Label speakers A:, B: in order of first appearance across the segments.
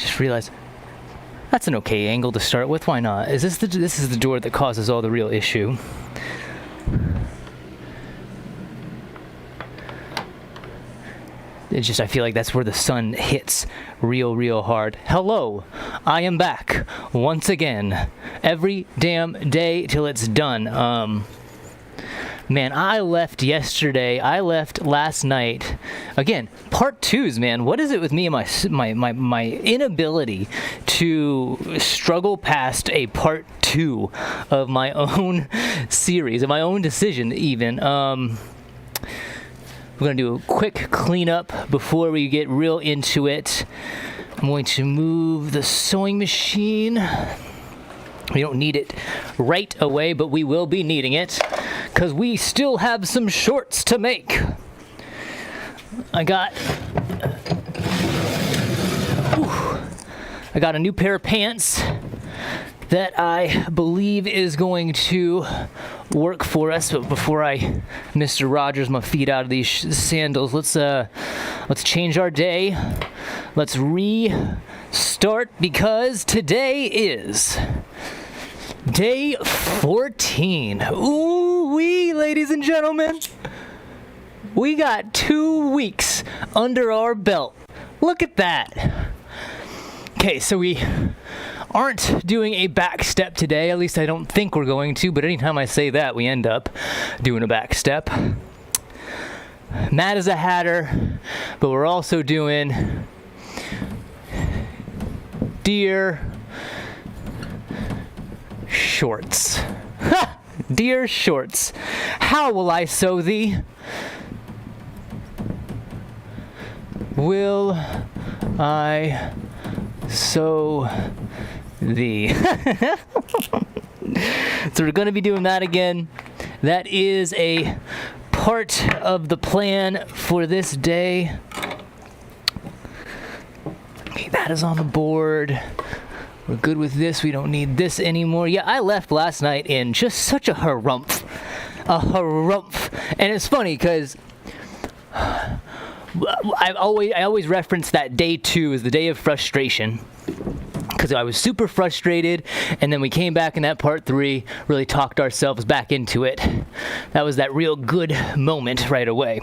A: Just realized that's an okay angle to start with. Why not? This is the door that causes all the real issue. It's just, I feel like that's where the sun hits real hard. Hello, I am back once again. Every damn day till it's done. Man, I left yesterday. I left last night. Again, part twos, man. What is it with me and my inability to struggle past a part two of my own series, of my own decision even. We're going to do a quick cleanup before we get real into it. I'm going to move the sewing machine. We don't need it right away, but we will be needing it because we still have some shorts to make. I got a new pair of pants that I believe is going to work for us. But before I Mr. Rogers my feet out of these sandals, let's change our day. Let's restart because today is day 14. Ooh-wee, ladies and gentlemen. We got 2 weeks under our belt. Look at that. Okay, so we aren't doing a back step today. At least I don't think we're going to, but anytime I say that, we end up doing a back step. Mad as a Hatter, but we're also doing deer shorts. Ha! Deer shorts. How will I sew thee? Will I sew thee? So we're going to be doing that again. That is a part of the plan for this day. Okay, that is on the board. We're good with this. We don't need this anymore. Yeah, I left last night in just such a harumph. A harumph. And it's funny because I always reference that day 2 as the day of frustration. Because I was super frustrated, and then we came back in that part 3, really talked ourselves back into it. That was that real good moment right away.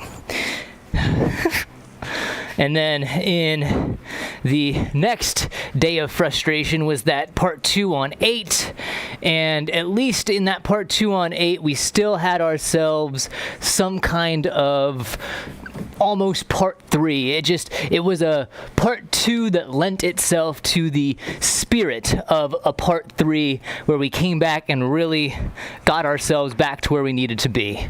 A: And then in the next day of frustration was that part 2 on 8. And at least in that part 2 on 8, we still had ourselves some kind of almost part 3. It was a part 2 that lent itself to the spirit of a part 3 where we came back and really got ourselves back to where we needed to be.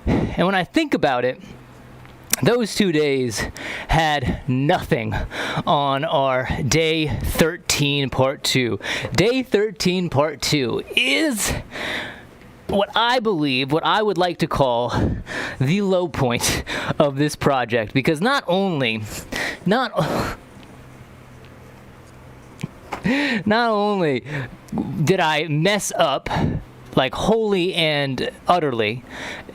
A: And when I think about it, those 2 days had nothing on our day 13 part 2. Day 13 part 2 is what I believe, what I would like to call the low point of this project, because not only did I mess up like wholly and utterly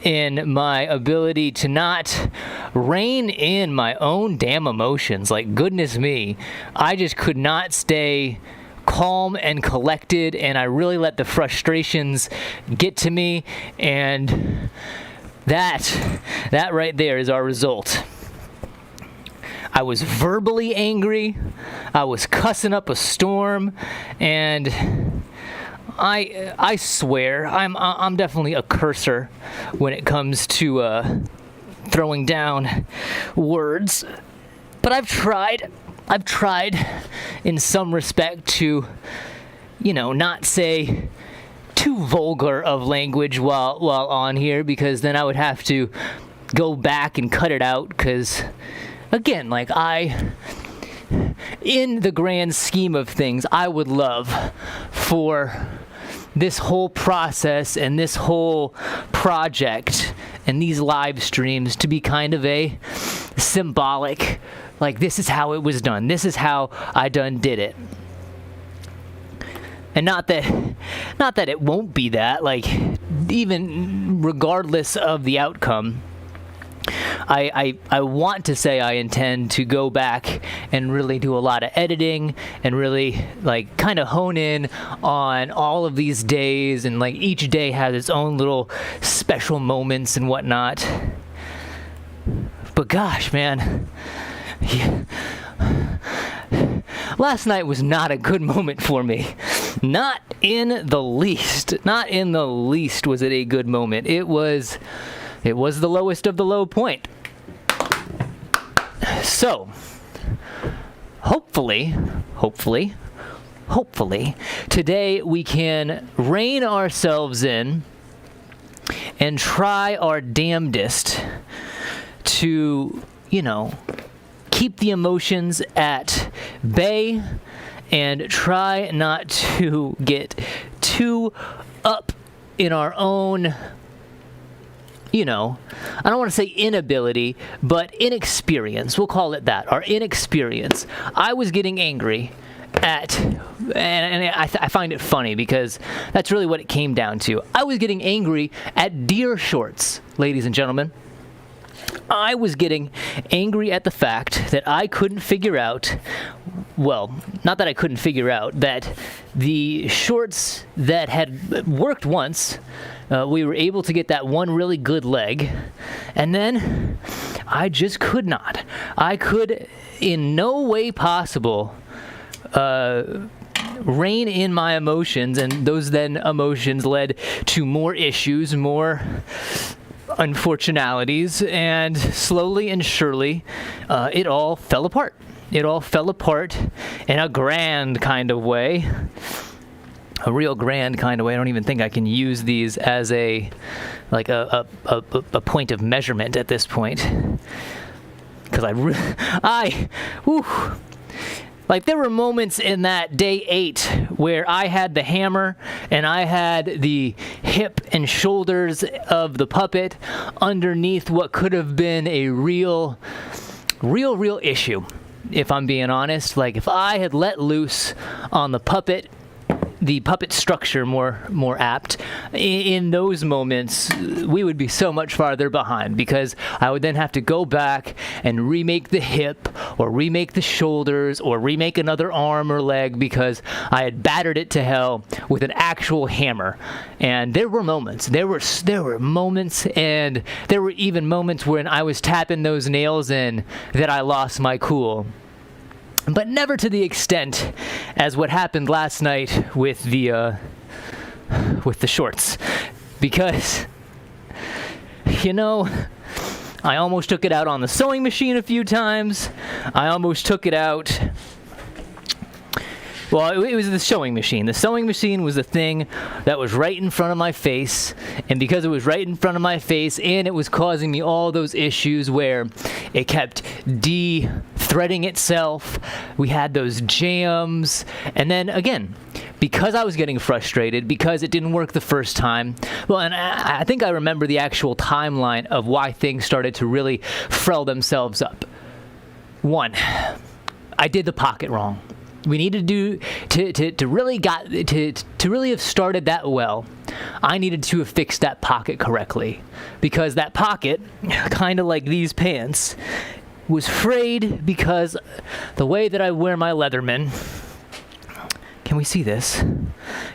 A: in my ability to not rein in my own damn emotions, like goodness me, I just could not stay calm and collected, and I really let the frustrations get to me, and that right there is our result. I was verbally angry, I was cussing up a storm, and I swear I'm definitely a cursor when it comes to throwing down words, but I've tried in some respect to, not say too vulgar of language while on here, because then I would have to go back and cut it out, because again, in the grand scheme of things, I would love for this whole process and this whole project and these live streams to be kind of a symbolic, like, this is how it was done. This is how I done did it. And not that it won't be that, like, even regardless of the outcome, I want to say I intend to go back and really do a lot of editing and really like kind of hone in on all of these days, and like each day has its own little special moments and whatnot. But gosh, man, last night was not a good moment for me. Not in the least. Not in the least was it a good moment. It was the lowest of the low point. So, hopefully, today we can rein ourselves in and try our damnedest to, keep the emotions at bay and try not to get too up in our own, I don't want to say inability, but inexperience. We'll call it that, our inexperience. I was getting angry at, and I find it funny because that's really what it came down to. I was getting angry at deer shorts, ladies and gentlemen. I was getting angry at the fact that I couldn't figure out, well, not that I couldn't figure out, that the shorts that had worked once, we were able to get that one really good leg, and then I just could not. I could in no way possible rein in my emotions, and those then emotions led to more issues, more unfortunalities, and slowly and surely it all fell apart. It all fell apart in a grand kind of way. A real grand kind of way. I don't even think I can use these as a point of measurement at this point. Because like there were moments in that day 8 where I had the hammer and I had the hip and shoulders of the puppet underneath what could have been a real issue, if I'm being honest. Like if I had let loose on the puppet structure, more apt, in those moments we would be so much farther behind, because I would then have to go back and remake the hip or remake the shoulders or remake another arm or leg because I had battered it to hell with an actual hammer. And there were moments, and there were even moments when I was tapping those nails in that I lost my cool. But never to the extent as what happened last night with the shorts, because I almost took it out on the sewing machine a few times. I almost took it out. Well, it was the sewing machine. The sewing machine was the thing that was right in front of my face, and because it was right in front of my face and it was causing me all those issues where it kept de-threading itself, we had those jams, and then again, because I was getting frustrated, because it didn't work the first time, well, and I think I remember the actual timeline of why things started to really frill themselves up. 1, I did the pocket wrong. We needed to really have started that well. I needed to have fixed that pocket correctly, because that pocket, kind of like these pants, was frayed because the way that I wear my Leatherman. Can we see this?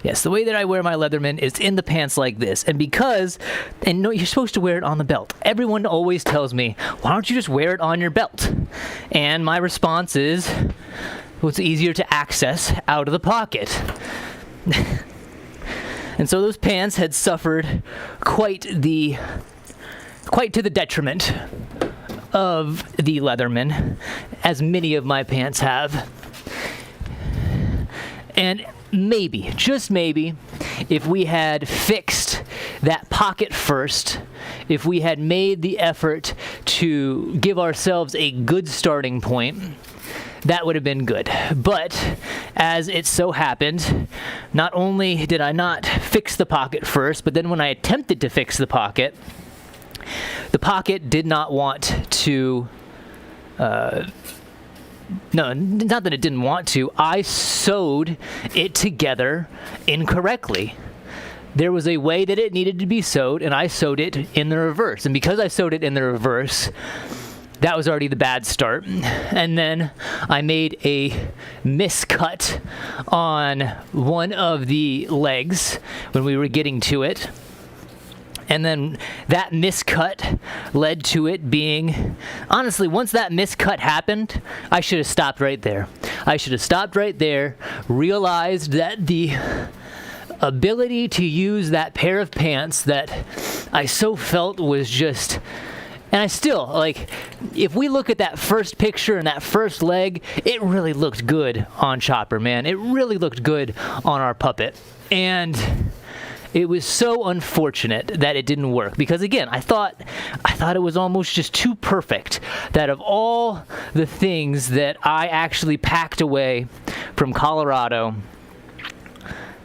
A: Yes, the way that I wear my Leatherman is in the pants like this, and no, you're supposed to wear it on the belt. Everyone always tells me, why don't you just wear it on your belt? And my response is, well, it's easier to access out of the pocket. And so those pants had suffered quite to the detriment of the Leatherman, as many of my pants have. And maybe, just maybe, if we had fixed that pocket first, if we had made the effort to give ourselves a good starting point, that would have been good. But as it so happened, not only did I not fix the pocket first, but then when I attempted to fix the pocket did not want to, no, not that it didn't want to, I sewed it together incorrectly. there was a way that it needed to be sewed, and I sewed it in the reverse. And because I sewed it in the reverse, that was already the bad start. And then I made a miscut on one of the legs when we were getting to it. And then that miscut led to it being, honestly, once that miscut happened, I should have stopped right there. I should have stopped right there, realized that the ability to use that pair of pants that I so felt was just, and I still, like, if we look at that first picture and that first leg, it really looked good on Chopper, man. It really looked good on our puppet. And it was so unfortunate that it didn't work because, again, I thought it was almost just too perfect that of all the things that I actually packed away from Colorado,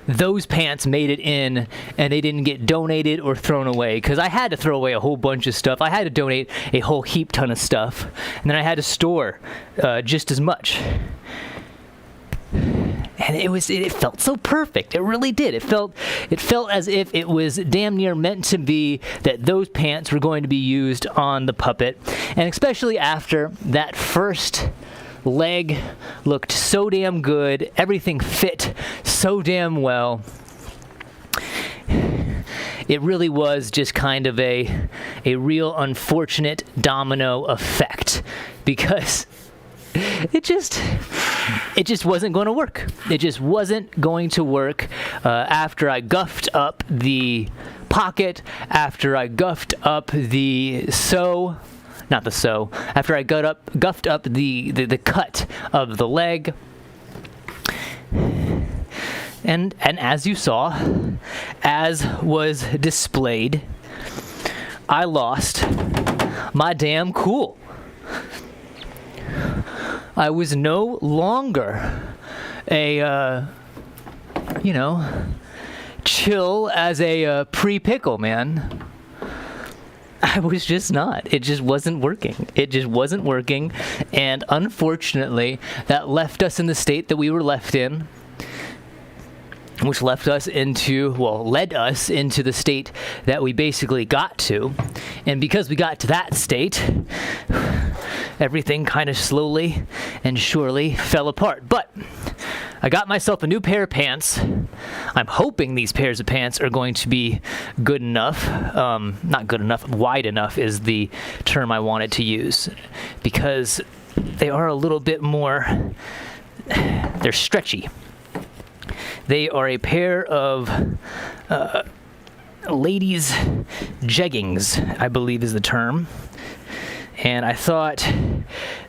A: those pants made it in and they didn't get donated or thrown away, because I had to throw away a whole bunch of stuff. I had to donate a whole heap ton of stuff, and then I had to store just as much. And it felt so perfect. It really did. It felt as if it was damn near meant to be that those pants were going to be used on the puppet. And especially after that first leg looked so damn good, everything fit so damn well. It really was just kind of a real unfortunate domino effect, because it just wasn't going to work. It just wasn't going to work after I guffed up the pocket, after I guffed up the sew, not the sew, after I guffed up the cut of the leg. And as you saw, as was displayed, I lost my damn cool. I was no longer a, chill as a pre-pickle, man. I was just not. It just wasn't working. It just wasn't working. And unfortunately, that left us in the state that we were left in, which led us into the state that we basically got to. And because we got to that state, everything kind of slowly and surely fell apart. But I got myself a new pair of pants. I'm hoping these pairs of pants are going to be good enough. Not good enough, wide enough is the term I wanted to use, because they are a little bit more, they're stretchy. They are a pair of ladies' jeggings, I believe is the term. And I thought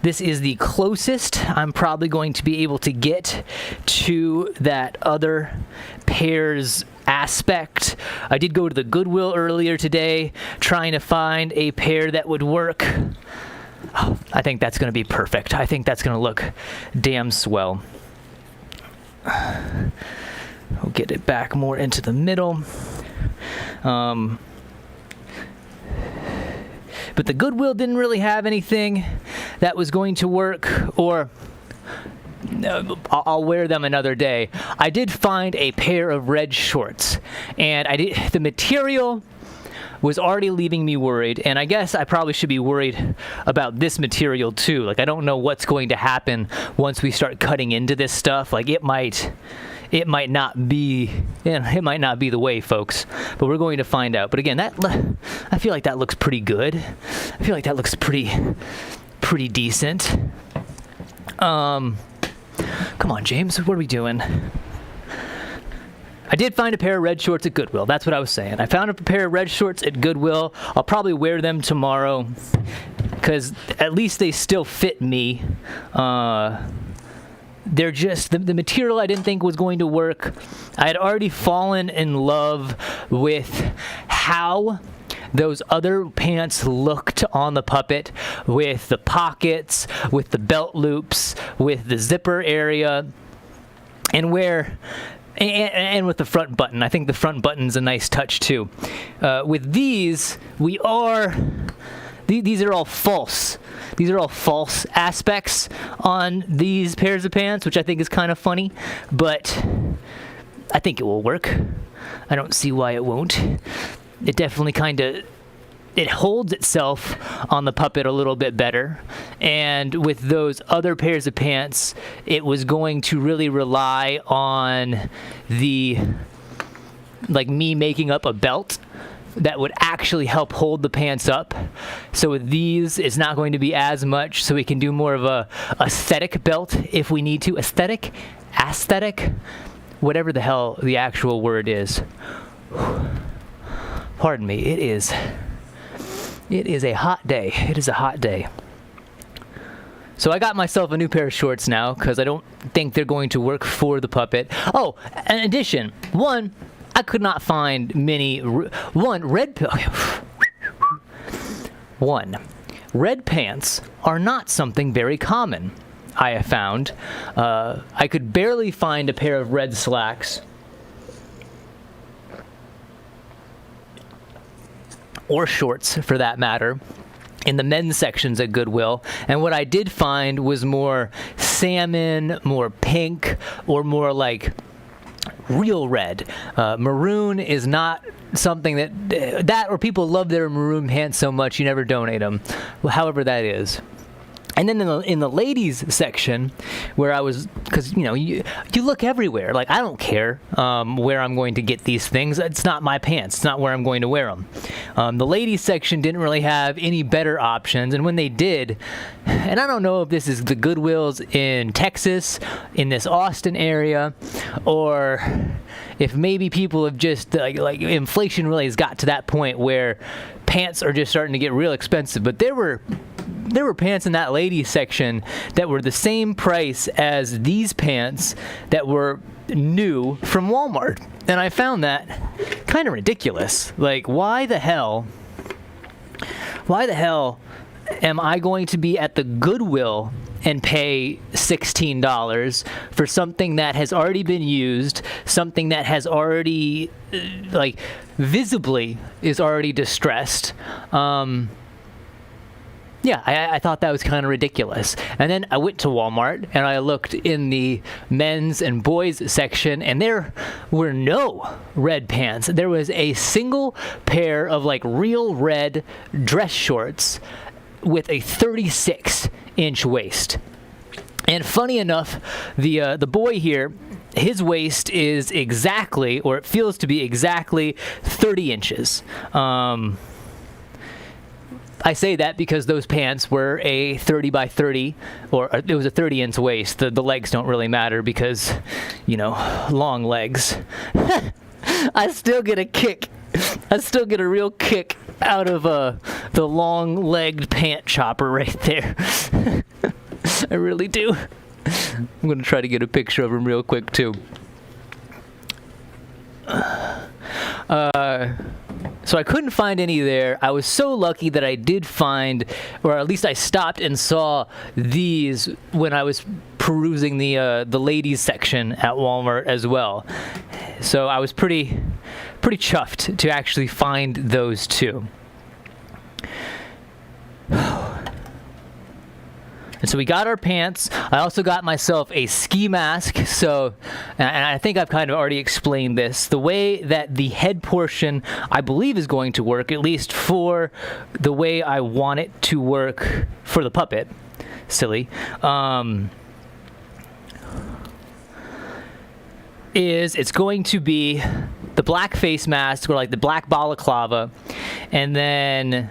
A: this is the closest I'm probably going to be able to get to that other pair's aspect. I did go to the Goodwill earlier today trying to find a pair that would work. Oh, I think that's going to be perfect. I think that's going to look damn swell. We'll get it back more into the middle. But the Goodwill didn't really have anything that was going to work, or I'll wear them another day. I did find a pair of red shorts, and the material was already leaving me worried, and I guess I probably should be worried about this material too. Like, I don't know what's going to happen once we start cutting into this stuff. Like, it might not be the way, folks, but we're going to find out. But again, I feel like that looks pretty good. I feel like that looks pretty decent. Come on, James, what are we doing? I did find a pair of red shorts at Goodwill. That's what I was saying. I found a pair of red shorts at Goodwill. I'll probably wear them tomorrow, because at least they still fit me. They're just, the material I didn't think was going to work. I had already fallen in love with how those other pants looked on the puppet, with the pockets, with the belt loops, with the zipper area, and with the front button. I think the front button's a nice touch too. With these, these are all false. These are all false aspects on these pairs of pants, which I think is kind of funny. But I think it will work. I don't see why it won't. It definitely kind of, it holds itself on the puppet a little bit better. And with those other pairs of pants, it was going to really rely on me making up a belt that would actually help hold the pants up. So with these, it's not going to be as much, so we can do more of a aesthetic belt if we need to. Aesthetic, whatever the hell the actual word is. Pardon me, it is a hot day. It is a hot day. So I got myself a new pair of shorts now because I don't think they're going to work for the puppet. Oh, in addition, I could not find red pants are not something very common, I have found. I could barely find a pair of red slacks or shorts, for that matter, in the men's sections at Goodwill. And what I did find was more salmon, more pink, or more like real red. Maroon is not something that or people love their maroon pants so much you never donate them. However that is. And then in the ladies section, where I was, because you look everywhere. Like, I don't care where I'm going to get these things. It's not my pants. It's not where I'm going to wear them. The ladies section didn't really have any better options, and when they did, and I don't know if this is the Goodwills in Texas, in this Austin area, or if maybe people have just like inflation really has got to that point where pants are just starting to get real expensive. But there were pants in that ladies section that were the same price as these pants that were new from Walmart. And I found that kind of ridiculous. Like, why the hell am I going to be at the Goodwill and pay $16 for something that has already been used, something that has already, visibly is already distressed? Yeah, I thought that was kind of ridiculous. And then I went to Walmart and I looked in the men's and boys section, and there were no red pants. There was a single pair of real red dress shorts with a 36-inch waist. And funny enough, the boy here, his waist is exactly, or it feels to be exactly 30 inches. I say that because those pants were a 30 by 30, or it was a 30-inch waist. The legs don't really matter because, long legs. I still get a kick. I still get a real kick out of the long-legged pant chopper right there. I really do. I'm going to try to get a picture of him real quick, too. So I couldn't find any there. I was so lucky that I did find, or at least I stopped and saw these when I was perusing the ladies section at Walmart as well. So I was pretty chuffed to actually find those two. And so we got our pants. I also got myself a ski mask. So, and I think I've kind of already explained this. The way that the head portion, I believe, is going to work, at least for the way I want it to work for the puppet. Silly. It's going to be the black face mask, or the black balaclava, and then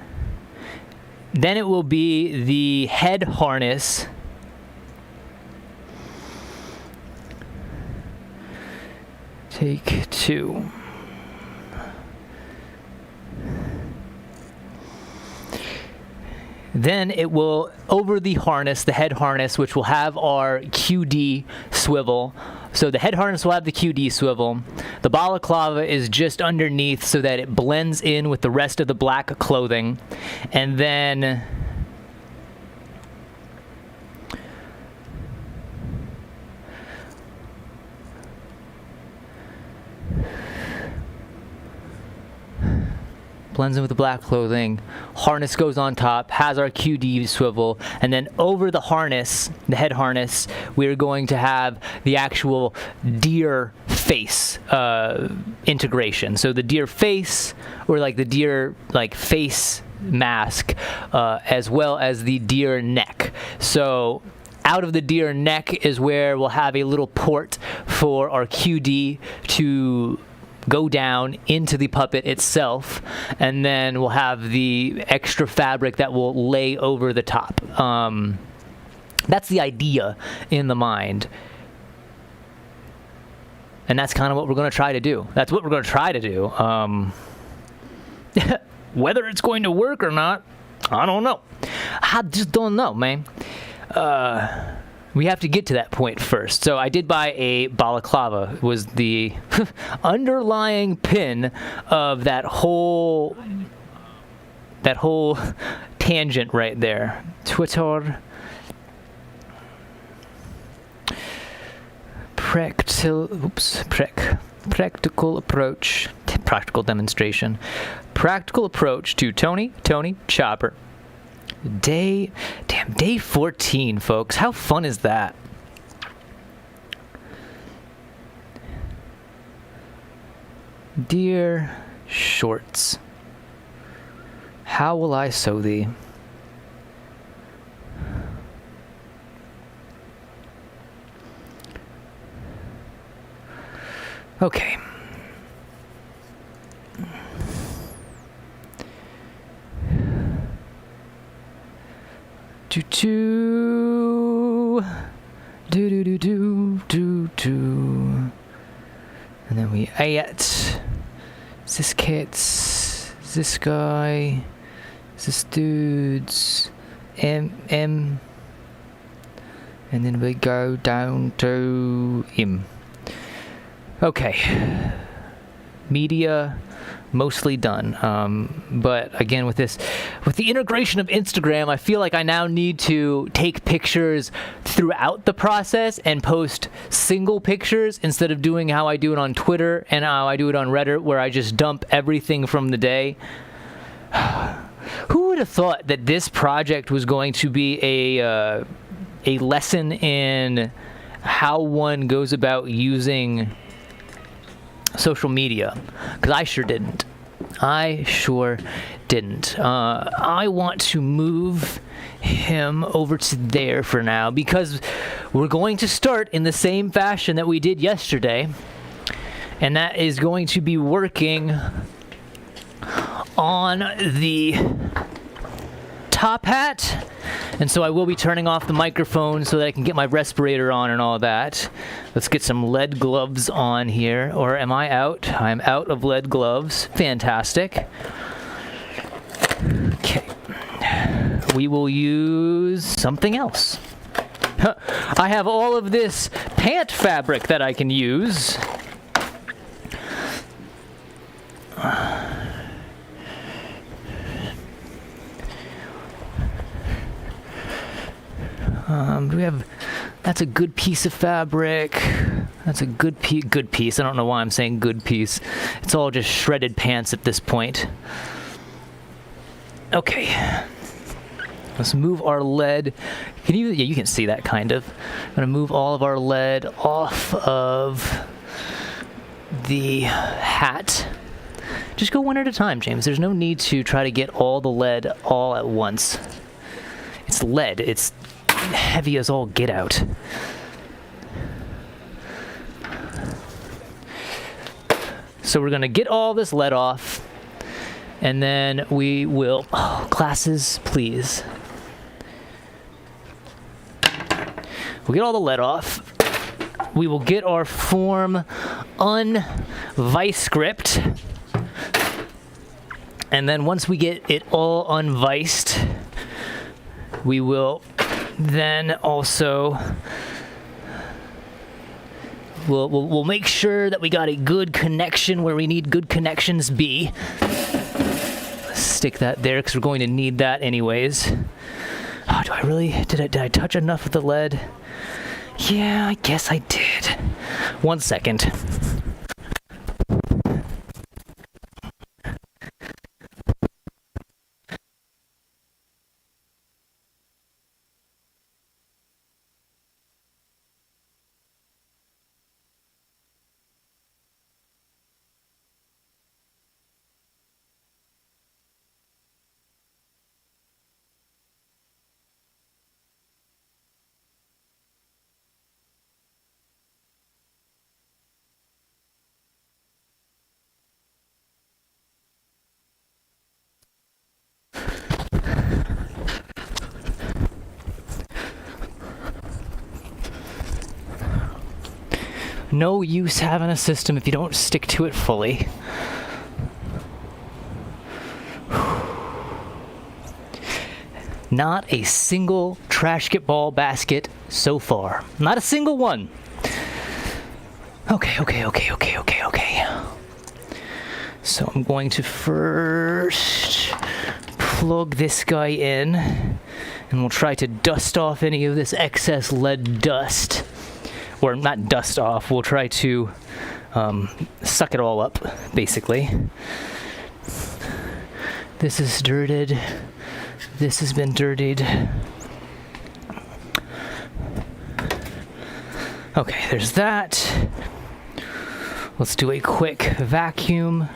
A: it will be the head harness. Take two. Then it will, over the harness, the head harness, which will have our QD swivel. So the head harness will have the QD swivel. The balaclava is just underneath so that it blends in with the rest of the black clothing. And then blends in with the black clothing. Harness goes on top, has our QD swivel, and then over the harness, the head harness, we're going to have the actual deer face integration. So the deer face, or like the deer like face mask, as well as the deer neck. So out of the deer neck is where we'll have a little port for our QD to go down into the puppet itself, and then we'll have the extra fabric that will lay over the top. That's the idea in the mind. And that's kind of what we're going to try to do. That's what we're going to try to do. Whether it's going to work or not, I don't know. I just don't know, man. We have to get to that point first. So I did buy a balaclava. It was the underlying pin of that whole tangent right there. Twitter. Practical approach. Practical demonstration. Practical approach to Tony Chopper. Day 14, folks. How fun is that? Dear shorts, how will I sew thee? Okay. And then we ate this kits, this guy, this dudes, M, and then we go down to M. Okay, media mostly done, but again with the integration of Instagram, I feel like I now need to take pictures throughout the process and post single pictures instead of doing how I do it on Twitter and how I do it on Reddit, where I just dump everything from the day. Who would have thought that this project was going to be a lesson in how one goes about using social media? Because I sure didn't. I want to move him over to there for now, because we're going to start in the same fashion that we did yesterday, and that is going to be working on the top hat. And so I will be turning off the microphone so that I can get my respirator on and all that. Let's get some lead gloves on here. Or am I out? I'm out of lead gloves. Fantastic. Okay. We will use something else. I have all of this pant fabric that I can use. Do we have? That's a good piece of fabric. That's a good piece. I don't know why I'm saying good piece. It's all just shredded pants at this point. Okay. Let's move our lead. Can you? Yeah, you can see that kind of. I'm gonna move all of our lead off of the hat. Just go one at a time, James. There's no need to try to get all the lead all at once. It's lead. It's heavy as all get out. So we're gonna get all this lead off, and then we will, glasses, please. We'll get all the lead off. We will get our form unvice gripped, and then once we get it all unviced, we will then also we'll make sure that we got a good connection where we need good connections be. Stick that there because we're going to need that anyways. Oh, do I really did I touch enough of the lead? Yeah, I guess I did. 1 second. No use having a system if you don't stick to it fully. Not a single trash ball basket so far. Not a single one. Okay. So I'm going to first plug this guy in, and we'll try to dust off any of this excess lead dust. Or not dust off, we'll try to suck it all up, basically. This is dirted. This has been dirtied. Okay, there's that. Let's do a quick vacuum.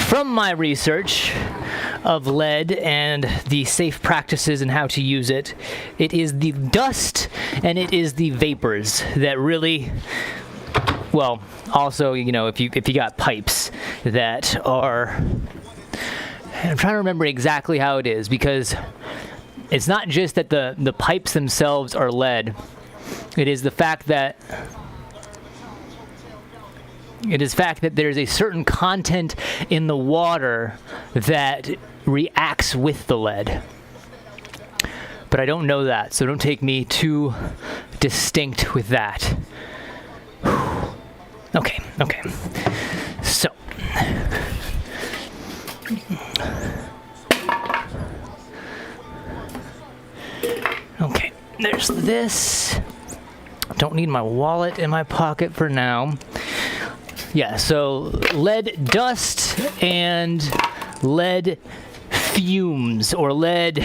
A: From my research of lead and the safe practices and how to use it, it is the dust and it is the vapors that really, well, also, you know, if you got pipes that are, I'm trying to remember exactly how it is, because it's not just that the pipes themselves are lead. It is the fact that there's a certain content in the water that reacts with the lead. But I don't know that, so don't take me too distinct with that. Okay. So. Okay, there's this. Don't need my wallet in my pocket for now. Yeah, so lead dust and lead fumes, or lead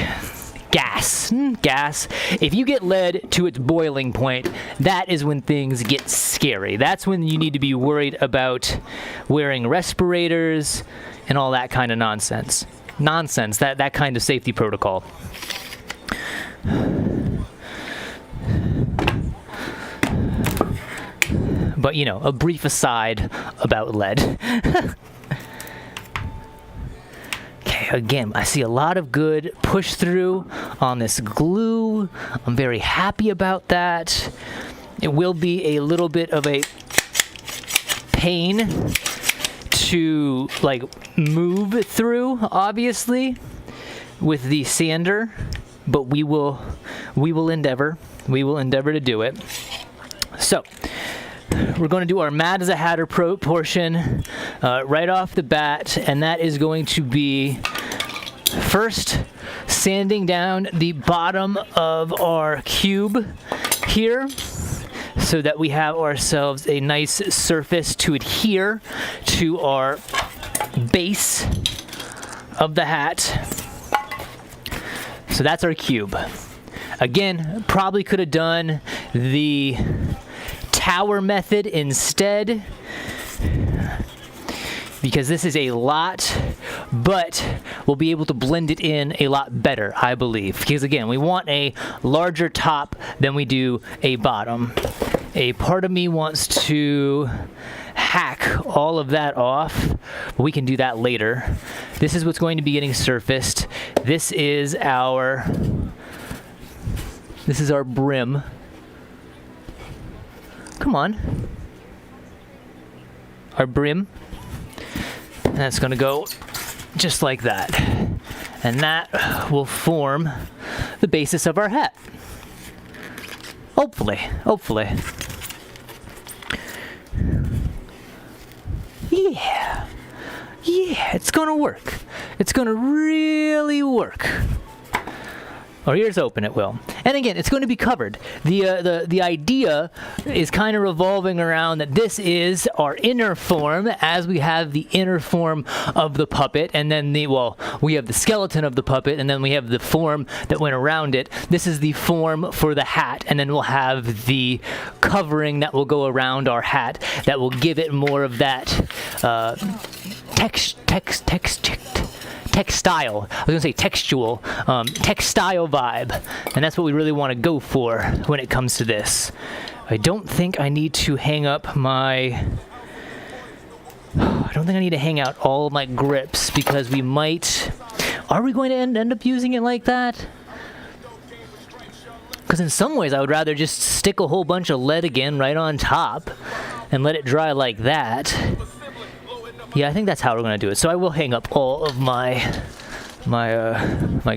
A: gas. If you get lead to its boiling point, that is when things get scary. That's when you need to be worried about wearing respirators and all that kind of nonsense. That kind of safety protocol. But, you know, a brief aside about lead. Okay, again, I see a lot of good push through on this glue. I'm very happy about that. It will be a little bit of a pain to, like, move through, obviously, with the sander, but we will endeavor. We will endeavor to do it. So, we're going to do our Mad as a Hatter portion right off the bat, and that is going to be first sanding down the bottom of our cube here so that we have ourselves a nice surface to adhere to our base of the hat. So that's our cube. Again, probably could have done the tower method instead, because this is a lot, but we'll be able to blend it in a lot better, I believe, because again, we want a larger top than we do a bottom. A part of me wants to hack all of that off, but we can do that later. This is what's going to be getting surfaced. This is our brim. Come on. Our brim. And that's going to go just like that. And that will form the basis of our hat. Hopefully. Yeah, it's going to work. It's going to really work. Or ears open, it will. And again, it's going to be covered. The idea is kind of revolving around that this is our inner form, as we have the inner form of the puppet, and then we have the skeleton of the puppet, and then we have the form that went around it. This is the form for the hat, and then we'll have the covering that will go around our hat that textile. I was gonna say textual, textile vibe, and that's what we really want to go for when it comes to this. I don't think I need to hang up my. I don't think I need to hang out all of my grips because we might. Are we going to end up using it like that? Because in some ways I would rather just stick a whole bunch of lead again right on top and let it dry like that. Yeah, I think that's how we're going to do it. So I will hang up all of my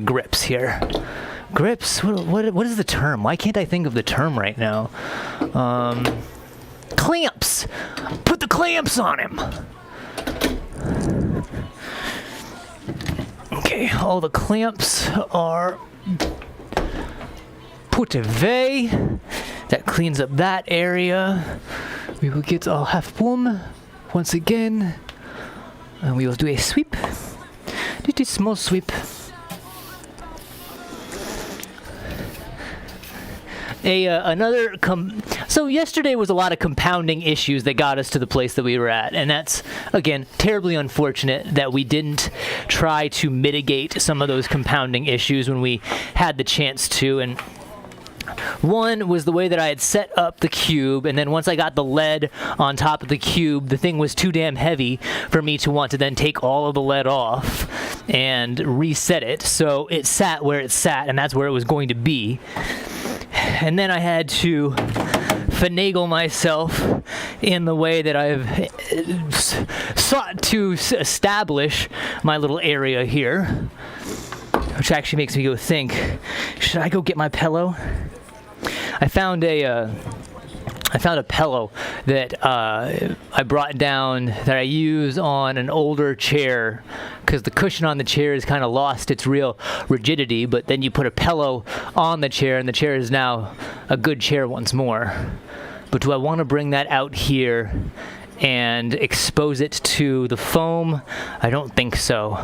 A: grips here. Grips? What is the term? Why can't I think of the term right now? Clamps! Put the clamps on him! Okay, all the clamps are put away. That cleans up that area. We will get our half boom once again. And we will do a sweep. Just a small sweep. So yesterday was a lot of compounding issues that got us to the place that we were at, and that's, again, terribly unfortunate that we didn't try to mitigate some of those compounding issues when we had the chance to. And one was the way that I had set up the cube, and then once I got the lead on top of the cube, the thing was too damn heavy for me to want to then take all of the lead off and reset it, so it sat where it sat, and that's where it was going to be. And then I had to finagle myself in the way that I've sought to establish my little area here, which actually makes me go think, should I go get my pillow? I found a pillow that I brought down that I use on an older chair because the cushion on the chair has kind of lost its real rigidity, but then you put a pillow on the chair and the chair is now a good chair once more. But do I want to bring that out here and expose it to the foam? I don't think so.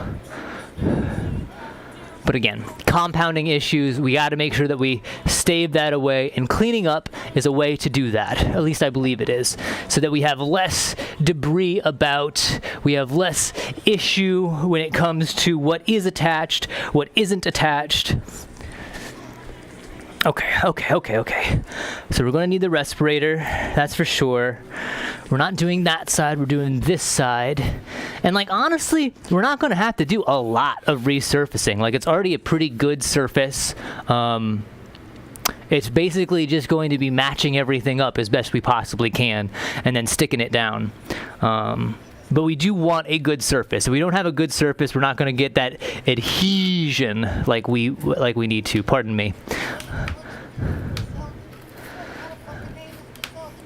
A: But again, compounding issues, we got to make sure that we stave that away, and cleaning up is a way to do that. At least I believe it is. So that we have less debris about, we have less issue when it comes to what is attached, what isn't attached. Okay. So we're going to need the respirator, that's for sure. We're not doing that side, we're doing this side. And like, honestly, we're not going to have to do a lot of resurfacing. Like, it's already a pretty good surface. It's basically just going to be matching everything up as best we possibly can and then sticking it down. But we do want a good surface. If we don't have a good surface, we're not going to get that adhesion like we need to. Pardon me.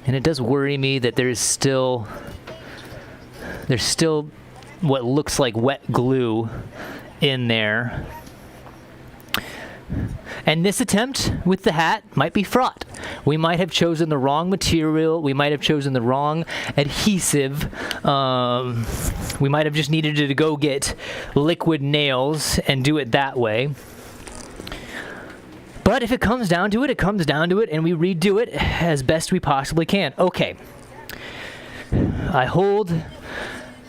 A: And it does worry me that there's still what looks like wet glue in there. And this attempt with the hat might be fraught. We might have chosen the wrong material. We might have chosen the wrong adhesive. We might have just needed to go get liquid nails and do it that way. But if it comes down to it, it comes down to it, and we redo it as best we possibly can. Okay. I hold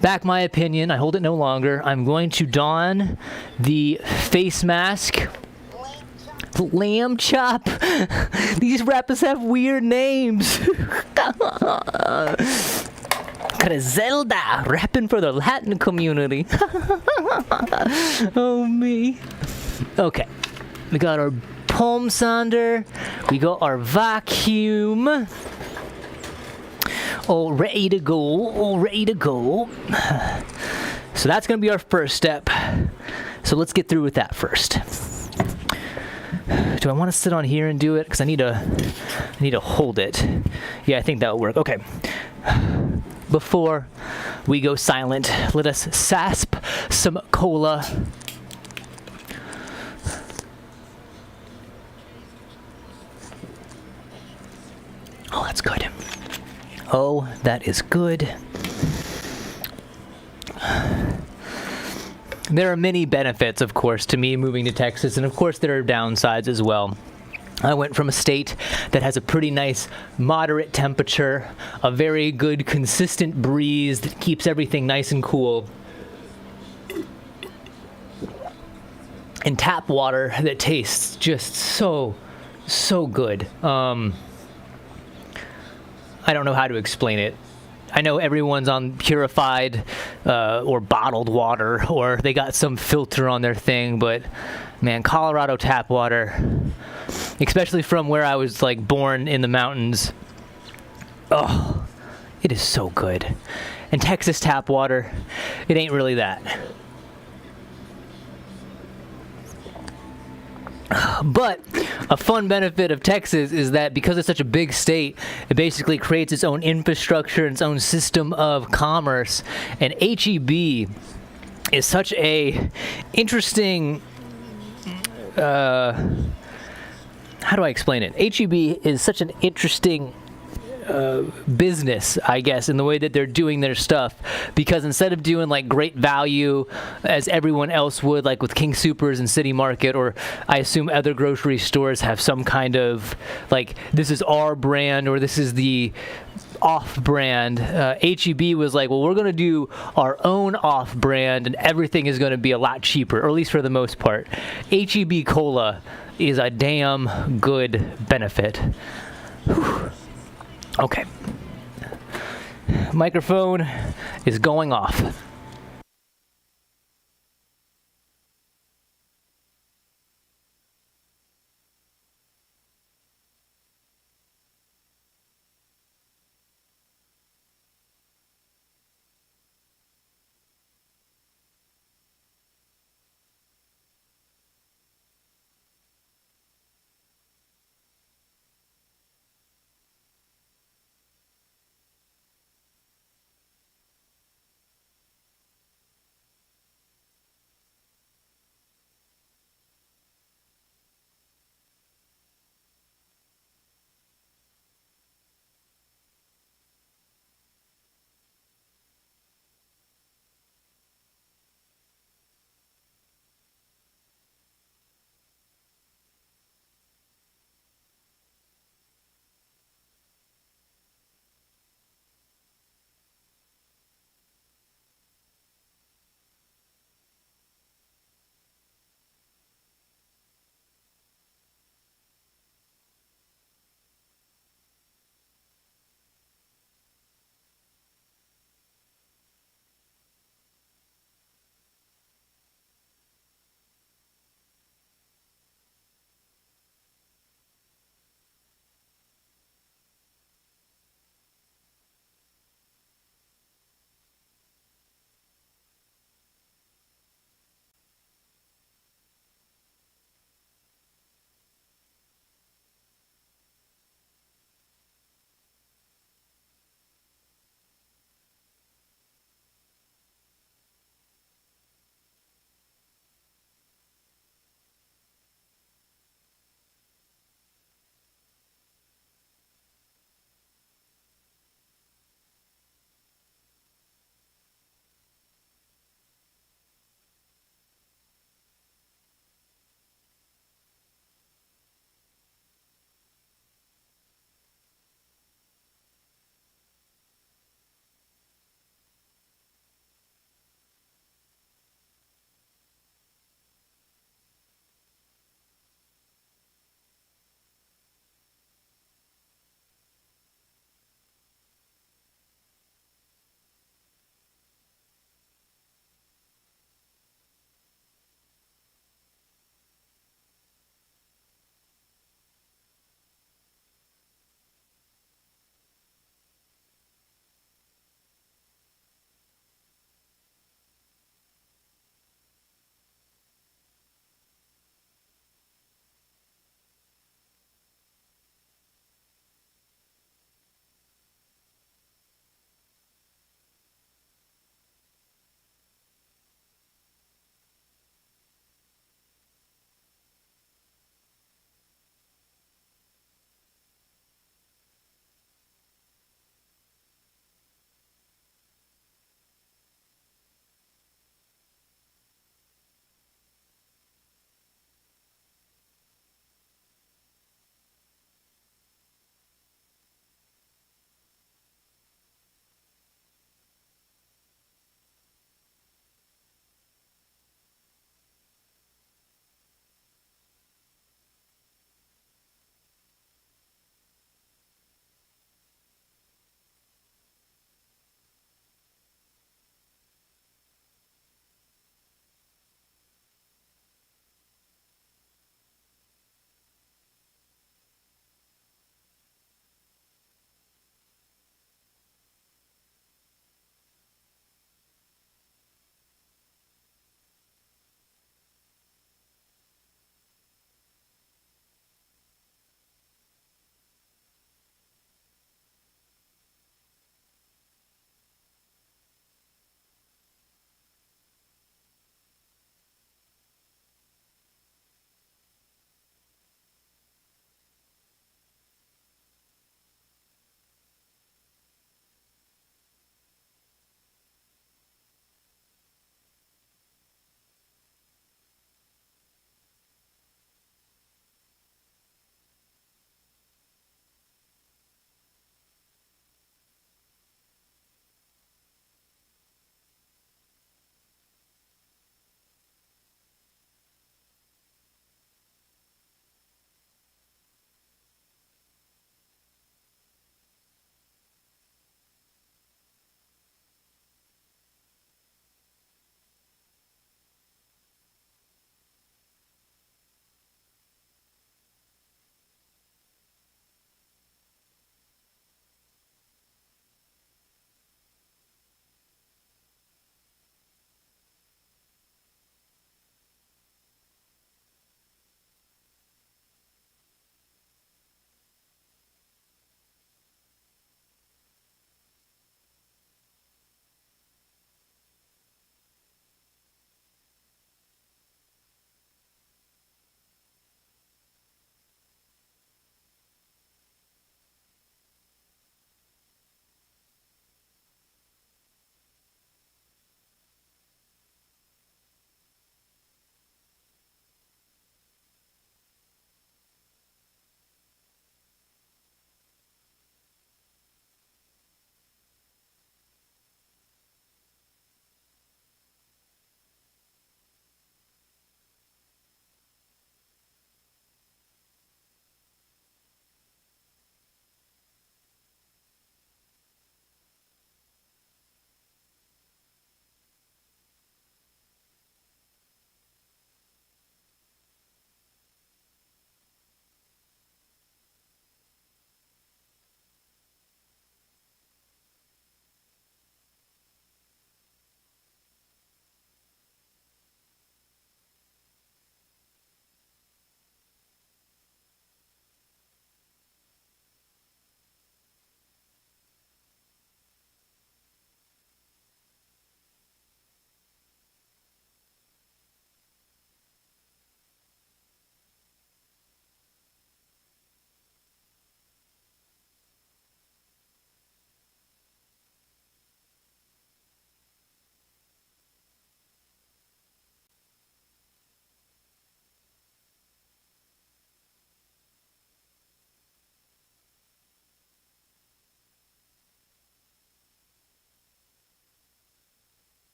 A: back my opinion. I hold it no longer. I'm going to don the face mask. Lamb chop. These rappers have weird names. Griselda, rapping for the Latin community. Oh, me. Okay. We got our palm sander. We got our vacuum. All ready to go. All ready to go. So that's going to be our first step. So let's get through with that first. Do I want to sit on here and do it? Because I need to hold it. Yeah, I think that will work. Okay. Before we go silent, let us sasp some cola. Oh, that's good. Oh, that is good. There are many benefits, of course, to me moving to Texas, and of course there are downsides as well. I went from a state that has a pretty nice moderate temperature, a very good consistent breeze that keeps everything nice and cool, and tap water that tastes just so good. I don't know how to explain it. I know everyone's on purified or bottled water, or they got some filter on their thing, but man, Colorado tap water, especially from where I was like born in the mountains, oh, it is so good. And Texas tap water, it ain't really that. But a fun benefit of Texas is that because it's such a big state, it basically creates its own infrastructure, its own system of commerce. And HEB is such a interesting, how do I explain it? HEB is such an interesting business, I guess, in the way that they're doing their stuff, because instead of doing like great value as everyone else would, like with King Soopers and City Market, or I assume other grocery stores have some kind of like, this is our brand or this is the off-brand, HEB was like, well, we're going to do our own off-brand and everything is going to be a lot cheaper, or at least for the most part. HEB Cola is a damn good benefit. Whew. Okay. Microphone is going off.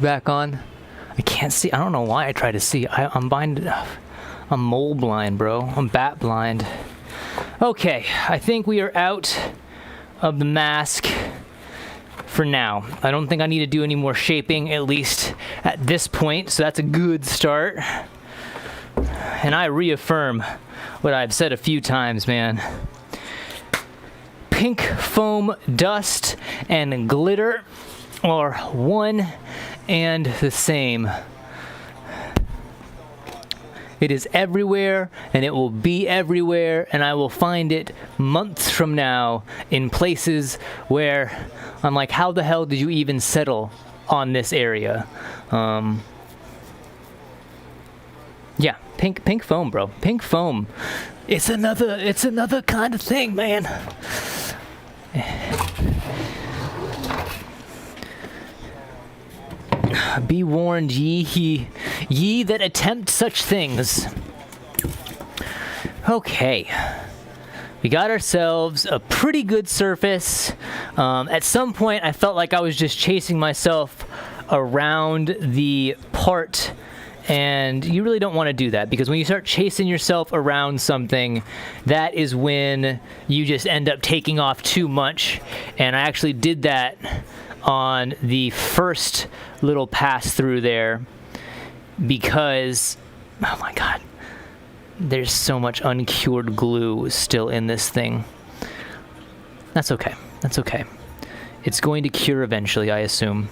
A: back on. I can't see. I don't know why I try to see. I'm blind. I'm mole blind, bro. I'm bat blind. Okay, I think we are out of the mask for now. I don't think I need to do any more shaping, at least at this point, so that's a good start. And I reaffirm what I've said a few times, man. Pink foam dust and glitter are one and the same. It is everywhere, and it will be everywhere, and I will find it months from now in places where I'm like, how the hell did you even settle on this area? Yeah, pink foam, bro. Pink foam. It's another kind of thing, man. Be warned, ye that attempt such things. Okay. We got ourselves a pretty good surface. At some point, I felt like I was just chasing myself around the part, and you really don't want to do that, because when you start chasing yourself around something, that is when you just end up taking off too much. And I actually did that on the first little pass through there, because, oh my god, there's so much uncured glue still in this thing. That's okay. That's okay. It's going to cure eventually, I assume.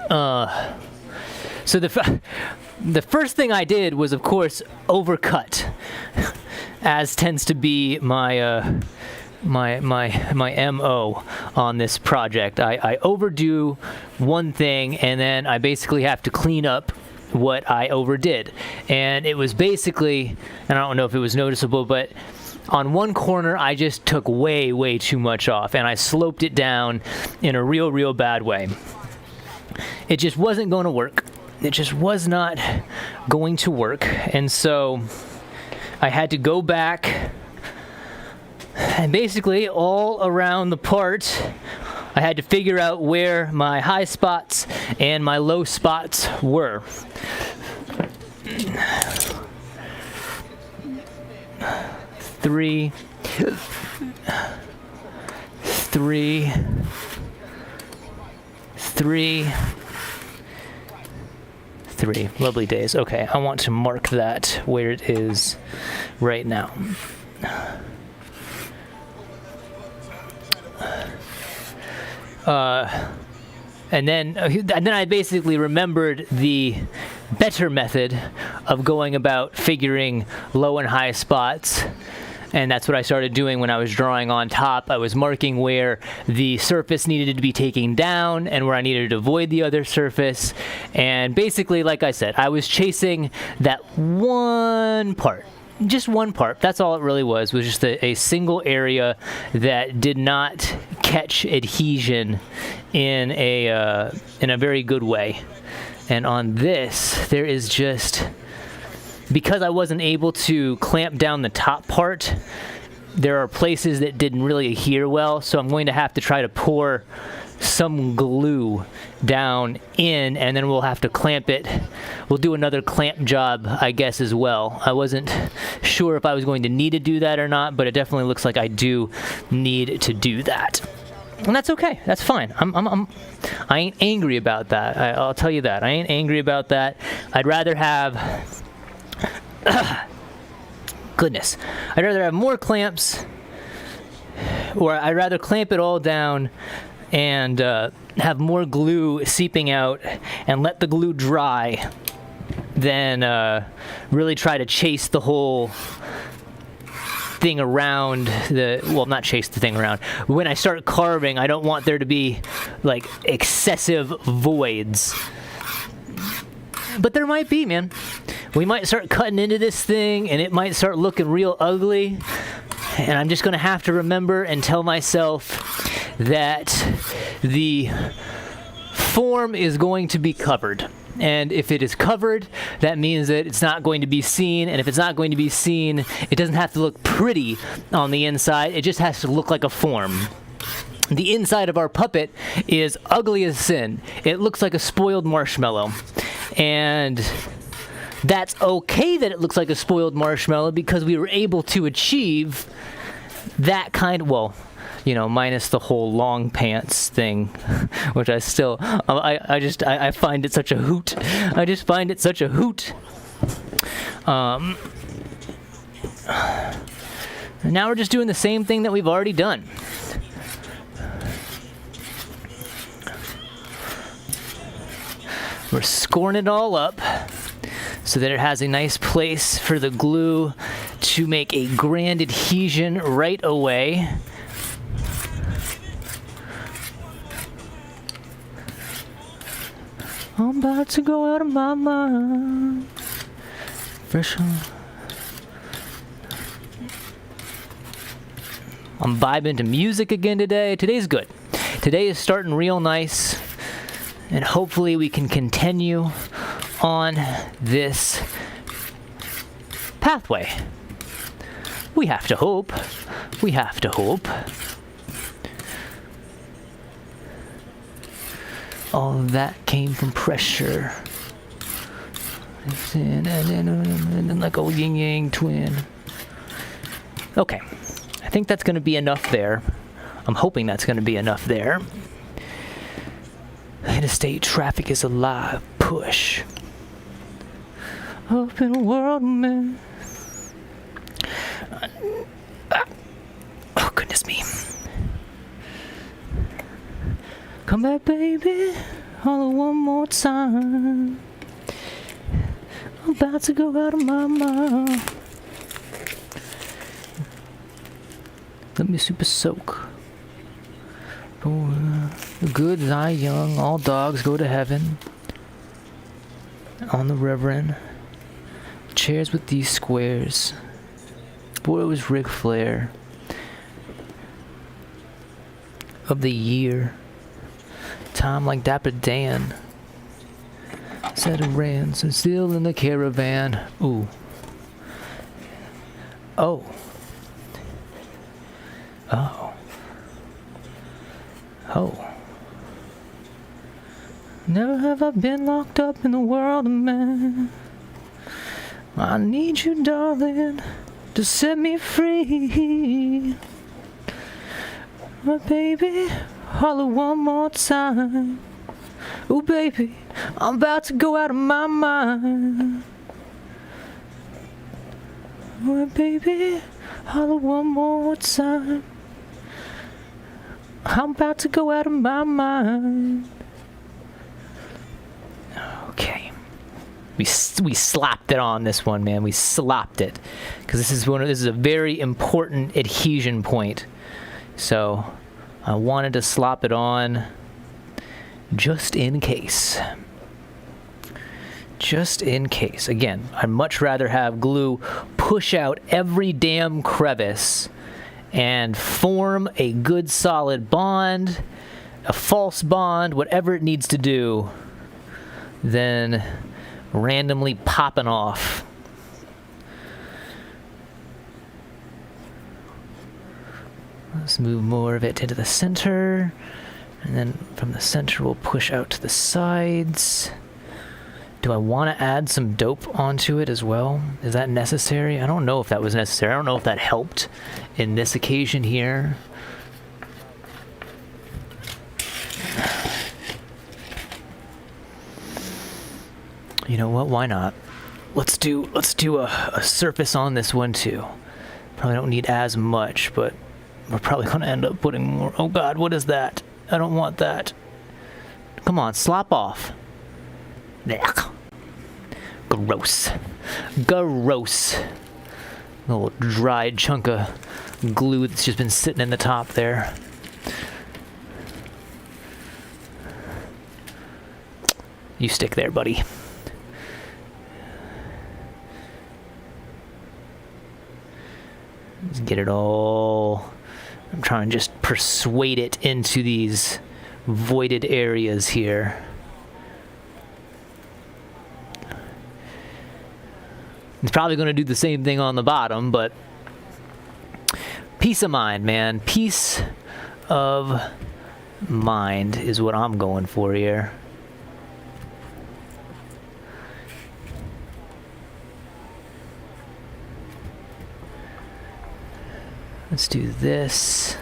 A: So the first thing I did was, of course, overcut, as tends to be my my MO on this project. I overdo one thing, and then I basically have to clean up what I overdid. And it was basically, and I don't know if it was noticeable, but on one corner I just took way too much off, and I sloped it down in a real bad way. It just wasn't going to work. It just was not going to work. And so I had to go back, and basically all around the part, I had to figure out where my high spots and my low spots were. Three. Lovely days. Okay, I want to mark that where it is right now. And then I basically remembered the better method of going about figuring low and high spots. And that's what I started doing when I was drawing on top. I was marking where the surface needed to be taken down and where I needed to avoid the other surface. And basically, like I said, I was chasing that one part. Just one part. That's all it really was just a single area that did not catch adhesion in a very good way. And on this, there is just, because I wasn't able to clamp down the top part, there are places that didn't really adhere well, so I'm going to have to try to pour some glue down in, and then we'll have to clamp it. We'll do another clamp job, I guess, as well. I wasn't sure if I was going to need to do that or not, but it definitely looks like I do need to do that. And that's okay. That's fine. I ain't angry about that. I'll tell you that. I ain't angry about that. I'd rather have goodness. I'd rather have more clamps, or I'd rather clamp it all down and have more glue seeping out and let the glue dry than really try to chase the whole thing around not chase the thing around. When I start carving, I don't want there to be like excessive voids. But there might be, man. We might start cutting into this thing and it might start looking real ugly. And I'm just going to have to remember and tell myself that the form is going to be covered. And if it is covered, that means that it's not going to be seen. And if it's not going to be seen, it doesn't have to look pretty on the inside. It just has to look like a form. The inside of our puppet is ugly as sin. It looks like a spoiled marshmallow. And that's okay that it looks like a spoiled marshmallow because we were able to achieve that kind, well, you know, minus the whole long pants thing, which I still, I find it such a hoot. I just find it such a hoot. And now we're just doing the same thing that we've already done. We're scoring it all up so that it has a nice place for the glue to make a grand adhesion right away. I'm about to go out of my mind. Fresh on. I'm vibing to music again today. Today's good. Today is starting real nice. And hopefully we can continue on this pathway. We have to hope. We have to hope. All of that came from pressure. And then like a yin-yang twin. Okay. I think that's going to be enough there. I'm hoping that's going to be enough there. Interstate traffic is alive. Push. Up in a world, man. Oh, goodness me. Come back, baby. All one more time. I'm about to go out of my mind. Let me super soak. Oh, the good die young, all dogs go to heaven. On the reverend. Chairs with these squares. Boy, it was Ric Flair. Of the year. Time like Dapper Dan. Said it ran, so still in the caravan. Ooh. Oh. Oh. Oh. Never have I been locked up in the world of man. I need you, darling, to set me free. My baby, holler one more time. Ooh, baby, I'm about to go out of my mind. My baby, holler one more time. I'm about to go out of my mind. Okay. We slapped it on this one, man. We slapped it. Because this is a very important adhesion point. So I wanted to slop it on just in case. Just in case. Again, I'd much rather have glue push out every damn crevice and form a good solid bond, a false bond, whatever it needs to do, than randomly popping off. Let's move more of it into the center, and then from the center we'll push out to the sides. Do I want to add some dope onto it as well? Is that necessary? I don't know if that was necessary. I don't know if that helped in this occasion here. You know what? Why not? Let's do a surface on this one too. Probably don't need as much, but we're probably going to end up putting more. Oh God, what is that? I don't want that. Come on, slop off. Gross. Gross. A little dried chunk of glue that's just been sitting in the top there. You stick there, buddy. Let's get it all. I'm trying to just persuade it into these voided areas here. It's probably going to do the same thing on the bottom, but peace of mind, man. Peace of mind is what I'm going for here. Let's do this.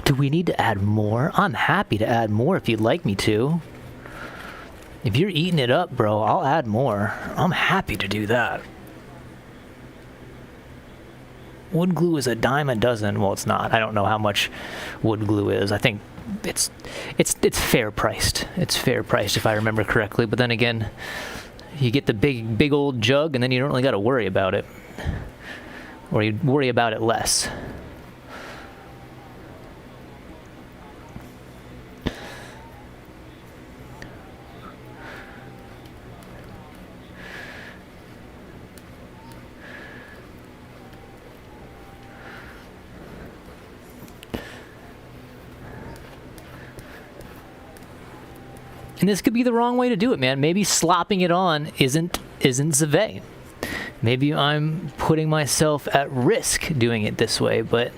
A: Do we need to add more? I'm happy to add more if you'd like me to. If you're eating it up, bro, I'll add more. I'm happy to do that. Wood glue is a dime a dozen. Well, it's not. I don't know how much wood glue is. I think it's fair priced. It's fair priced if I remember correctly. But then again, you get the big old jug, and then you don't really got to worry about it. Or you worry about it less. And this could be the wrong way to do it, man. Maybe slopping it on isn't the Maybe I'm putting myself at risk doing it this way, but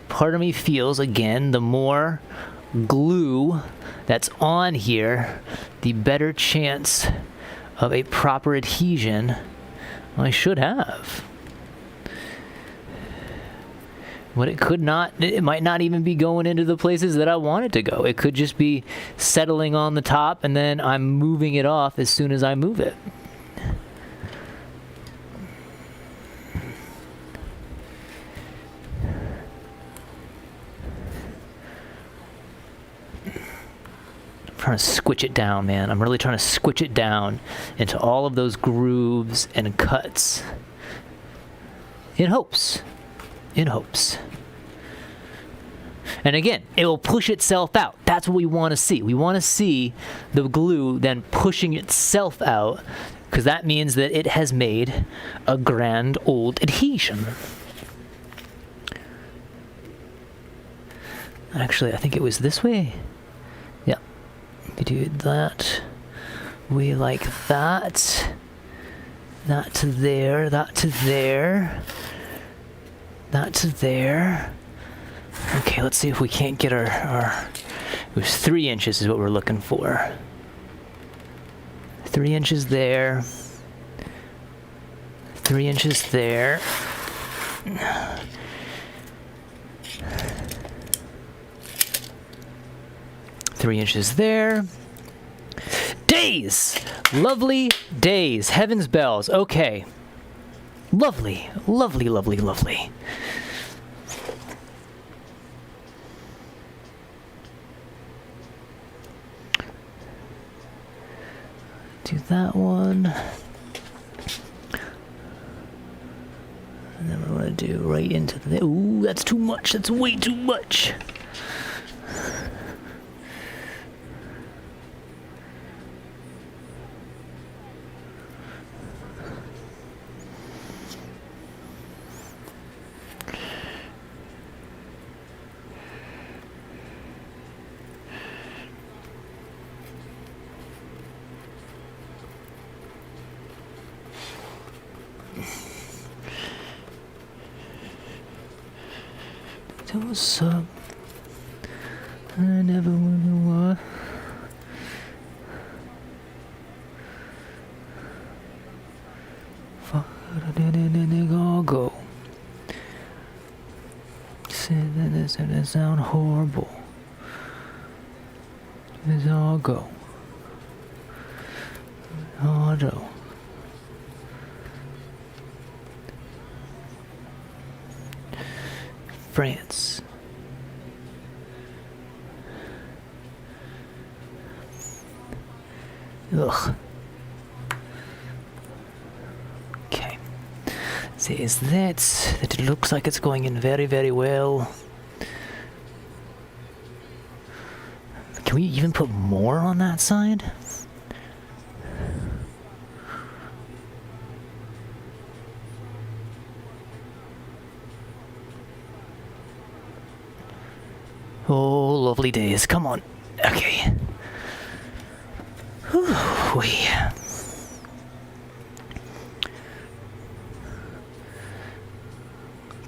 A: part of me feels, again, the more glue that's on here, the better chance of a proper adhesion I should have. But it might not even be going into the places that I want it to go. It could just be settling on the top, and then I'm moving it off as soon as I move it. I'm trying to squitch it down, man. I'm really trying to squitch it down into all of those grooves and cuts. In hopes. And again, it will push itself out. That's what we want to see. We want to see the glue then pushing itself out, because that means that it has made a grand old adhesion. Actually, I think it was this way. Yeah. We do that. We like that. That to there. That to there. That to there. Okay, let's see if we can't get our it was 3 inches is what we're looking for. 3 inches there. 3 inches there. 3 inches there. Days! Lovely days. Heaven's bells. Okay. Lovely. Lovely, lovely, lovely. Do that one. And then we're going to do right into the... Ooh, that's too much. That's way too much. What's up? I never wonder why. Fuck it, all go. Said that sound horrible. It's all go. Auto. France. Ugh. Okay. Says that it looks like it's going in very, very well. Can we even put more on that side? Oh, lovely days. Come on. Okay. Whew-wee.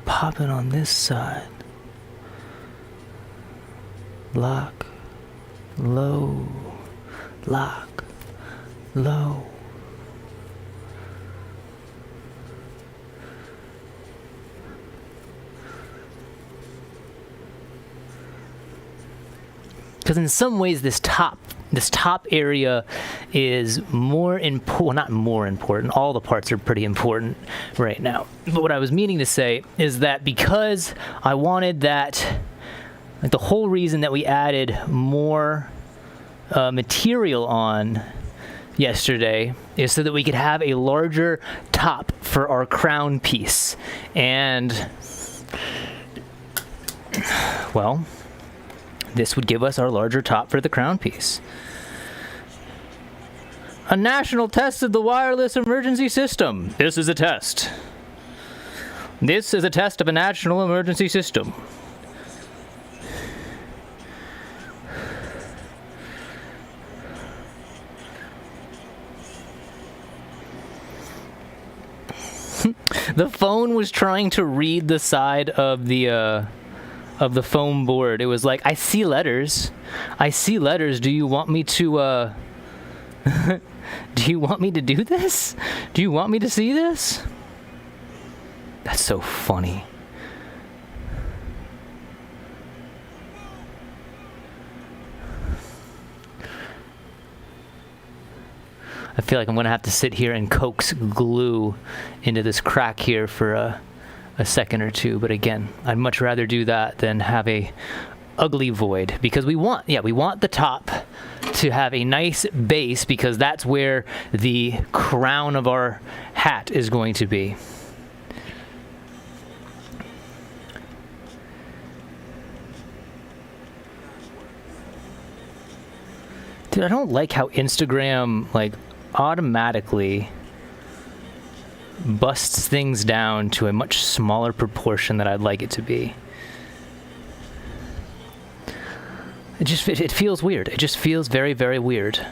A: Pop it on this side. lock, low, lock, low. Because in some ways this top area is more important, well, not more important, all the parts are pretty important right now. But what I was meaning to say is that because I wanted that, like the whole reason that we added more material on yesterday is so that we could have a larger top for our crown piece. And, well, this would give us our larger top for the crown piece. A national test of the wireless emergency system. This is a test. This is a test of a national emergency system. The phone was trying to read the side of the foam board. It was like, I see letters. I see letters. Do you want me to, do you want me to do this? Do you want me to see this? That's so funny. I feel like I'm going to have to sit here and coax glue into this crack here for a second or two. But again, I'd much rather do that than have a ugly void, because we want the top to have a nice base, because that's where the crown of our hat is going to be. Dude, I don't like how Instagram like automatically busts things down to a much smaller proportion than I'd like it to be. It feels weird. It just feels very, very weird.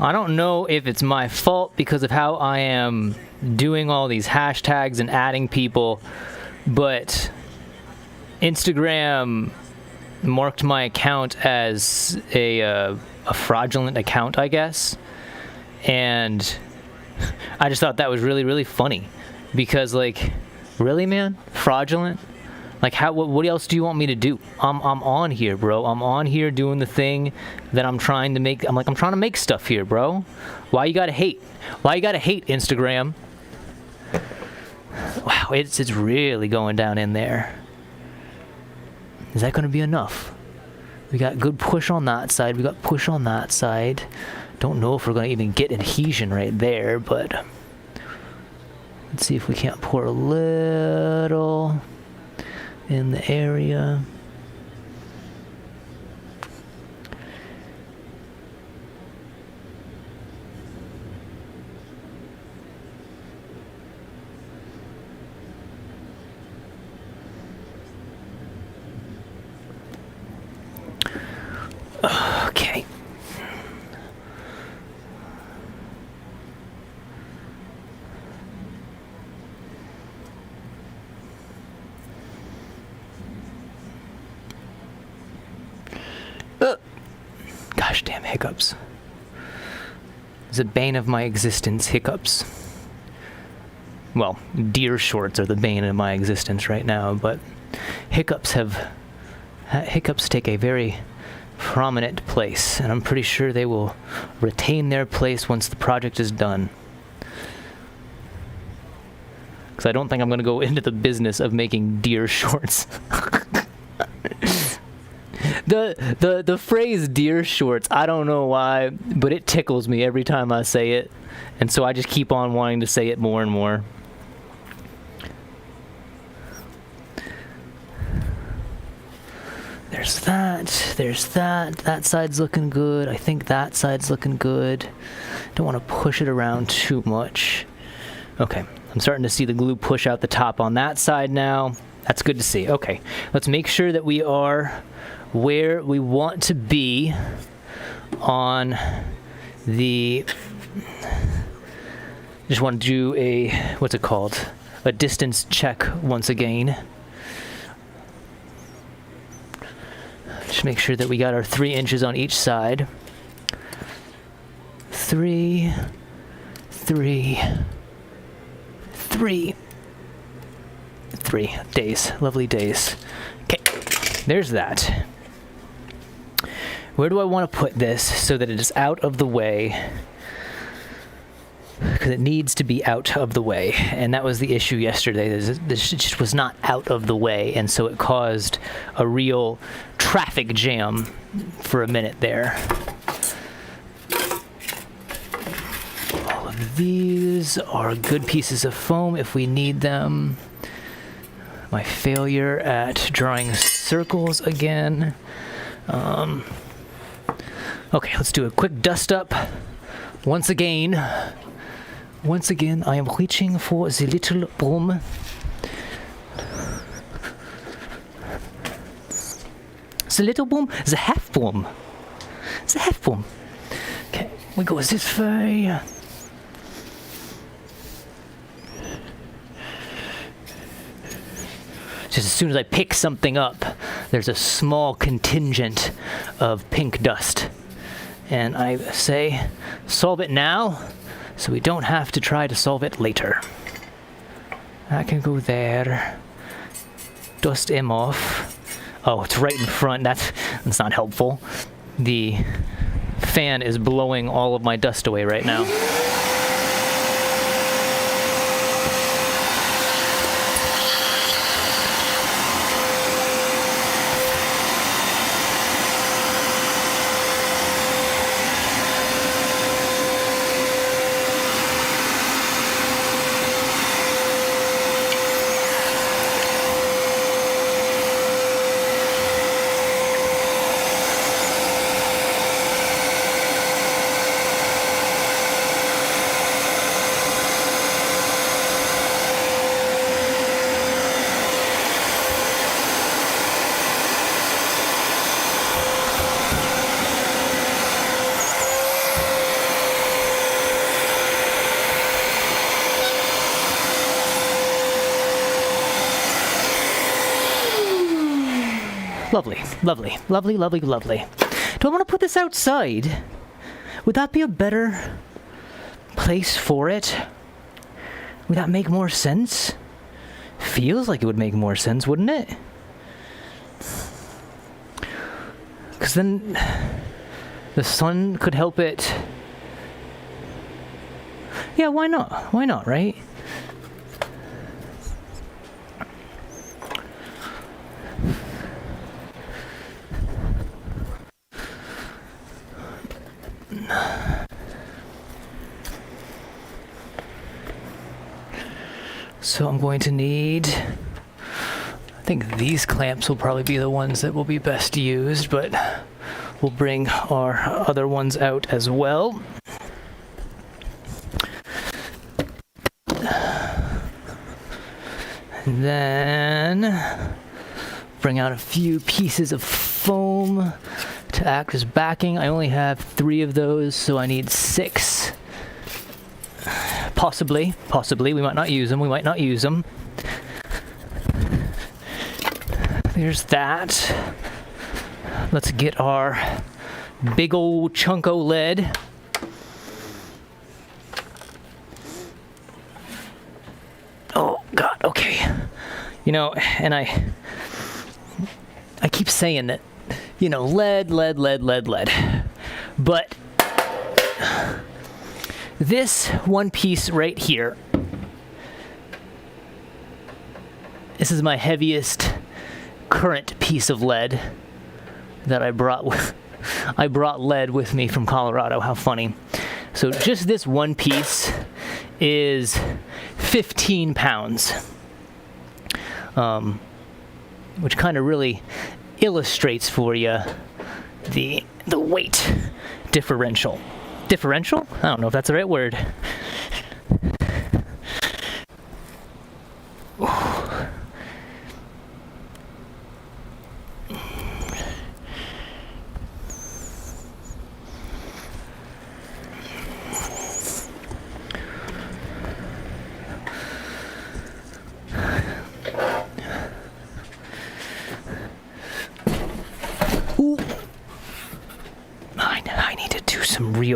A: I don't know if it's my fault because of how I am doing all these hashtags and adding people, but Instagram marked my account as a fraudulent account, I guess. And I just thought that was really, really funny, because like, really, man? Fraudulent? Like, what else do you want me to do? I'm on here, bro. I'm on here doing the thing that I'm trying to make. I'm trying to make stuff here, bro. Why you gotta hate? Why you gotta hate, Instagram? Wow, it's really going down in there. Is that gonna be enough? We got good push on that side. We got push on that side. Don't know if we're gonna even get adhesion right there, but let's see if we can't pour a little in the area. Okay. Gosh damn hiccups. It's a bane of my existence, hiccups. Well, deer shorts are the bane of my existence right now, but hiccups take a very prominent place, and I'm pretty sure they will retain their place once the project is done. Because I don't think I'm going to go into the business of making deer shorts. The phrase deer shorts, I don't know why, but it tickles me every time I say it, and so I just keep on wanting to say it more and more. There's that side's looking good. I think that side's looking good. Don't want to push it around too much. Okay, I'm starting to see the glue push out the top on that side now. That's good to see. Okay, let's make sure that we are where we want to be on the... Just want to do a, what's it called? A distance check once again. Just make sure that we got our 3 inches on each side. 3, 3, 3. 3 days. Lovely days. Okay, there's that. Where do I want to put this so that it is out of the way? Because it needs to be out of the way, and that was the issue yesterday. This just was not out of the way, and so it caused a real traffic jam for a minute there. All of these are good pieces of foam if we need them. My failure at drawing circles again. Okay, let's do a quick dust up once again. Once again, I am reaching for the little broom. The little broom? The half broom. The half broom. Okay, we go this way. Just as soon as I pick something up, there's a small contingent of pink dust. And I say, solve it now, so we don't have to try to solve it later. I can go there. Dust him off. Oh, it's right in front. That's not helpful. The fan is blowing all of my dust away right now. Lovely, lovely, lovely, lovely, lovely. Do I want to put this outside? Would that be a better place for it? Would that make more sense? Feels like it would make more sense, wouldn't it? Because then the sun could help it. Yeah, why not? Why not, right? So I'm going to need, I think these clamps will probably be the ones that will be best used, but we'll bring our other ones out as well. And then bring out a few pieces of foam to act as backing. I only have 3 of those, so I need 6. Possibly, we might not use them, There's that. Let's get our big old chunk of lead. Oh, God, okay. You know, and I keep saying that, you know, lead. But this one piece right here, this is my heaviest current piece of lead that I brought with. I brought lead with me from Colorado. How funny. So just this one piece is 15 pounds, which kind of really illustrates for you the weight differential. Differential? I don't know if that's the right word.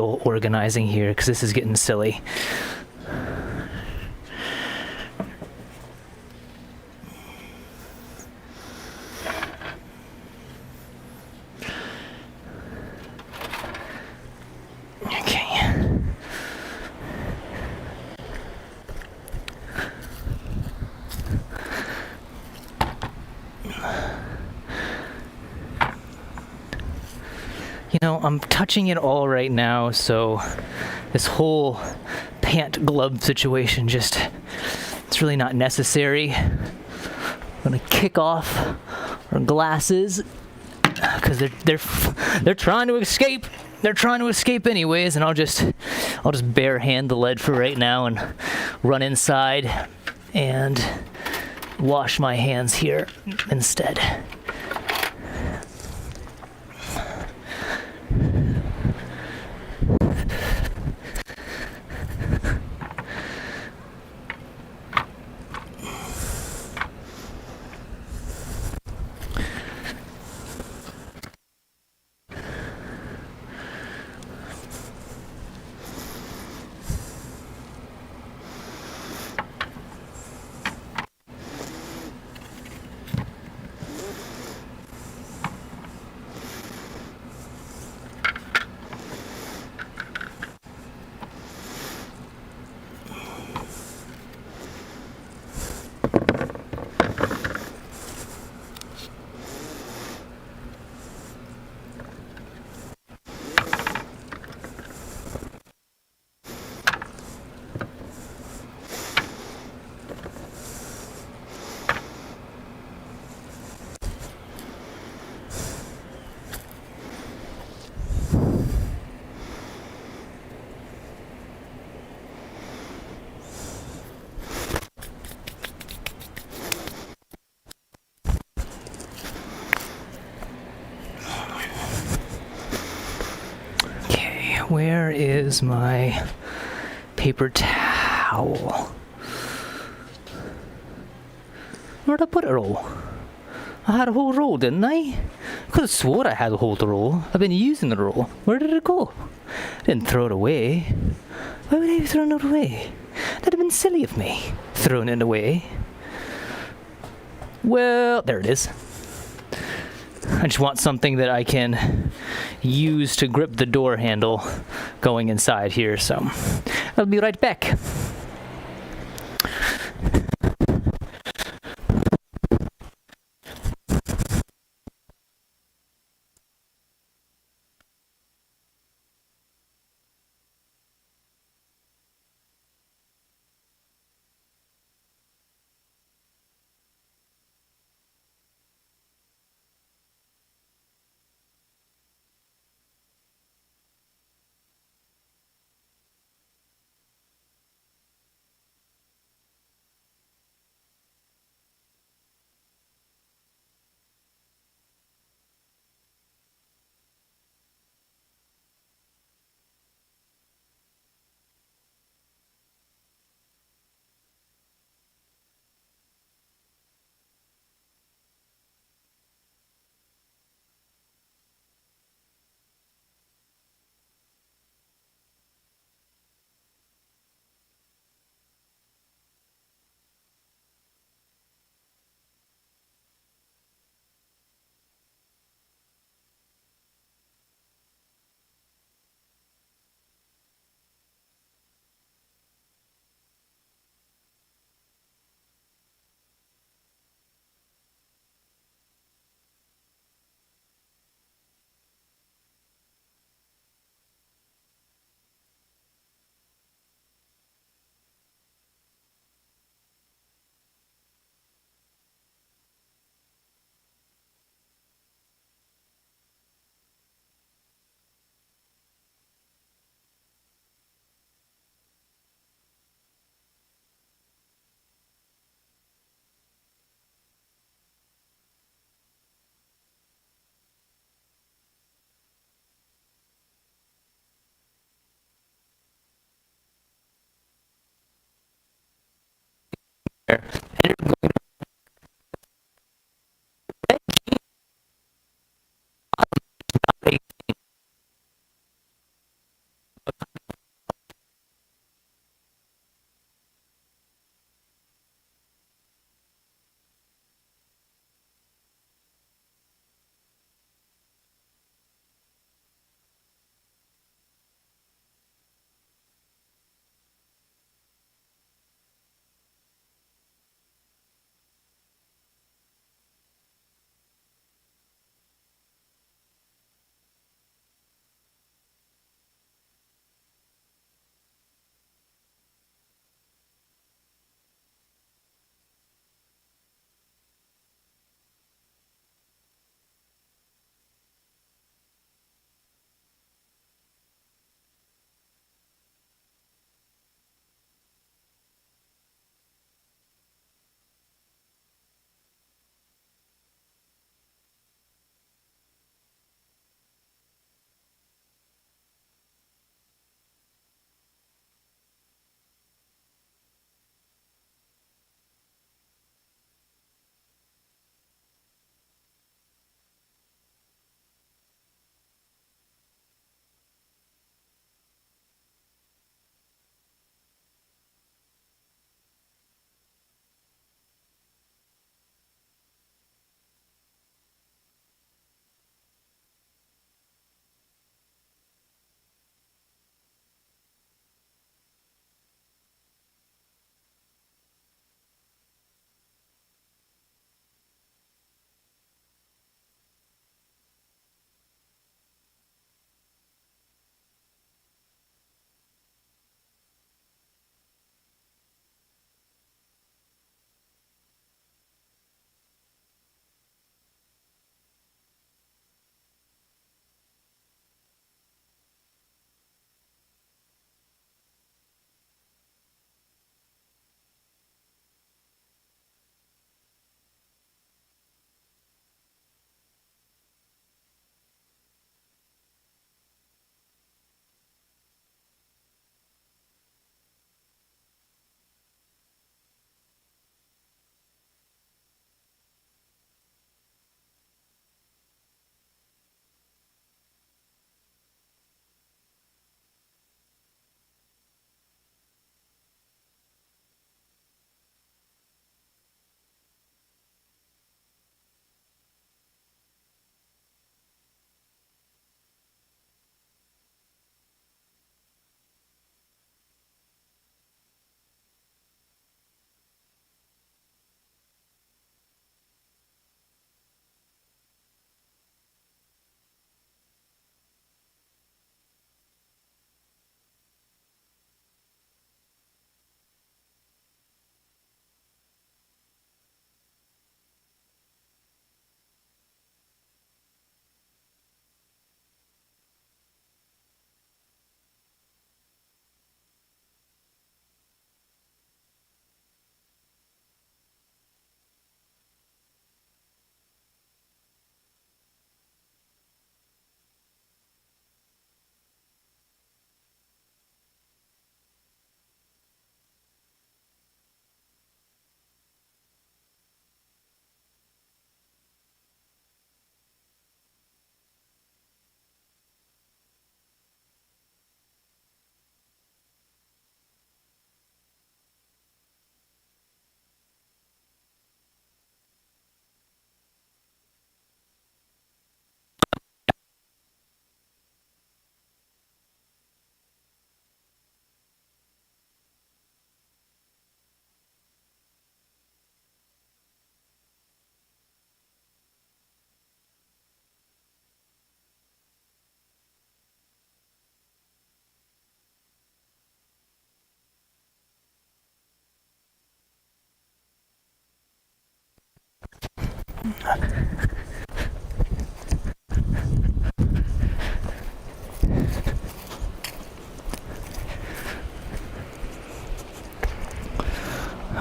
A: real organizing here because this is getting silly. You know, I'm touching it all right now, so this whole pant glove situation it's really not necessary. I'm gonna kick off our glasses because they're trying to escape. They're trying to escape anyways, and I'll just bare hand the lead for right now and run inside and wash my hands here instead. Where is my paper towel? Where'd I put it all? I had a whole roll, didn't I? Could have swore I had a whole roll. I've been using the roll. Where did it go? I didn't throw it away. Why would I have thrown it away? That'd have been silly of me, throwing it away. Well, there it is. I just want something that I can use to grip the door handle going inside here, so I'll be right back.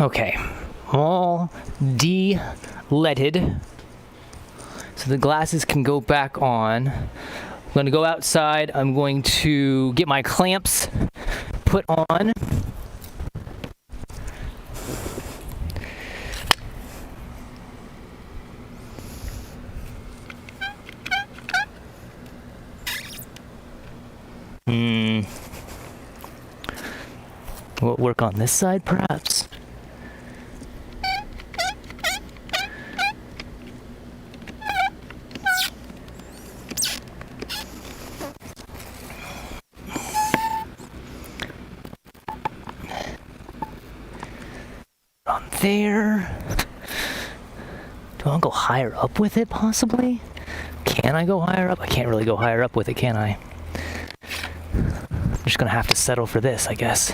A: Okay, all de-leaded. So the glasses can go back on. I'm going to go outside. I'm going to get my clamps put on. We'll work on this side, perhaps. On there. Do I want to go higher up with it, possibly? Can I go higher up? I can't really go higher up with it, can I? I'm just gonna have to settle for this, I guess.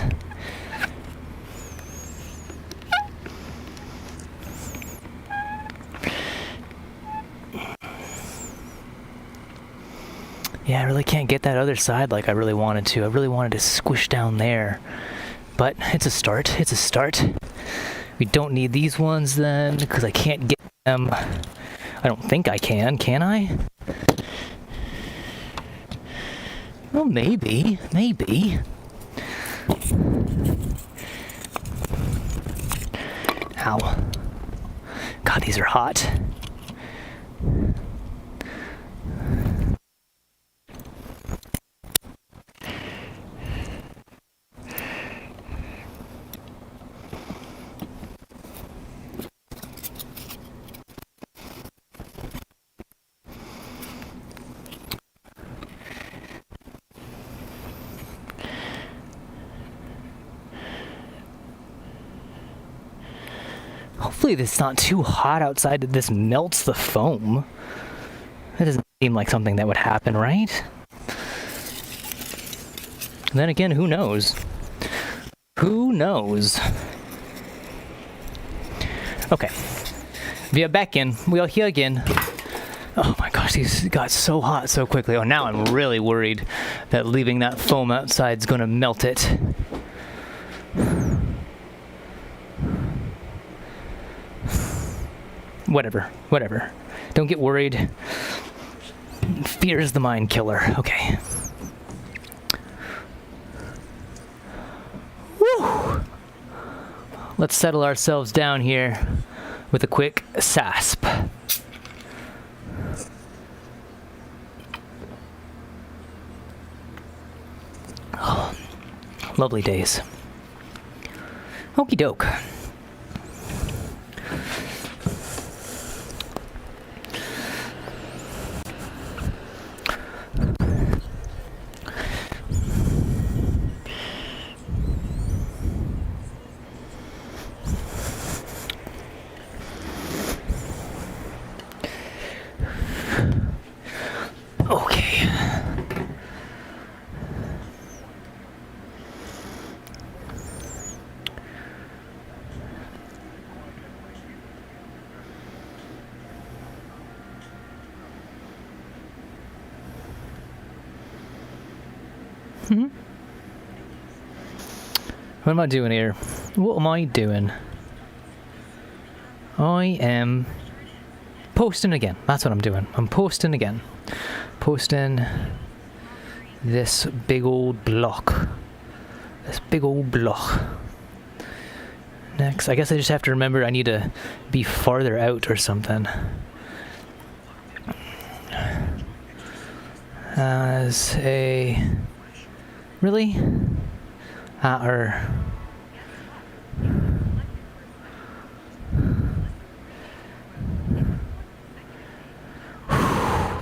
A: Yeah, I really can't get that other side like I really wanted to. I really wanted to squish down there. But it's a start. It's a start. We don't need these ones then, because I can't get them. I don't think I can I? Well, maybe. Maybe. Ow. God, these are hot. Hopefully it's not too hot outside that this melts the foam. That doesn't seem like something that would happen, right? And then again, who knows? Who knows? Okay. We are back in. We are here again. Oh my gosh, these got so hot so quickly. Oh, now I'm really worried that leaving that foam outside is going to melt it. Whatever. Don't get worried. Fear is the mind killer. Okay. Woo! Let's settle ourselves down here with a quick SASP. Oh, lovely days. Okie doke. Okay. What am I doing here? What am I doing? I am posting again. That's what I'm doing. I'm posting again. Posting this big old block. This big old block. Next, I guess I just have to remember I need to be farther out or something. As a... Really? Or...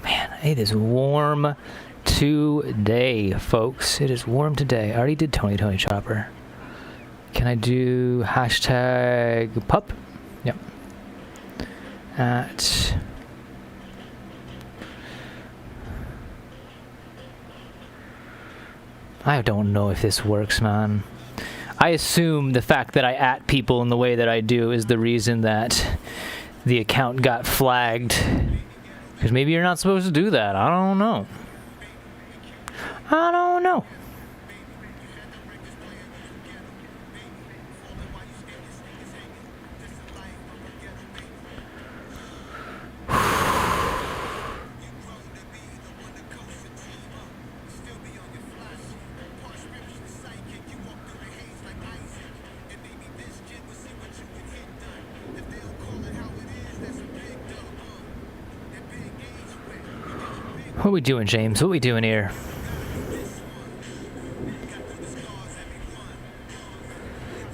A: Man, it is warm today, folks. It is warm today. I already did Tony Chopper. Can I do hashtag pup? Yep. At... I don't know if this works, man. I assume the fact that I @ people in the way that I do is the reason that the account got flagged. Because maybe you're not supposed to do that. I don't know. I don't know. What we doing, James? What we doing here?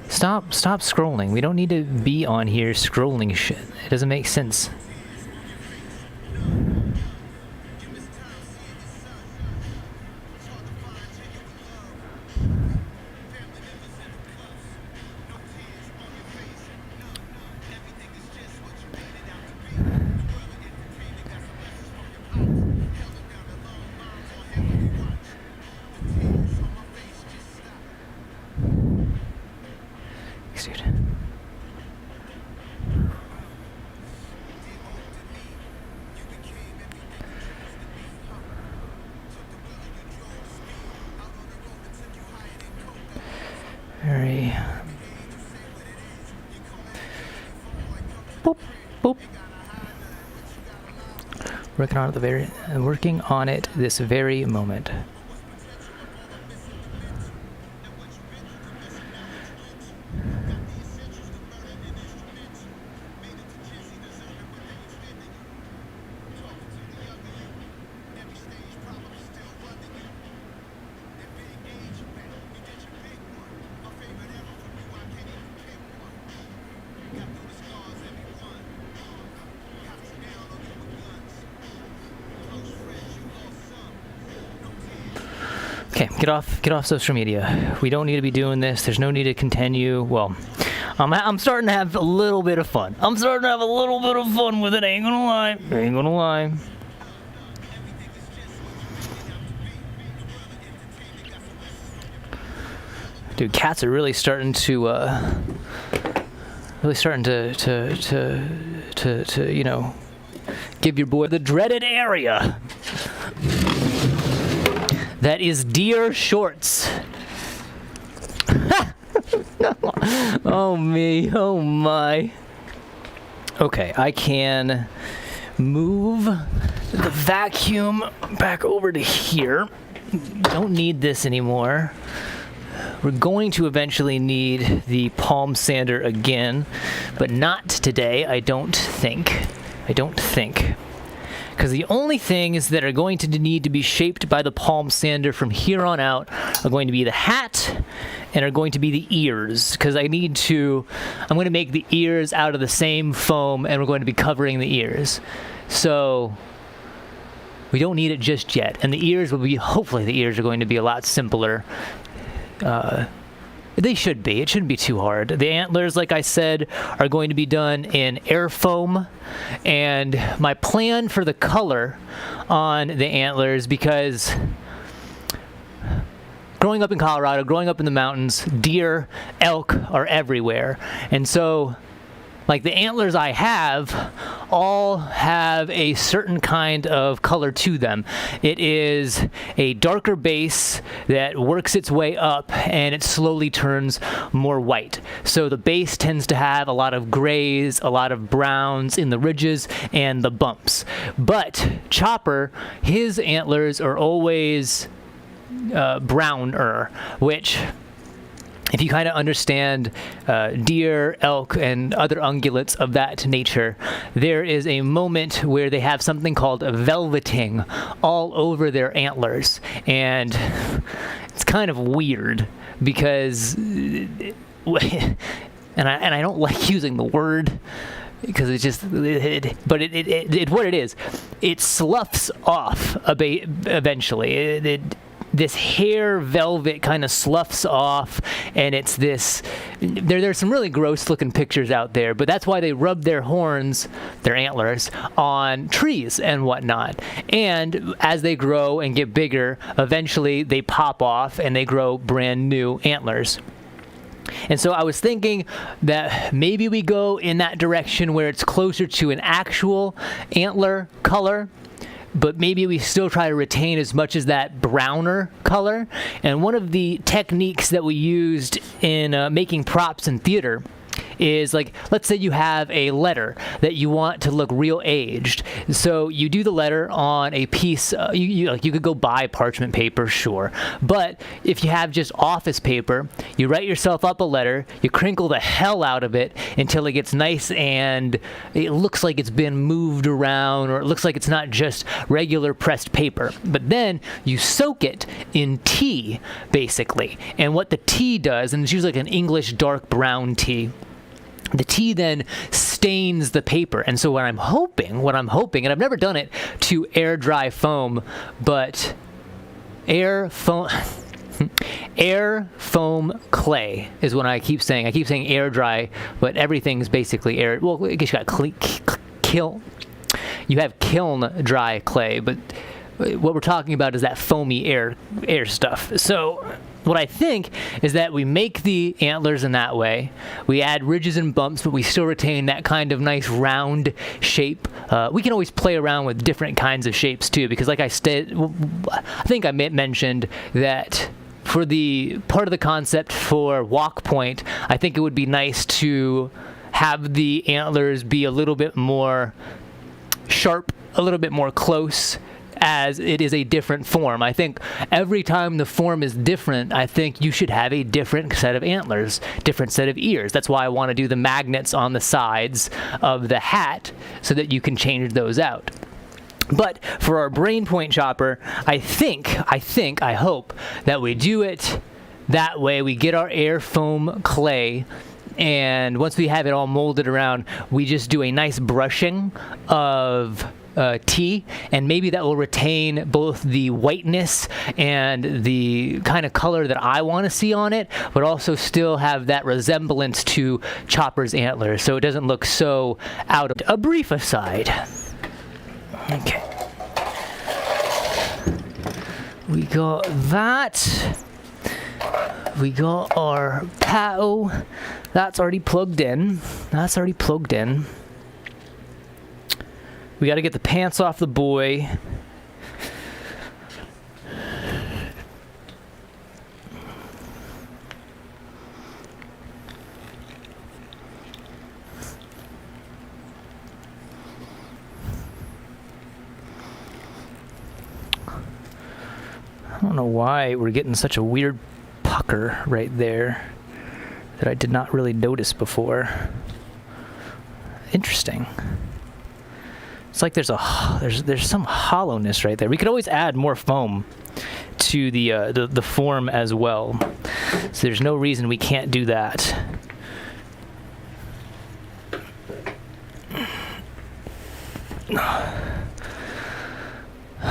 A: Stop scrolling. We don't need to be on here scrolling shit. It doesn't make sense. Dude. Very boop boop. Working on it this very moment. Okay, get off social media. We don't need to be doing this. There's no need to continue. Well, I'm starting to have a little bit of fun. I'm starting to have a little bit of fun with it. Ain't gonna lie. Dude, cats are really starting to you know, give your boy the dreaded area. That is deer shorts. Oh me, oh my. Okay, I can move the vacuum back over to here. Don't need this anymore. We're going to eventually need the palm sander again, but not today, I don't think. Because the only things that are going to need to be shaped by the palm sander from here on out are going to be the hat and are going to be the ears. Because I'm going to make the ears out of the same foam, and we're going to be covering the ears. So we don't need it just yet. And the ears hopefully the ears are going to be a lot simpler. They should be. It shouldn't be too hard. The antlers, like I said, are going to be done in air foam. And my plan for the color on the antlers, because growing up in Colorado, growing up in the mountains, deer, elk are everywhere. And so, like, the antlers I have all have a certain kind of color to them. It is a darker base that works its way up, and it slowly turns more white. So the base tends to have a lot of grays, a lot of browns in the ridges and the bumps. But Chopper, his antlers are always browner, which, if you kind of understand deer, elk, and other ungulates of that nature, there is a moment where they have something called velveting all over their antlers. And it's kind of weird because, and I don't like using the word, because it's just, but what it is, it sloughs off eventually. This hair velvet kind of sloughs off, and it's this, there's some really gross looking pictures out there, but that's why they rub their horns, their antlers, on trees and whatnot. And as they grow and get bigger, eventually they pop off and they grow brand new antlers. And so I was thinking that maybe we go in that direction where it's closer to an actual antler color, but maybe we still try to retain as much as that browner color. And one of the techniques that we used in making props in theater is like, let's say you have a letter that you want to look real aged. So you do the letter on a piece, you could go buy parchment paper, sure. But if you have just office paper, you write yourself up a letter, you crinkle the hell out of it until it gets nice and it looks like it's been moved around, or it looks like it's not just regular pressed paper. But then you soak it in tea, basically. And what the tea does, and it's usually like an English dark brown tea, the tea then stains the paper. And so what I'm hoping, and I've never done it to air dry foam, but air foam clay is what I keep saying. I keep saying air dry, but everything's basically air. Well, I guess you got kiln. You have kiln dry clay, but what we're talking about is that foamy air stuff. So what I think is that we make the antlers in that way. We add ridges and bumps, but we still retain that kind of nice round shape. We can always play around with different kinds of shapes too, because like I think I mentioned that for the part of the concept for Walk Point, I think it would be nice to have the antlers be a little bit more sharp, a little bit more close, as it is a different form. I think every time the form is different, I think you should have a different set of antlers, different set of ears. That's why I want to do the magnets on the sides of the hat so that you can change those out. But for our brain point chopper, I hope that we do it that way. We get our air foam clay, and once we have it all molded around, we just do a nice brushing of tea, and maybe that will retain both the whiteness and the kind of color that I want to see on it, but also still have that resemblance to Chopper's antlers, so it doesn't look so out of. A brief aside. Okay. We got that. We got our PAO. That's already plugged in. We got to get the pants off the boy. I don't know why we're getting such a weird pucker right there that I did not really notice before. Interesting. It's like there's some hollowness right there. We could always add more foam to the form as well. So there's no reason we can't do that.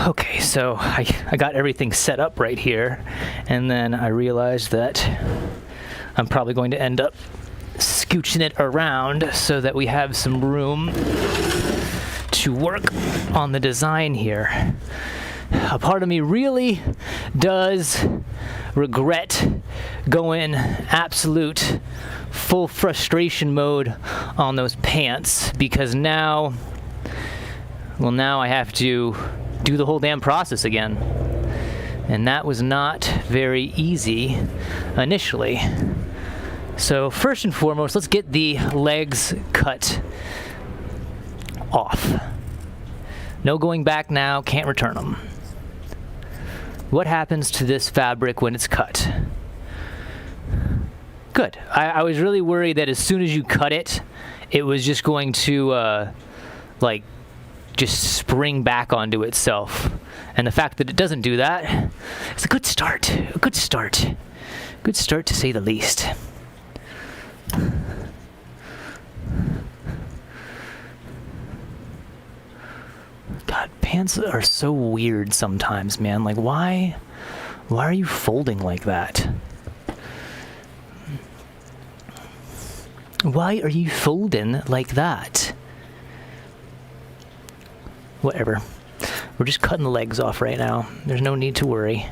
A: Okay, so I got everything set up right here, and then I realized that I'm probably going to end up scooching it around so that we have some room to work on the design here. A part of me really does regret going absolute full frustration mode on those pants, because now I have to do the whole damn process again. And that was not very easy initially. So first and foremost, let's get the legs cut off. No going back now, can't return them. What happens to this fabric when it's cut? Good. I was really worried that as soon as you cut it, it was just going to just spring back onto itself. And the fact that it doesn't do that is a good start. A good start. Good start, to say the least. God, pants are so weird sometimes, man. Like, why are you folding like that? Why are you folding like that? Whatever. We're just cutting the legs off right now. There's no need to worry.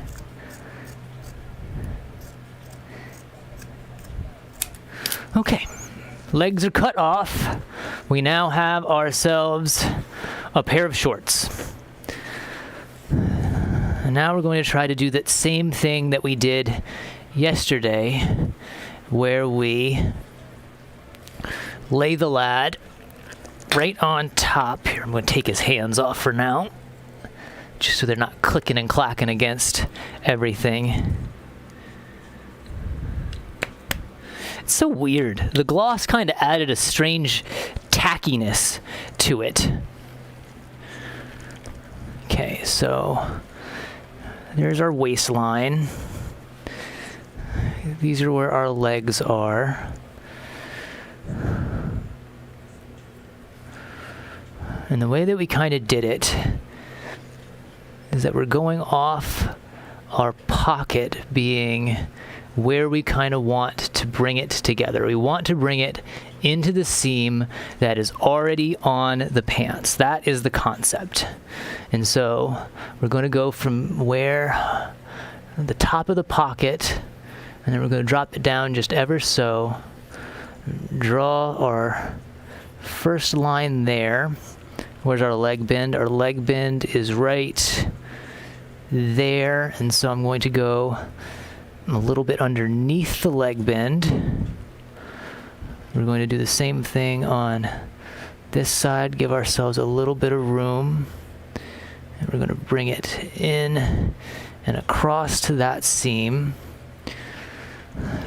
A: Okay. Legs are cut off. We now have ourselves a pair of shorts. And now we're going to try to do that same thing that we did yesterday, where we lay the lad right on top. Here, I'm going to take his hands off for now, just so they're not clicking and clacking against everything. It's so weird. The gloss kind of added a strange tackiness to it. Okay, so there's our waistline. These are where our legs are. And the way that we kind of did it is that we're going off our pocket being where we kind of want to bring it together. We want to bring it into the seam that is already on the pants. That is the concept. And so we're going to go from where the top of the pocket, and then we're going to drop it down just ever so. Draw our first line there. Where's our leg bend? Our leg bend is right there, and so I'm going to go a little bit underneath the leg bend. We're going to do the same thing on this side, give ourselves a little bit of room, and we're going to bring it in and across to that seam.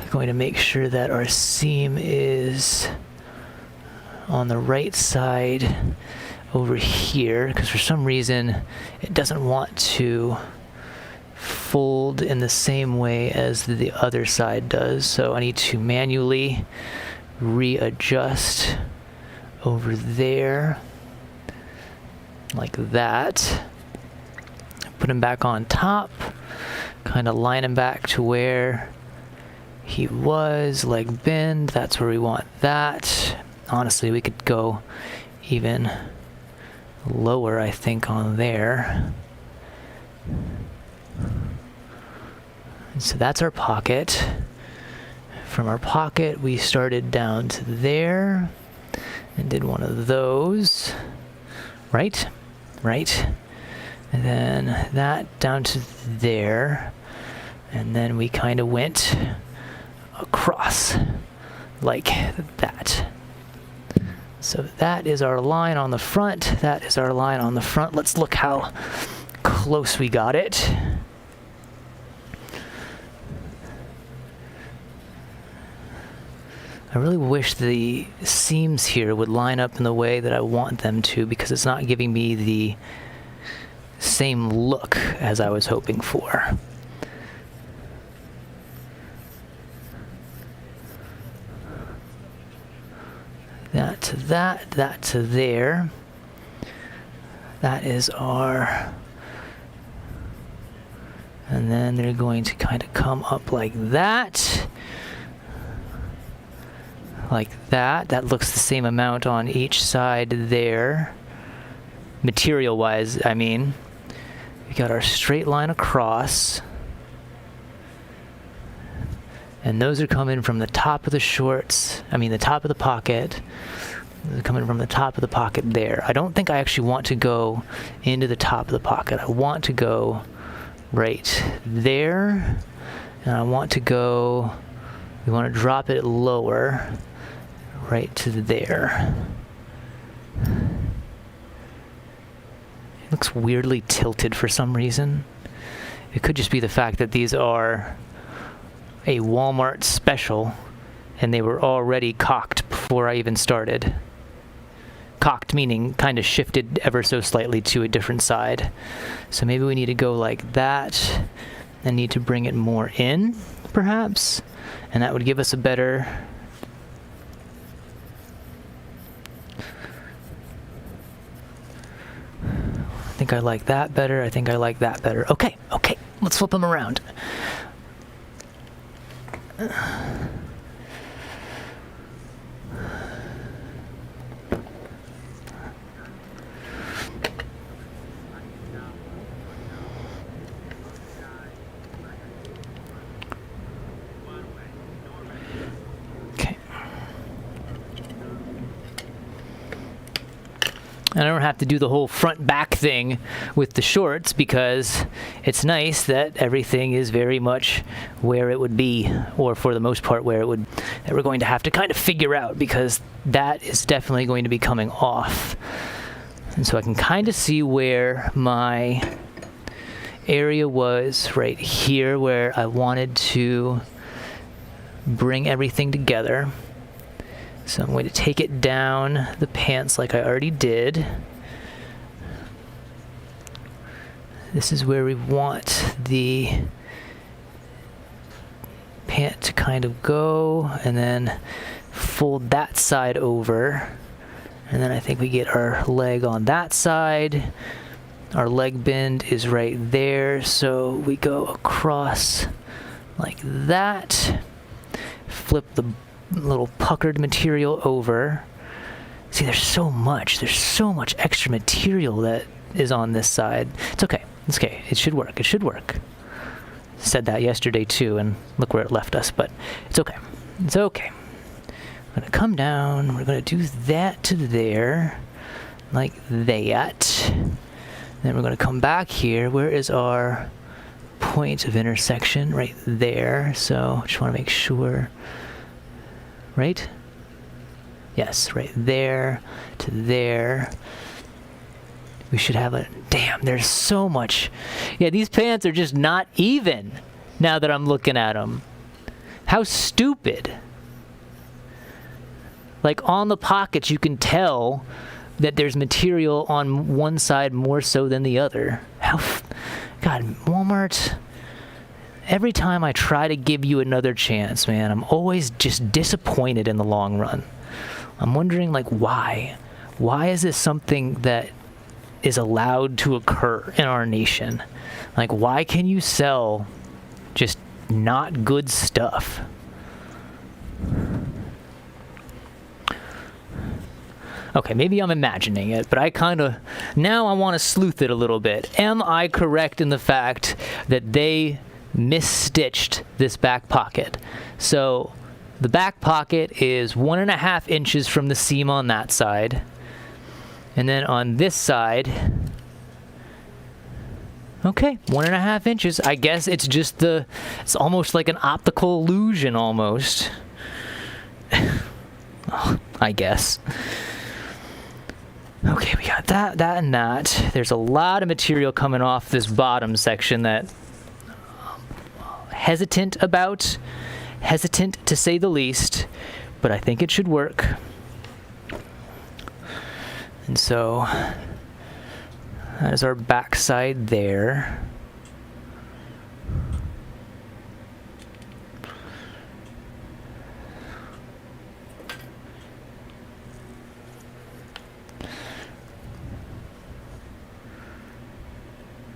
A: Going to make sure that our seam is on the right side over here, because for some reason it doesn't want to fold in the same way as the other side does. So I need to manually readjust over there like that. Put him back on top, kind of line him back to where he was, leg bend. That's where we want that. Honestly, we could go even lower, I think, on there. And so that's our pocket. From our pocket, we started down to there and did one of those. Right? Right. And then that down to there. And then we kind of went across like that. So that is our line on the front. That is our line on the front. Let's look how close we got it. I really wish the seams here would line up in the way that I want them to, because it's not giving me the same look as I was hoping for. That to that, that to there. That is our... And then they're going to kind of come up like that. Like that. That looks the same amount on each side there. Material-wise, I mean. We got our straight line across. And those are coming from the top of the shorts, the top of the pocket. They're coming from the top of the pocket there. I don't think I actually want to go into the top of the pocket. I want to go right there. And I want to go, we want to drop it lower, right to there. It looks weirdly tilted for some reason. It could just be the fact that these are a Walmart special, and they were already cocked before I even started. Cocked meaning kind of shifted ever so slightly to a different side. So maybe we need to go like that and need to bring it more in, perhaps, and that would give us a better... I think I like that better. I think I like that better. Okay, let's flip them around. And I don't have to do the whole front back thing with the shorts because it's nice that everything is very much where it would be, or for the most part that we're going to have to kind of figure out, because that is definitely going to be coming off. And so I can kind of see where my area was right here, where I wanted to bring everything together. So I'm going to take it down the pants like I already did. This is where we want the pant to kind of go, and then fold that side over. And then I think we get our leg on that side. Our leg bend is right there, so we go across like that. Flip the little puckered material over. See, there's so much extra material that is on this side. It's okay. It should work. Said that yesterday too, and look where it left us, but it's okay. I'm gonna come down, we're gonna do that to there, like that. Then we're gonna come back here. Where is our point of intersection? Right there. So just wanna make sure. Right? Yes, right there to there. We should have a... Damn, there's so much. Yeah, these pants are just not even now that I'm looking at them. How stupid. Like, on the pockets, you can tell that there's material on one side more so than the other. God, Walmart... Every time I try to give you another chance, man, I'm always just disappointed in the long run. I'm wondering, like, why? Why is this something that is allowed to occur in our nation? Like, why can you sell just not good stuff? Okay, maybe I'm imagining it, but now I want to sleuth it a little bit. Am I correct in the fact that they misstitched this back pocket? So the back pocket is 1.5 inches from the seam on that side, and then on this side, okay, 1.5 inches. I guess it's just it's almost like an optical illusion almost. I guess. Okay, we got that, and that. There's a lot of material coming off this bottom section that hesitant to say the least, but I think it should work. And so that is our backside there.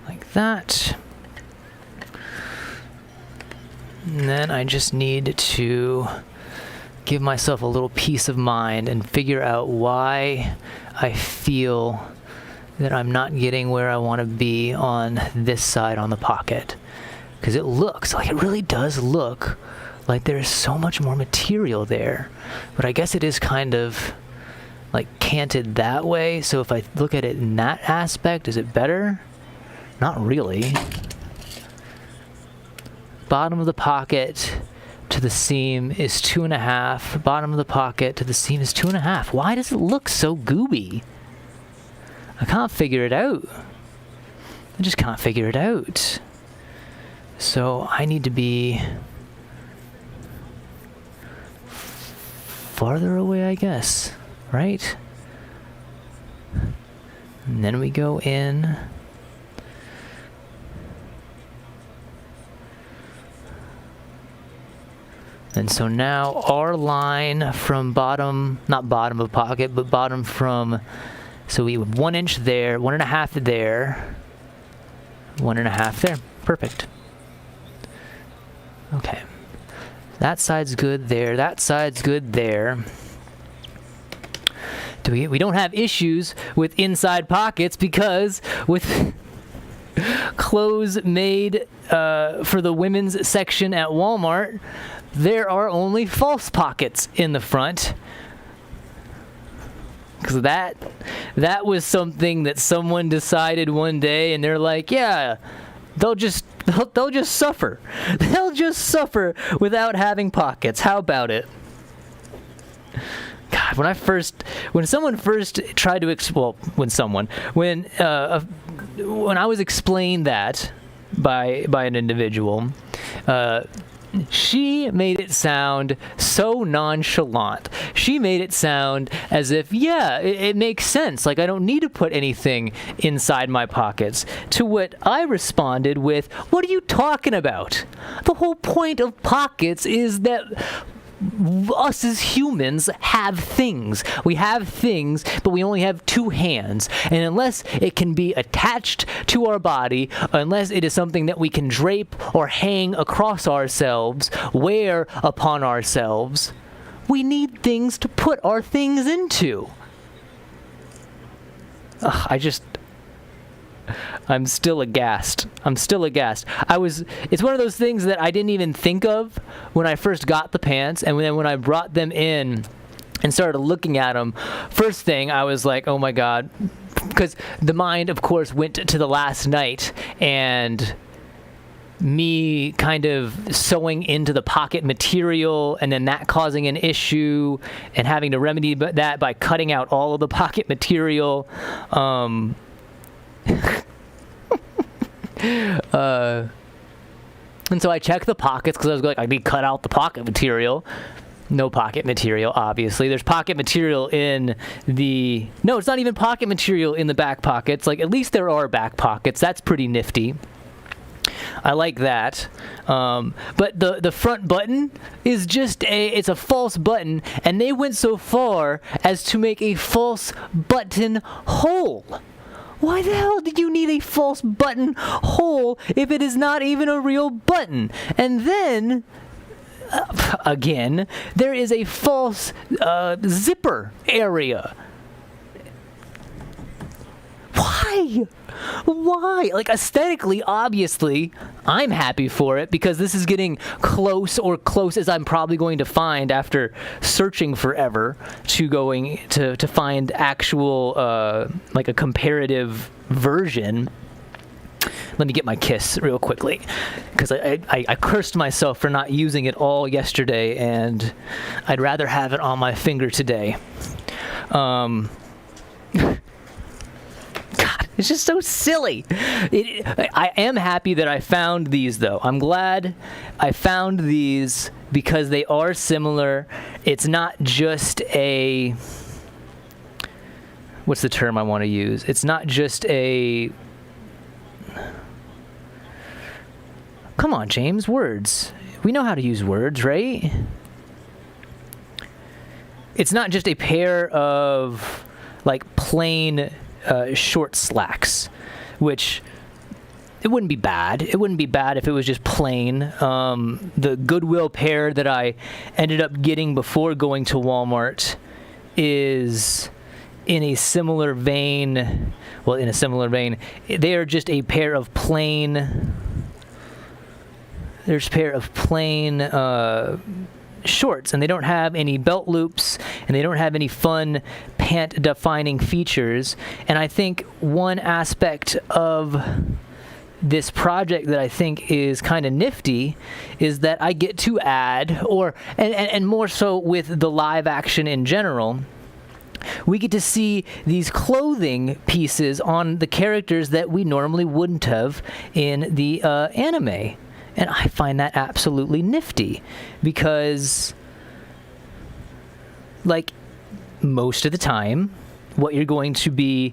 A: Like that. And then I just need to give myself a little peace of mind and figure out why I feel that I'm not getting where I want to be on this side on the pocket. Because it really does look like there's so much more material there. But I guess it is kind of like canted that way. So if I look at it in that aspect, is it better? Not really. Bottom of the pocket to the seam is 2.5. Bottom of the pocket to the seam is 2.5. Why does it look so gooby? I can't figure it out. I just can't figure it out. So I need to be farther away, I guess, right? And then we go in. And so now our line from bottom, not bottom of pocket, but bottom from, so we have 1 inch there, 1.5 there, 1.5 there. Perfect. Okay. That side's good there. That side's good there. We don't have issues with inside pockets because with clothes made for the women's section at Walmart, there are only false pockets in the front. Because that was something that someone decided one day, and they're like, yeah, they'll just suffer. They'll just suffer without having pockets. How about it? God, when someone first tried to when I was explained that by an individual, she made it sound so nonchalant. She made it sound as if, yeah, it makes sense. Like, I don't need to put anything inside my pockets. To what I responded with, what are you talking about? The whole point of pockets is that us as humans have things. We have things, but we only have two hands. And unless it can be attached to our body, unless it is something that we can drape or hang across ourselves, wear upon ourselves, we need things to put our things into. I'm still aghast. It's one of those things that I didn't even think of when I first got the pants, and then when I brought them in and started looking at them, first thing I was like, oh my God, because the mind, of course, went to the last night and me kind of sewing into the pocket material, and then that causing an issue and having to remedy that by cutting out all of the pocket material. And so I checked the pockets because I was like, I need to cut out the pocket material. No pocket material, obviously. There's pocket material in no, it's not even pocket material in the back pockets. Like, at least there are back pockets. That's pretty nifty. I like that. But the front button is it's a false button, and they went so far as to make a false button hole. Why the hell did you need a false button hole if it is not even a real button? And then, again, there is a false zipper area. Why? Like, aesthetically, obviously, I'm happy for it because this is getting close as I'm probably going to find after searching forever to find actual, like a comparative version. Let me get my kiss real quickly because I cursed myself for not using it all yesterday, and I'd rather have it on my finger today. It's just so silly. I am happy that I found these, though. I'm glad I found these because they are similar. It's not just a... What's the term I want to use? It's not just a... Come on, James, words. We know how to use words, right? It's not just a pair of, like, plain... short slacks, which it wouldn't be bad. It wouldn't be bad if it was just plain. The Goodwill pair that I ended up getting before going to Walmart is in a similar vein. Well, in a similar vein, they are just a pair of plain. There's a pair of plain shorts, and they don't have any belt loops, and they don't have any fun pant defining features. And I think one aspect of this project that I think is kind of nifty is that I get to add, and more so with the live action in general, we get to see these clothing pieces on the characters that we normally wouldn't have in the anime. And I find that absolutely nifty because, like, most of the time, what you're going to be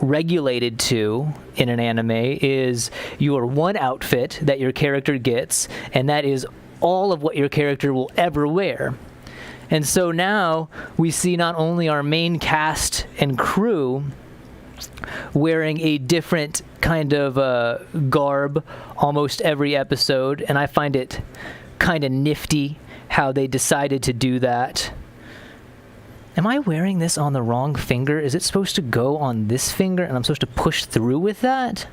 A: regulated to in an anime is your one outfit that your character gets, and that is all of what your character will ever wear. And so now we see not only our main cast and crew wearing a different kind of garb almost every episode, and I find it kind of nifty how they decided to do that. Am I wearing this on the wrong finger? Is it supposed to go on this finger and I'm supposed to push through with that?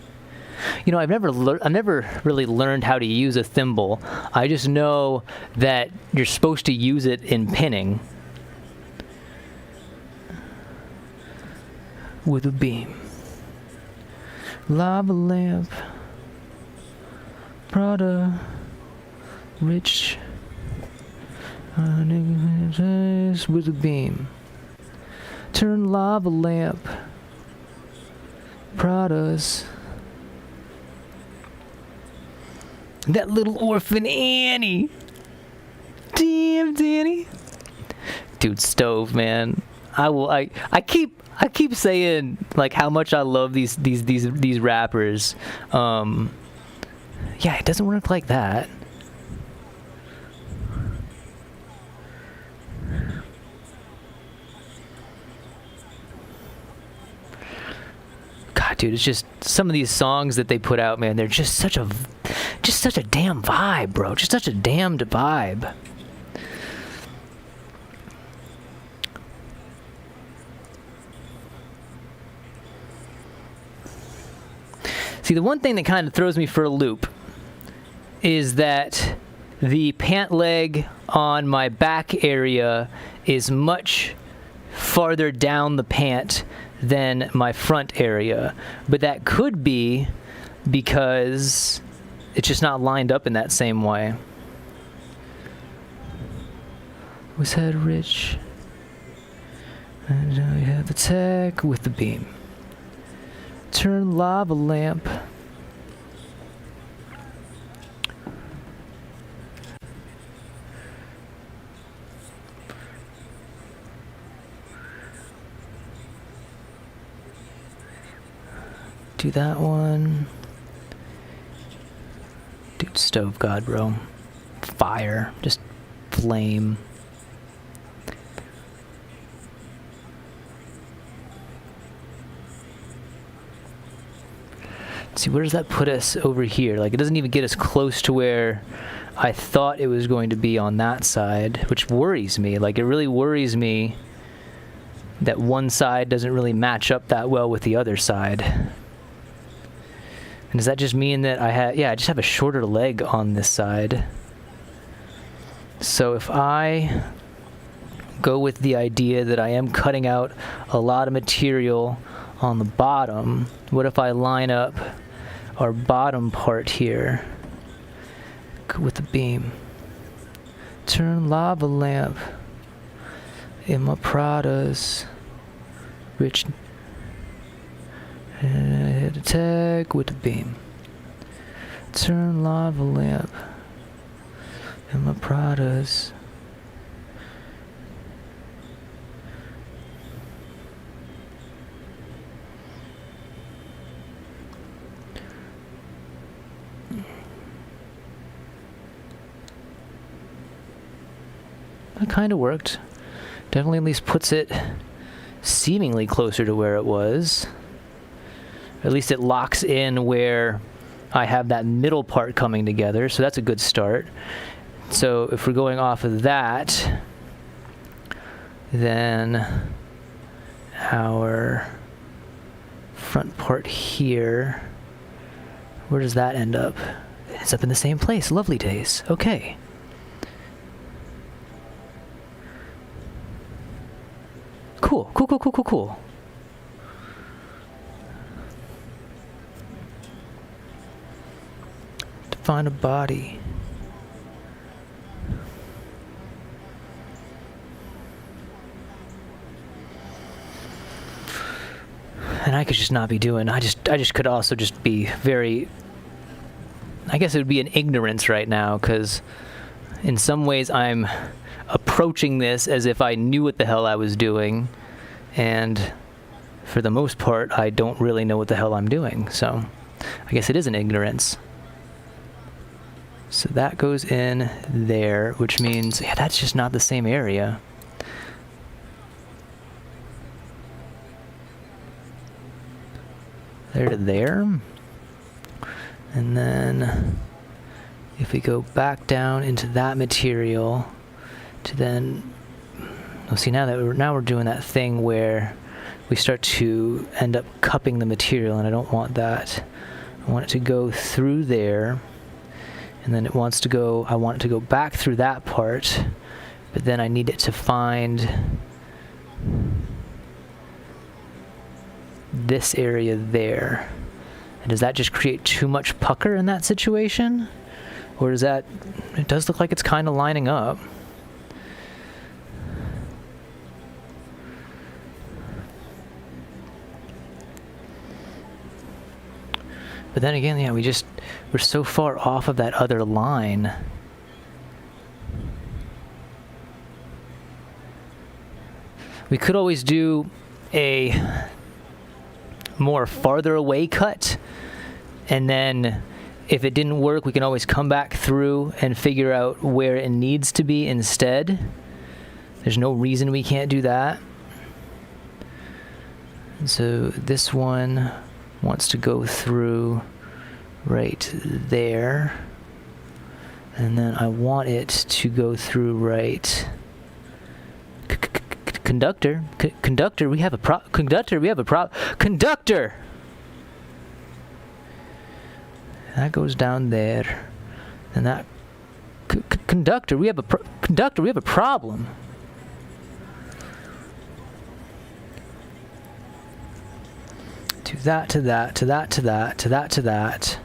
A: You know, I've never really learned how to use a thimble. I just know that you're supposed to use it in pinning. with a beam. Lava lamp, Prada, rich, with a beam. Turn lava lamp, Pradas. That little orphan Annie. Damn, Danny. Dude, Stove, man. I keep saying like how much I love these rappers. Yeah, it doesn't work like that. God, dude, it's just some of these songs that they put out, man. They're just such a damn vibe, bro. Just such a damned vibe. See, the one thing that kind of throws me for a loop is that the pant leg on my back area is much farther down the pant than my front area. But that could be because it's just not lined up in that same way. Was head rich. And now we have the tech with the beam. Turn lava lamp. Do that one. Dude, Stove God, bro. Fire. Just flame. See, where does that put us over here? Like, it doesn't even get us close to where I thought it was going to be on that side, which worries me. Like, it really worries me that one side doesn't really match up that well with the other side. And does that just mean that I just have a shorter leg on this side? So if I go with the idea that I am cutting out a lot of material on the bottom, what if I line up our bottom part here with the beam? Turn lava lamp in my Pradas, rich, hit attack with the beam. Turn lava lamp in my Pradas. That kind of worked. Definitely at least puts it seemingly closer to where it was. At least it locks in where I have that middle part coming together, so that's a good start. So if we're going off of that, then our front part here, where does that end up? It's up in the same place. Lovely days. Okay. Cool. Define a body. And I could just not be doing, I just could also just be very, I guess it would be an ignorance right now, because in some ways I'm approaching this as if I knew what the hell I was doing, and for the most part I don't really know what the hell I'm doing, so I guess it is an ignorance. So that goes in there, which means, yeah, that's just not the same area. There to there. And then if we go back down into that material to then, oh, see, now we're doing that thing where we start to end up cupping the material, and I don't want that. I want it to go through there, and then it wants to go, I want it to go back through that part, but then I need it to find this area there. And does that just create too much pucker in that situation? Or is that, it does look like it's kind of lining up. But then again, yeah, we're so far off of that other line. We could always do a more farther away cut, and then if it didn't work, we can always come back through and figure out where it needs to be instead. There's no reason we can't do that. So this one wants to go through right there, and then I want it to go through right. Conductor, conductor, we have a conductor. That goes down there, and that conductor, we have a problem. To that, to that, to that, to that, to that, to that.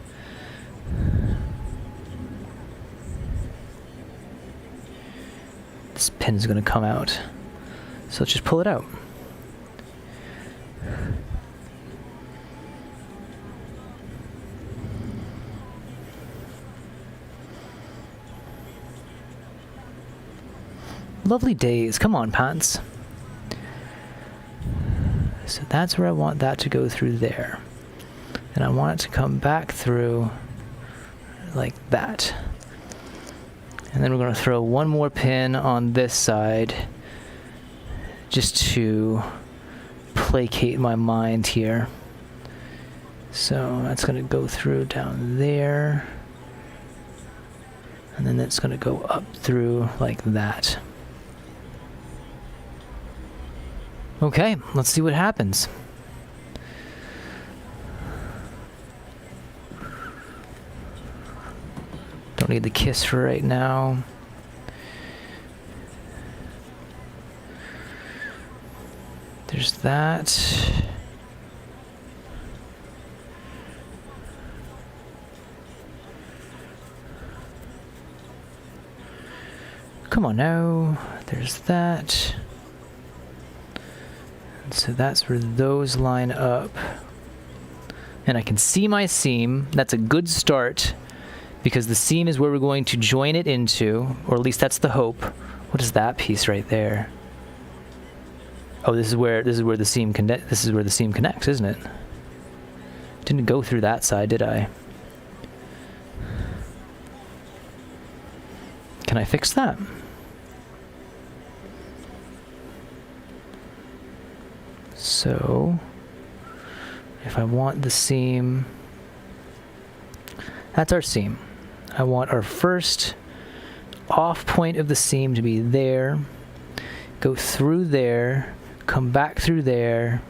A: This pin's gonna come out. So let's just pull it out. Lovely days. Come on, pants. So that's where I want that to go through there. And I want it to come back through like that. And then we're going to throw one more pin on this side just to placate my mind here. So that's going to go through down there. And then that's going to go up through like that. Okay, let's see what happens. Don't need the kiss for right now. There's that. Come on now. There's that. So that's where those line up. And I can see my seam. That's a good start, because the seam is where we're going to join it into, or at least that's the hope. What is that piece right there? Oh, this is where the seam connects, isn't it? Didn't go through that side, did I? Can I fix that? So, if I want the seam, that's our seam. I want our first off point of the seam to be there, go through there, come back through there,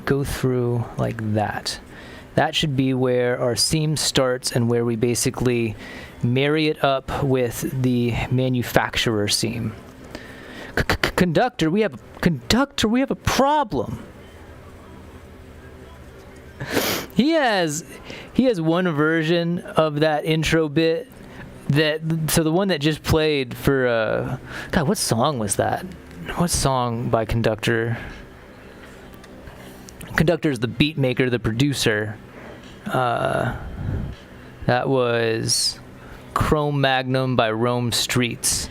A: go through like that. That should be where our seam starts and where we basically marry it up with the manufacturer seam. Conductor, we have a problem. He has one version of that intro bit so the one that just played for God, what song was that? What song by Conductor? Conductor's the beat maker, the producer. That was Chrome Magnum by Rome Streets.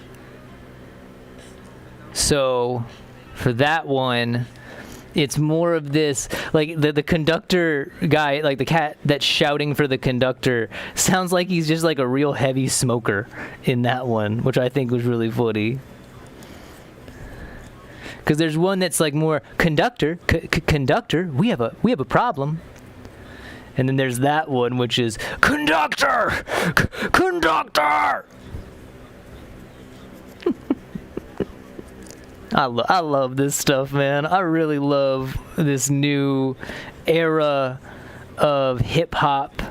A: So for that one, it's more of this, like the conductor guy, like the cat that's shouting for the conductor, sounds like he's just like a real heavy smoker in that one, which I think was really funny. Because there's one that's like more conductor, conductor, we have a problem. And then there's that one which is conductor, conductor. I love this stuff, man. I really love this new era of hip hop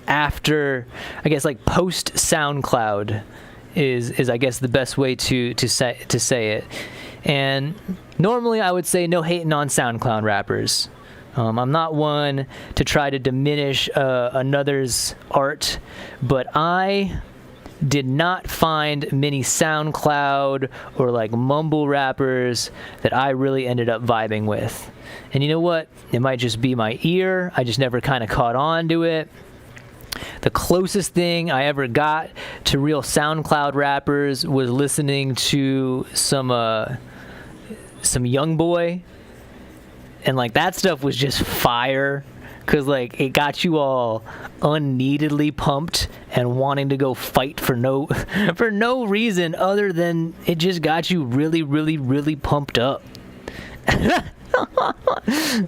A: after, I guess, like post SoundCloud is I guess the best way to say it. And normally I would say no hating on SoundCloud rappers. I'm not one to try to diminish another's art, but I did not find many SoundCloud or like mumble rappers that I really ended up vibing with. And you know what? It might just be my ear. I just never kind of caught on to it. The closest thing I ever got to real SoundCloud rappers was listening to some YoungBoy, and like that stuff was just fire, because like it got you all unneededly pumped and wanting to go fight for no reason other than it just got you really, really, really pumped up.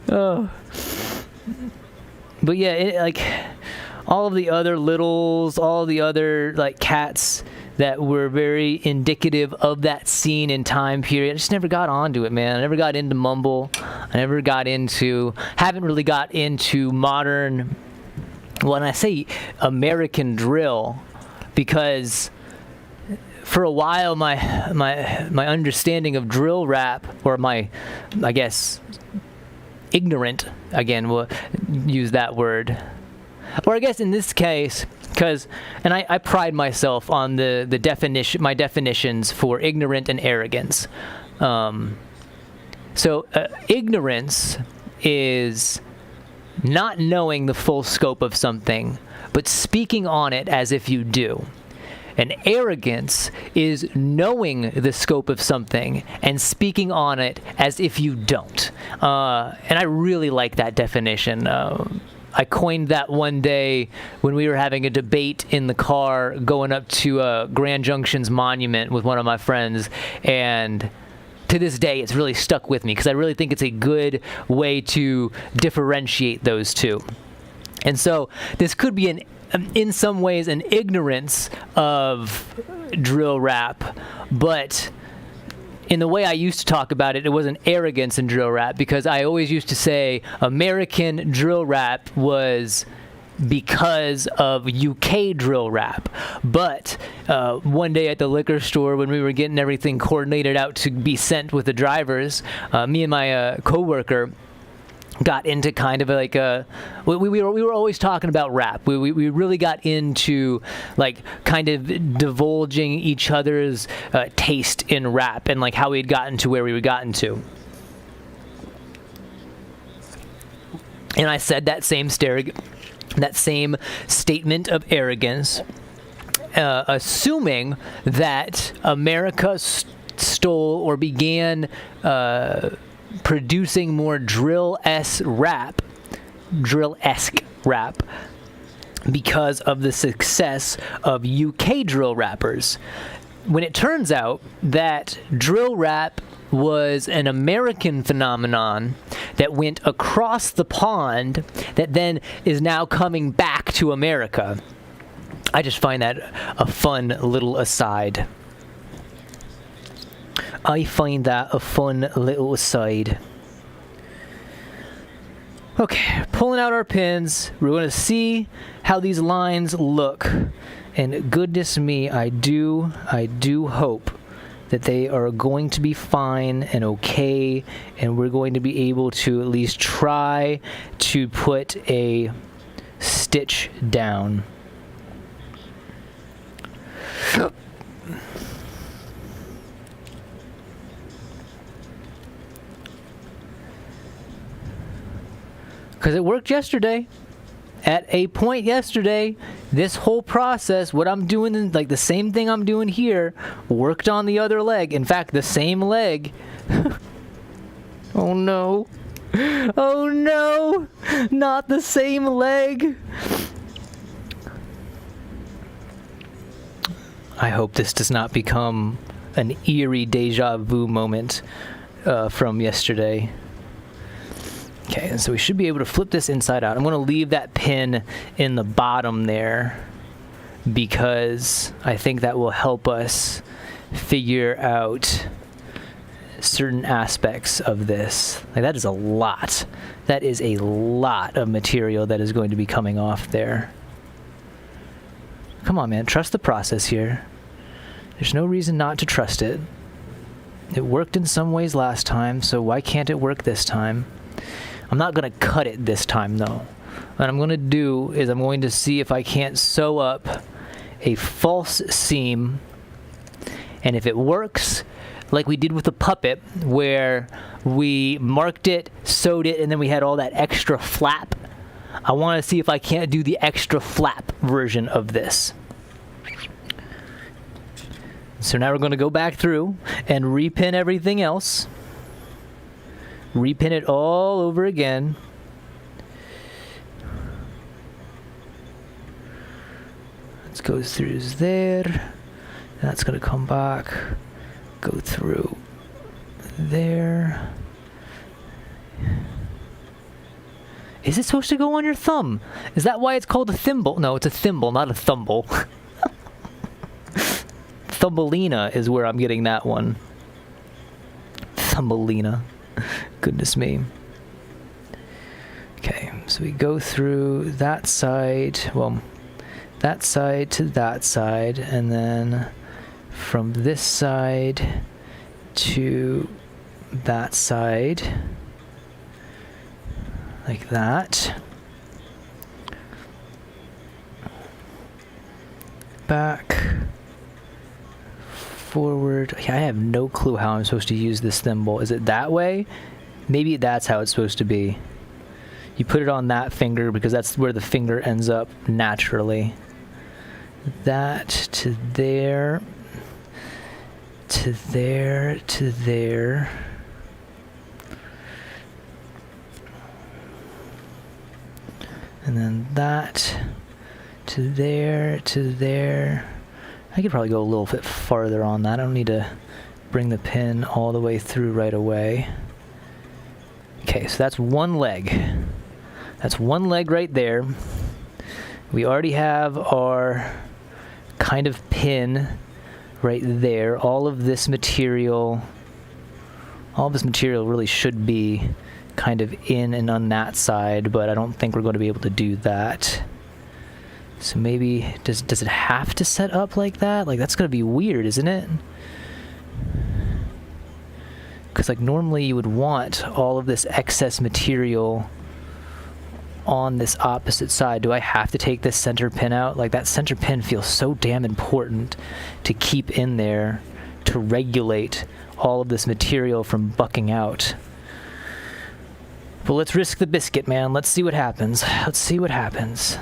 A: Oh. But yeah, like all of the other littles, all the other like cats that were very indicative of that scene and time period, I just never got onto it, man. I never got into mumble. I never haven't really got into modern, when I say American drill, because for a while my understanding of drill rap, or my, I guess, ignorant, again, we'll use that word, or I guess in this case, because, and I pride myself on the definition, my definitions for ignorant and arrogance. So ignorance is not knowing the full scope of something, but speaking on it as if you do. And arrogance is knowing the scope of something and speaking on it as if you don't. And I really like that definition. I coined that one day when we were having a debate in the car going up to Grand Junction's monument with one of my friends, and to this day it's really stuck with me because I really think it's a good way to differentiate those two. And so this could be in some ways an ignorance of drill rap, but in the way I used to talk about it, it was an arrogance in drill rap, because I always used to say American drill rap was because of UK drill rap. But one day at the liquor store, when we were getting everything coordinated out to be sent with the drivers, me and my coworker got into kind of like we were always talking about rap. We really got into like kind of divulging each other's taste in rap and like how we had gotten to where we had gotten to. And I said that same statement of arrogance, assuming that America stole or began producing more drill-esque rap because of the success of UK drill rappers. When it turns out that drill rap was an American phenomenon that went across the pond that then is now coming back to America. I just find that a fun little aside. Okay, pulling out our pins. We're going to see how these lines look. And goodness me, I do hope that they are going to be fine and okay, and we're going to be able to at least try to put a stitch down. Because it worked yesterday. At a point yesterday, this whole process, what I'm doing, like the same thing I'm doing here, worked on the other leg. In fact, the same leg. Oh no. Oh no. Not the same leg. I hope this does not become an eerie deja vu moment from yesterday. Okay, and so we should be able to flip this inside out. I'm going to leave that pin in the bottom there because I think that will help us figure out certain aspects of this. Like, that is a lot. That is a lot of material that is going to be coming off there. Come on, man. Trust the process here. There's no reason not to trust it. It worked in some ways last time, so why can't it work this time? I'm not going to cut it this time though. What I'm going to do is I'm going to see if I can't sew up a false seam, and if it works, like we did with the puppet, where we marked it, sewed it, and then we had all that extra flap, I want to see if I can't do the extra flap version of this. So now we're going to go back through and repin everything else. Repin it all over again. Let's go through there. That's going to come back. Go through there. Is it supposed to go on your thumb? Is that why it's called a thimble? No, it's a thimble, not a thumble. Thumbelina is where I'm getting that one. Thumbelina. Goodness me. Okay, so we go through that side, well, that side to that side, and then from this side to that side, like that. Back. Forward. I have no clue how I'm supposed to use this thimble. Is it that way? Maybe that's how it's supposed to be. You put it on that finger because that's where the finger ends up naturally. That to there, to there, to there. And then that to there, to there. I could probably go a little bit farther on that. I don't need to bring the pin all the way through right away. Okay, so that's one leg. That's one leg right there. We already have our kind of pin right there. All of this material really should be kind of in and on that side, but I don't think we're going to be able to do that. So maybe, does it have to set up like that? Like, that's going to be weird, isn't it? Because, like, normally you would want all of this excess material on this opposite side. Do I have to take this center pin out? Like, that center pin feels so damn important to keep in there to regulate all of this material from bucking out. But let's risk the biscuit, man. Let's see what happens. Let's see what happens.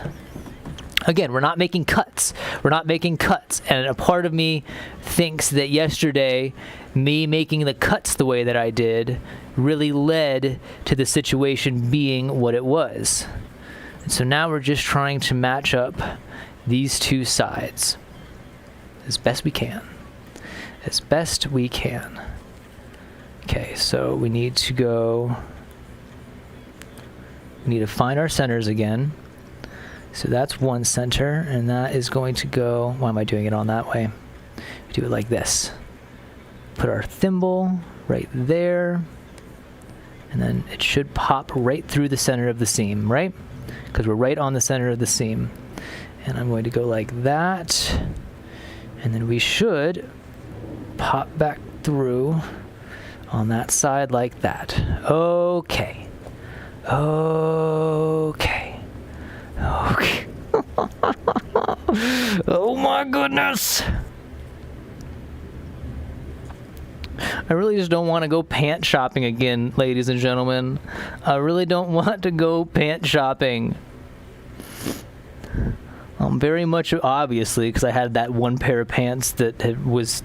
A: Again, we're not making cuts. We're not making cuts. And a part of me thinks that yesterday, me making the cuts the way that I did really led to the situation being what it was. And so now we're just trying to match up these two sides as best we can. As best we can. Okay, so we need to find our centers again. So that's one center, and that is going to go, why am I doing it on that way? We do it like this. Put our thimble right there, and then it should pop right through the center of the seam, right? Because we're right on the center of the seam. And I'm going to go like that, and then we should pop back through on that side like that. Okay. Okay. Okay. Oh my goodness. I really just don't want to go pant shopping again, ladies and gentlemen. I really don't want to go pant shopping. Very much obviously, because I had that one pair of pants that was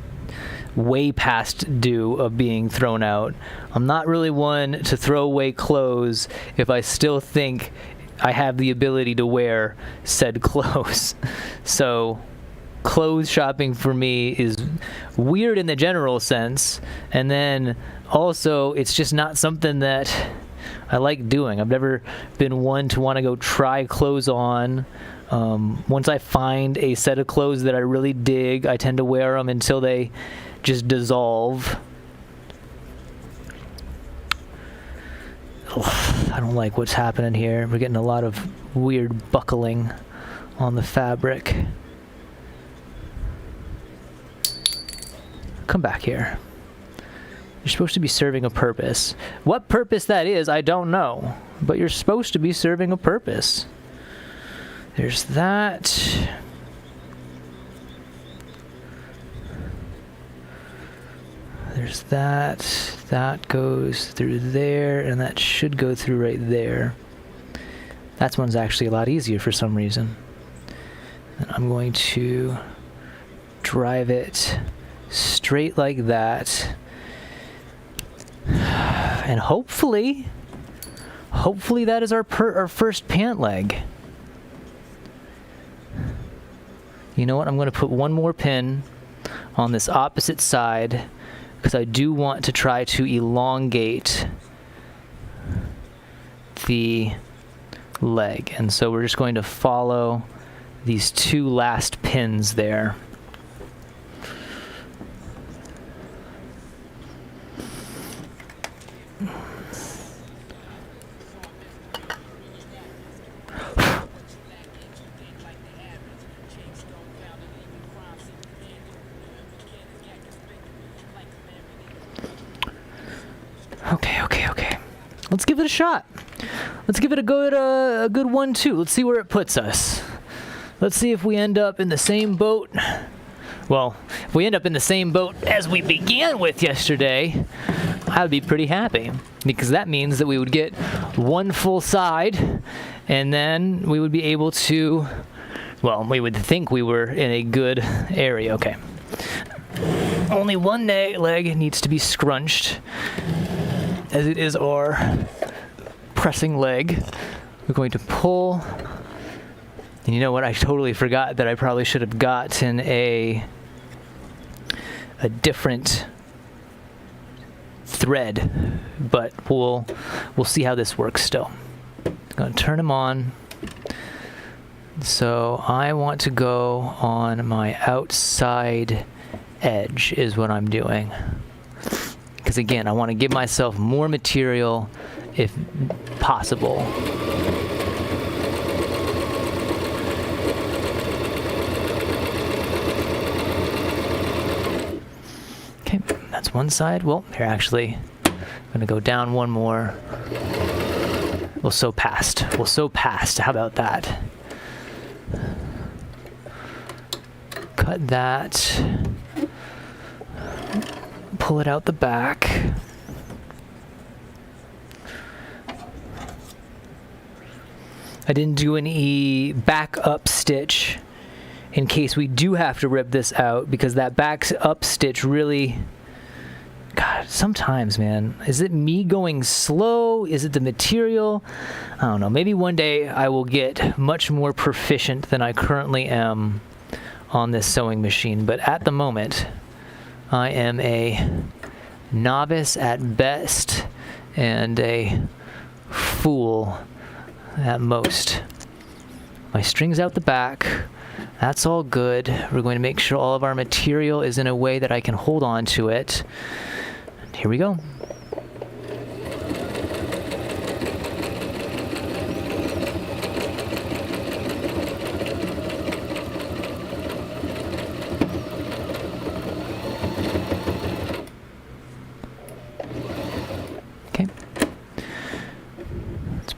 A: way past due of being thrown out. I'm not really one to throw away clothes if I still think I have the ability to wear said clothes. So clothes shopping for me is weird in the general sense, and then also it's just not something that I like doing. I've never been one to want to go try clothes on. Once I find a set of clothes that I really dig, I tend to wear them until they just dissolve. I don't like what's happening here. We're getting a lot of weird buckling on the fabric. Come back here. You're supposed to be serving a purpose. What purpose that is, I don't know. but you're supposed to be serving a purpose. There's that. There's that. That goes through there, and that should go through right there. That one's actually a lot easier for some reason. And I'm going to drive it straight like that. And hopefully that is our first pant leg. You know what? I'm going to put one more pin on this opposite side because I do want to try to elongate the leg. And so we're just going to follow these two last pins there. Okay. Let's give it a shot. Let's give it a good 1-2. Let's see where it puts us. Let's see if we end up in the same boat. Well, if we end up in the same boat as we began with yesterday, I would be pretty happy because that means that we would get one full side and then we would be able to, well, we would think we were in a good area. Okay. Only one leg needs to be scrunched, as it is our pressing leg. We're going to pull. And you know what? I totally forgot that I probably should have gotten a different thread, but we'll see how this works still. I'm going to turn them on. So I want to go on my outside edge is what I'm doing. Because again, I want to give myself more material if possible. Okay, that's one side. Well, here actually, I'm going to go down one more. We'll sew past. How about that? Cut that. Pull it out the back. I didn't do any back up stitch in case we do have to rip this out, because that back up stitch really, God, sometimes, man, is it me going slow? Is it the material? I don't know. Maybe one day I will get much more proficient than I currently am on this sewing machine, but at the moment I am a novice at best and a fool at most. My string's out the back. That's all good. We're going to make sure all of our material is in a way that I can hold on to it. And here we go.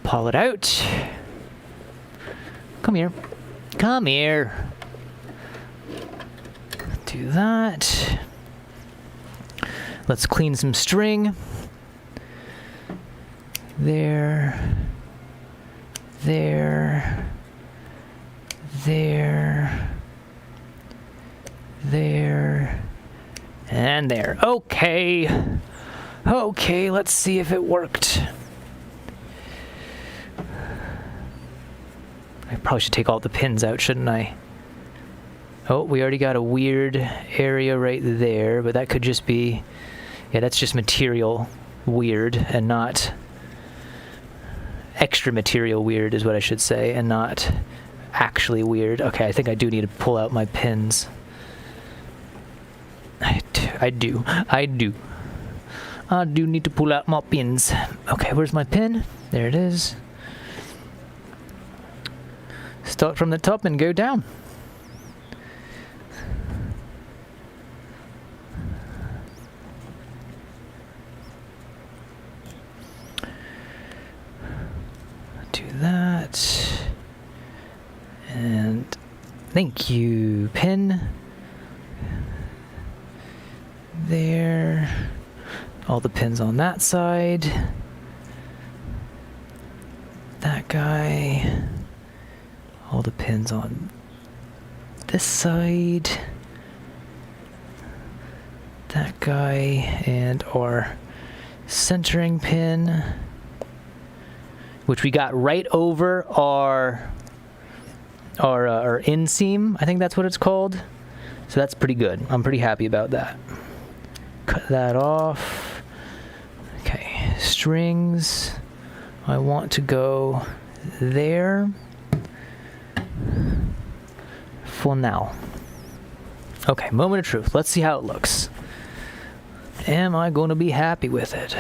A: Pull it out. Come here. Do that. Let's clean some string. There. And there. Okay, let's see if it worked. I probably should take all the pins out, shouldn't I? Oh, we already got a weird area right there, but that could just be, yeah, that's just material weird and not extra material weird is what I should say, and not actually weird. Okay, I think I do need to pull out my pins. I do need to pull out my pins. Okay, where's my pin? There it is. Start from the top and go down. do that. And thank you, pin. There. All the pins on that side. That guy. All the pins on this side. That guy. And our centering pin, which we got right over our inseam. I think that's what it's called. So that's pretty good. I'm pretty happy about that. Cut that off. Okay, strings. I want to go there for now. Okay, moment of truth. Let's see how it looks. Am I going to be happy with it?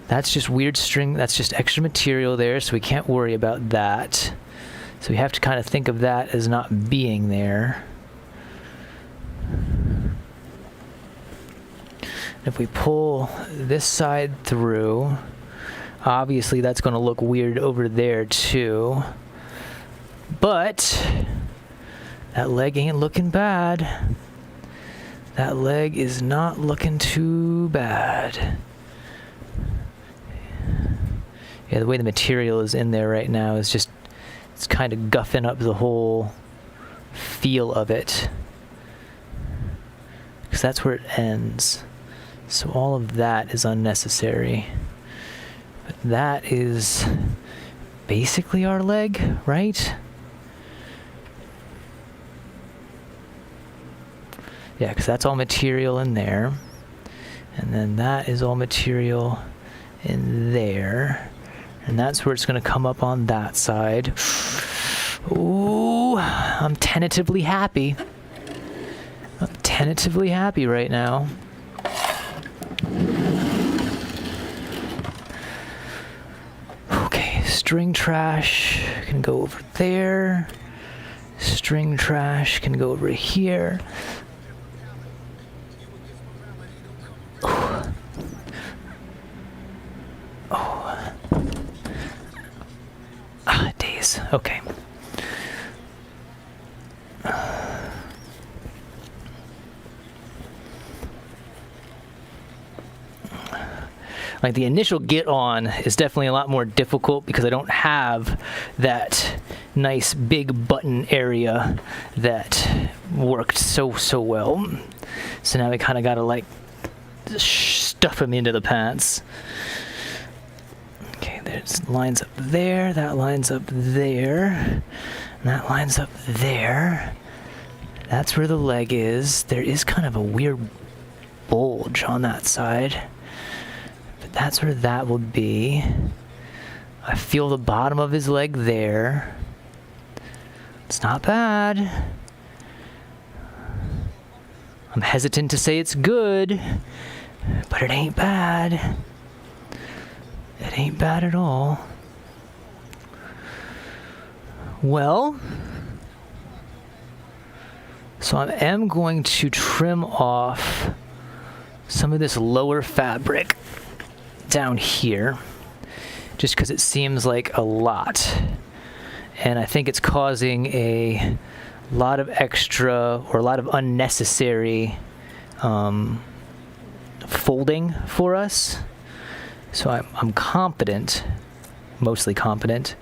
A: That's just weird string. That's just extra material there, so we can't worry about that. So we have to kind of think of that as not being there. If we pull this side through, obviously that's going to look weird over there too. But that leg ain't looking bad. That leg is not looking too bad. Yeah, the way the material is in there right now is just, it's kind of guffing up the whole feel of it. Because that's where it ends. So all of that is unnecessary. But that is basically our leg, right? Yeah, because that's all material in there. And then that is all material in there. And that's where it's going to come up on that side. Ooh, I'm tentatively happy. I'm tentatively happy right now. Okay, string trash can go over there. String trash can go over here. Days. Okay. Like the initial get on is definitely a lot more difficult because I don't have that nice big button area that worked so well. So now I kind of got to like stuff them into the pants. Okay, there's lines up there, that lines up there, and that lines up there. That's where the leg is. There is kind of a weird bulge on that side. But that's where that will be. I feel the bottom of his leg there. It's not bad. I'm hesitant to say it's good, but it ain't bad. It ain't bad at all. Well, so I am going to trim off some of this lower fabric down here, just because it seems like a lot. And I think it's causing a lot of extra or a lot of unnecessary folding for us. So I'm confident, mostly confident,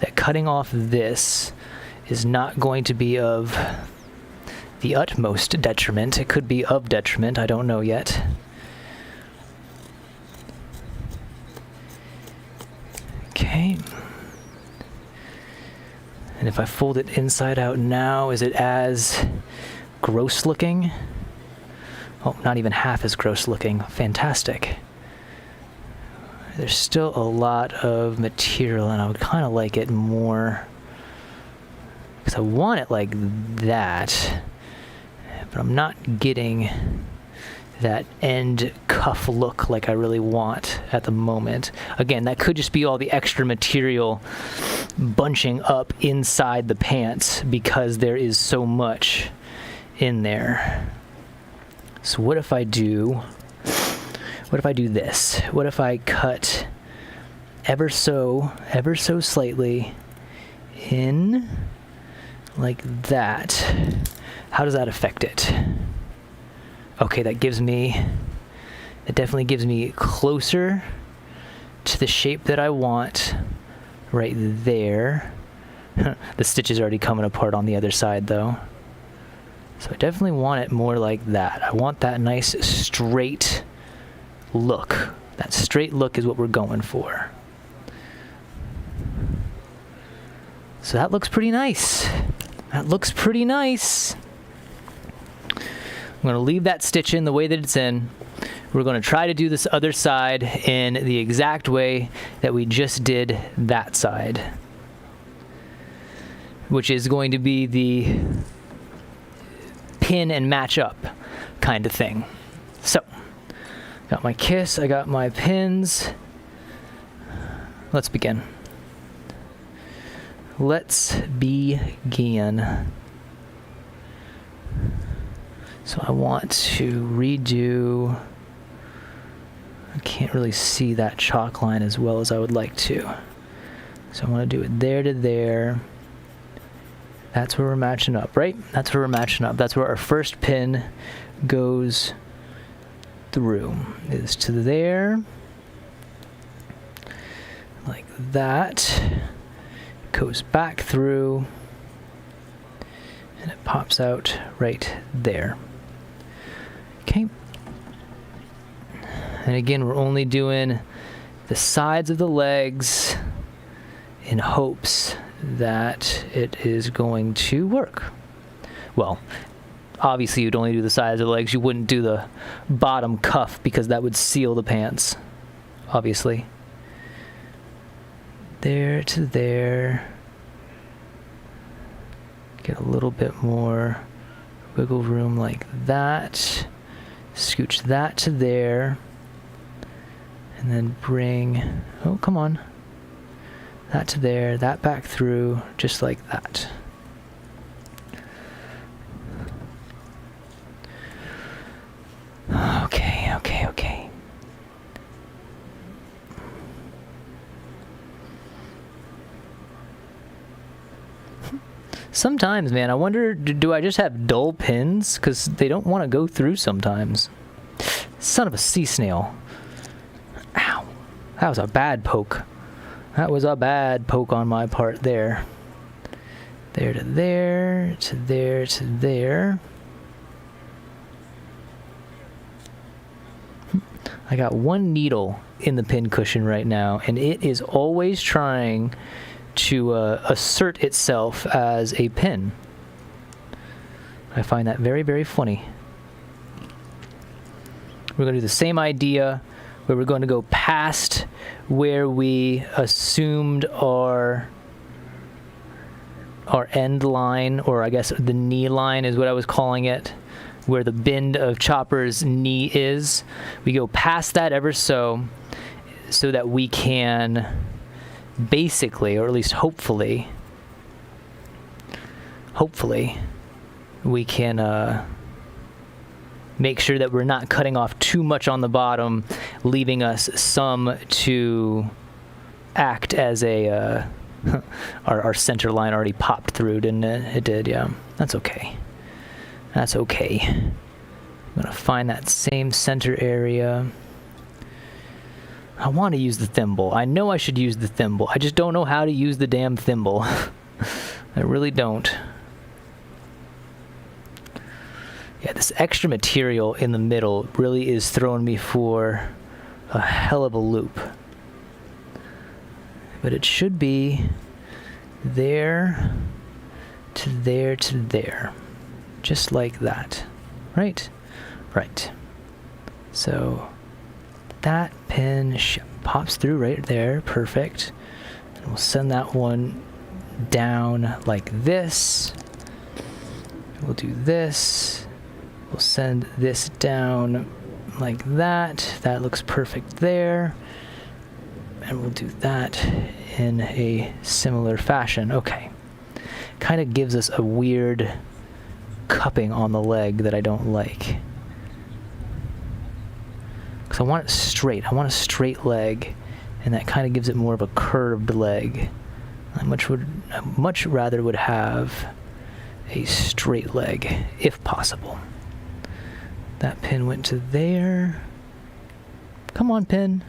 A: that cutting off this is not going to be of the utmost detriment. It could be of detriment, I don't know yet. Okay. And if I fold it inside out now, is it as gross looking? Oh, not even half as gross looking. Fantastic. There's still a lot of material, and I would kind of like it more because I want it like that, but I'm not getting that end cuff look like I really want at the moment. Again, that could just be all the extra material bunching up inside the pants because there is so much in there. So what if I do this? What if I cut ever so slightly in like that. How does that affect it? Okay, it definitely gives me closer to the shape that I want right there. The stitch is already coming apart on the other side though. So I definitely want it more like that. I want that nice straight look. That straight look is what we're going for. So that looks pretty nice. That looks pretty nice. I'm going to leave that stitch in the way that it's in. We're going to try to do this other side in the exact way that we just did that side, which is going to be the pin and match up kind of thing. So, got my kiss, I got my pins. Let's begin. Let's begin. So I want to redo, I can't really see that chalk line as well as I would like to. So I want to do it there to there. That's where we're matching up, right? That's where we're matching up. That's where our first pin goes through. Is to there. Like that. Goes back through. And it pops out right there. Okay. And again, we're only doing the sides of the legs in hopes that it is going to work. Well, obviously you'd only do the sides of the legs. You wouldn't do the bottom cuff because that would seal the pants, obviously. There to there. Get a little bit more wiggle room like that. Scooch that to there. And then bring, oh, come on. That to there, that back through, just like that. Okay, okay, okay. Sometimes, man, I wonder, do I just have dull pins? Because they don't want to go through sometimes. Son of a sea snail. Ow. That was a bad poke. That was a bad poke on my part there. There to there, to there, to there. I got one needle in the pin cushion right now, and it is always trying to assert itself as a pin. I find that very, very funny. We're going to do the same idea where we're going to go past where we assumed our end line, or I guess the knee line is what I was calling it, where the bend of Chopper's knee is. We go past that ever so that we can basically, or at least hopefully, we can make sure that we're not cutting off too much on the bottom, leaving us some to act as a our center line already popped through, didn't it? It did, yeah. That's okay. That's okay. I'm gonna find that same center area. I want to use the thimble. I know I should use the thimble. I just don't know how to use the damn thimble. I really don't. Yeah, this extra material in the middle really is throwing me for a hell of a loop. But it should be there to there to there. Just like that. Right? Right. So that pin pops through right there. Perfect. And we'll send that one down like this. We'll do this. We'll send this down like that. That looks perfect there. And we'll do that in a similar fashion. Okay. Kind of gives us a weird cupping on the leg that I don't like. Because I want it straight. I want a straight leg. and that kind of gives it more of a curved leg. I much rather would have a straight leg, if possible. That pin went to there. Come on, pin.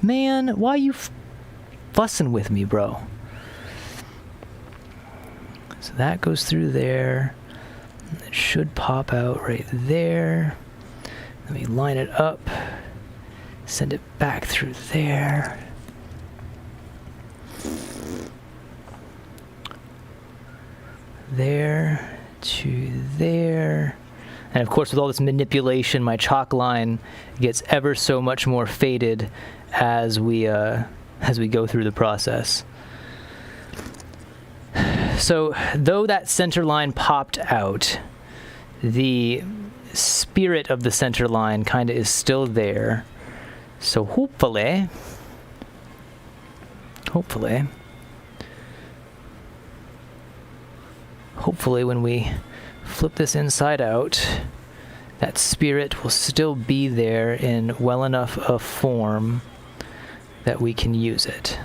A: Man, why are you fussing with me, bro? So that goes through there. It should pop out right there. Let me line it up. Send it back through there. There to there. And of course, with all this manipulation, my chalk line gets ever so much more faded as we go through the process. So, though that center line popped out, the spirit of the center line kind of is still there. So hopefully, when we flip this inside out, that spirit will still be there in well enough of form that we can use it.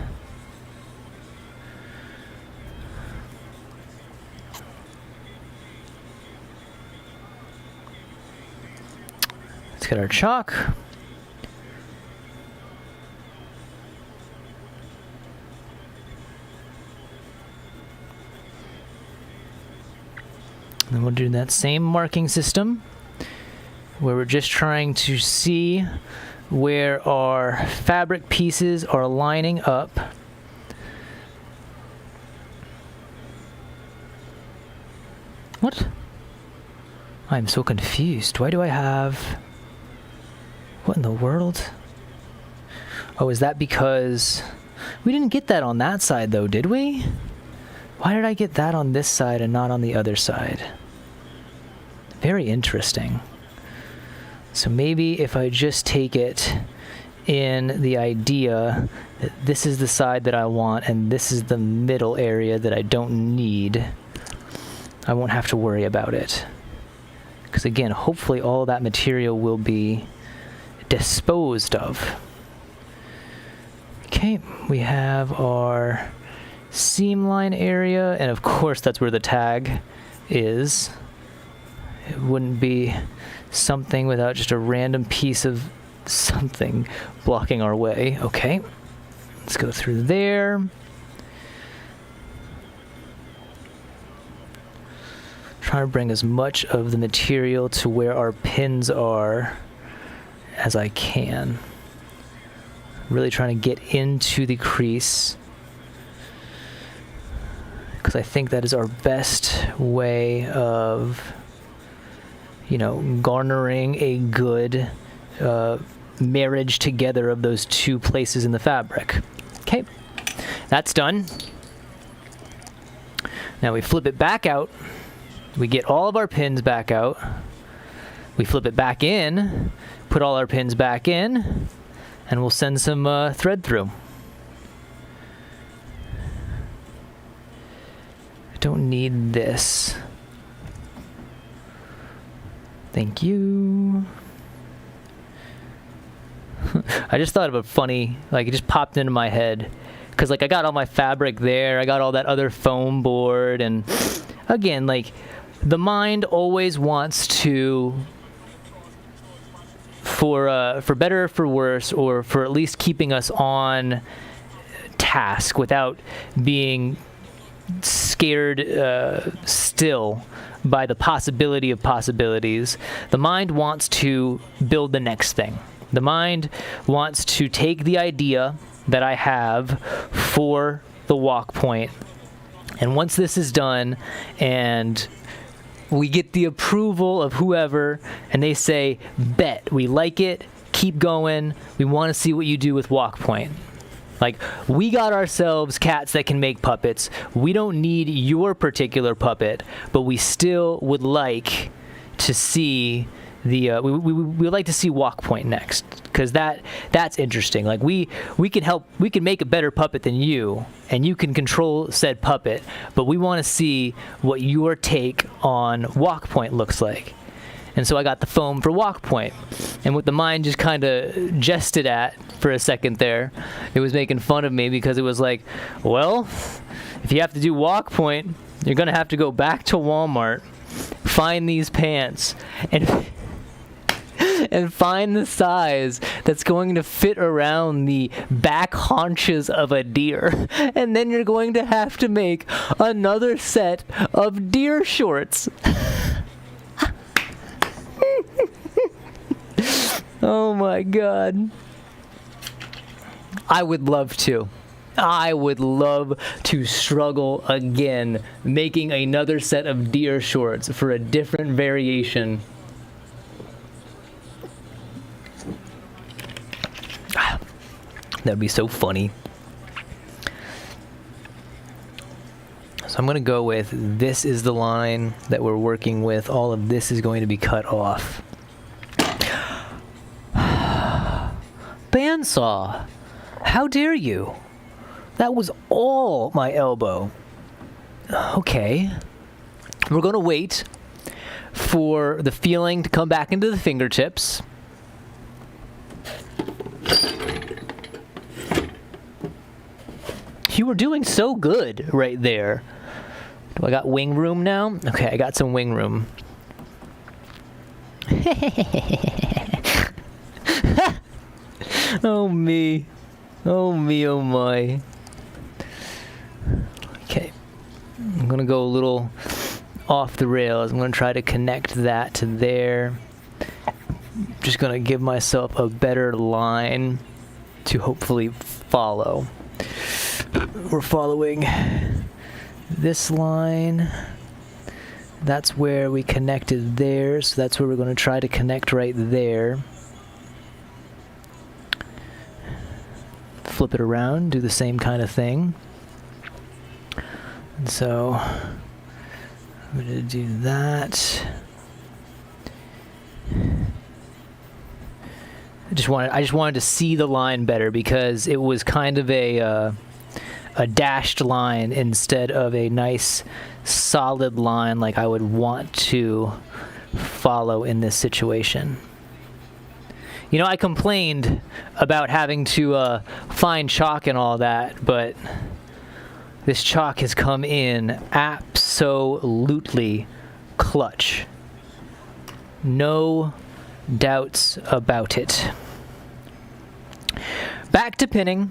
A: Let's get our chalk. And then we'll do that same marking system where we're just trying to see where our fabric pieces are lining up. What? I'm so confused. Why do I have... What in the world? Oh, is that because... We didn't get that on that side though, did we? Why did I get that on this side and not on the other side? Very interesting. So maybe if I just take it in the idea that this is the side that I want and this is the middle area that I don't need, I won't have to worry about it. Because again, hopefully all of that material will be disposed of. Okay, we have our seam line area, and of course that's where the tag is. It wouldn't be something without just a random piece of something blocking our way. Okay, let's go through there. Try to bring as much of the material to where our pins are as I can. Really trying to get into the crease, because I think that is our best way of, garnering a good marriage together of those two places in the fabric. Okay, that's done. Now we flip it back out. We get all of our pins back out. We flip it back in, put all our pins back in, and we'll send some thread through. I don't need this. Thank you. I just thought of a funny, it just popped into my head. Because, I got all my fabric there. I got all that other foam board. And, again, the mind always wants to, for better or for worse, or for at least keeping us on task without being scared still by the possibility of possibilities. The mind wants to build the next thing. The mind wants to take the idea that I have for the walk point, and once this is done and we get the approval of whoever and they say, bet, we like it, keep going, we want to see what you do with walk point. We got ourselves cats that can make puppets. We don't need your particular puppet, but we still would like to see the we would like to see walk point next, because that's interesting. We can make a better puppet than you, and you can control said puppet, but we want to see what your take on walk point looks like. And so I got the foam for walk point. And what the mind just kind of jested at for a second there, it was making fun of me because it was like, well, if you have to do walk point, you're going to have to go back to Walmart, find these pants, and and find the size that's going to fit around the back haunches of a deer. And then you're going to have to make another set of deer shorts. Oh my God. I would love to. I would love to struggle again making another set of deer shorts for a different variation. That'd be so funny. So I'm going to go with, this is the line that we're working with. All of this is going to be cut off. Bandsaw, how dare you? That was all my elbow. Okay. We're going to wait for the feeling to come back into the fingertips. You were doing so good right there. Do I got wing room now? Okay, I got some wing room. Oh me. Oh me, oh my. Okay. I'm gonna go a little off the rails. I'm gonna try to connect that to there. Just gonna give myself a better line to hopefully follow. We're following this line. That's where we connected there, so that's where we're going to try to connect right there. Flip it around, do the same kind of thing. And so I'm going to do that. I just wanted to see the line better because it was kind of a dashed line instead of a nice solid line like I would want to follow in this situation. You know, I complained about having to find chalk and all that, but this chalk has come in absolutely clutch. No doubts about it. Back to pinning.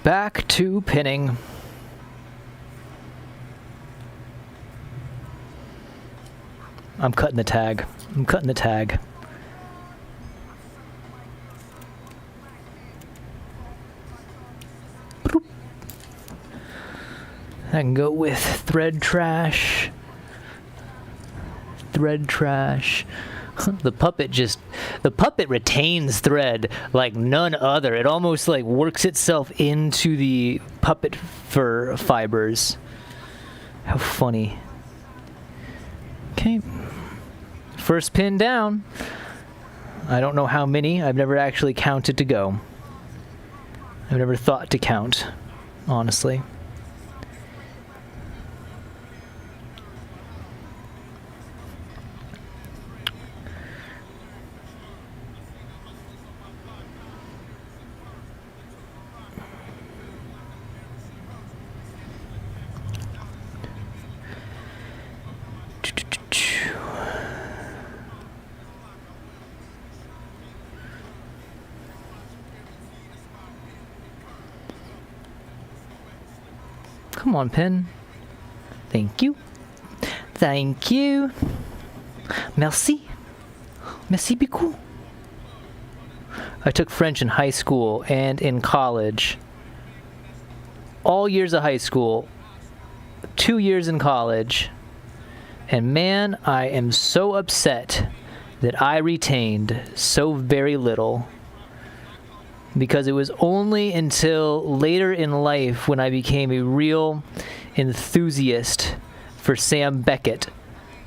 A: Back to pinning. I'm cutting the tag. I'm cutting the tag. I can go with thread trash. Thread trash. The puppet retains thread like none other. It almost like works itself into the puppet fur fibers. How funny. Okay. First pin down. I don't know how many. I've never actually counted to go. I've never thought to count, honestly. Come on, pen. Thank you. Thank you. Merci. Merci beaucoup. I took French in high school and in college. All years of high school. 2 years in college. And man, I am so upset that I retained so very little. Because it was only until later in life when I became a real enthusiast for Sam Beckett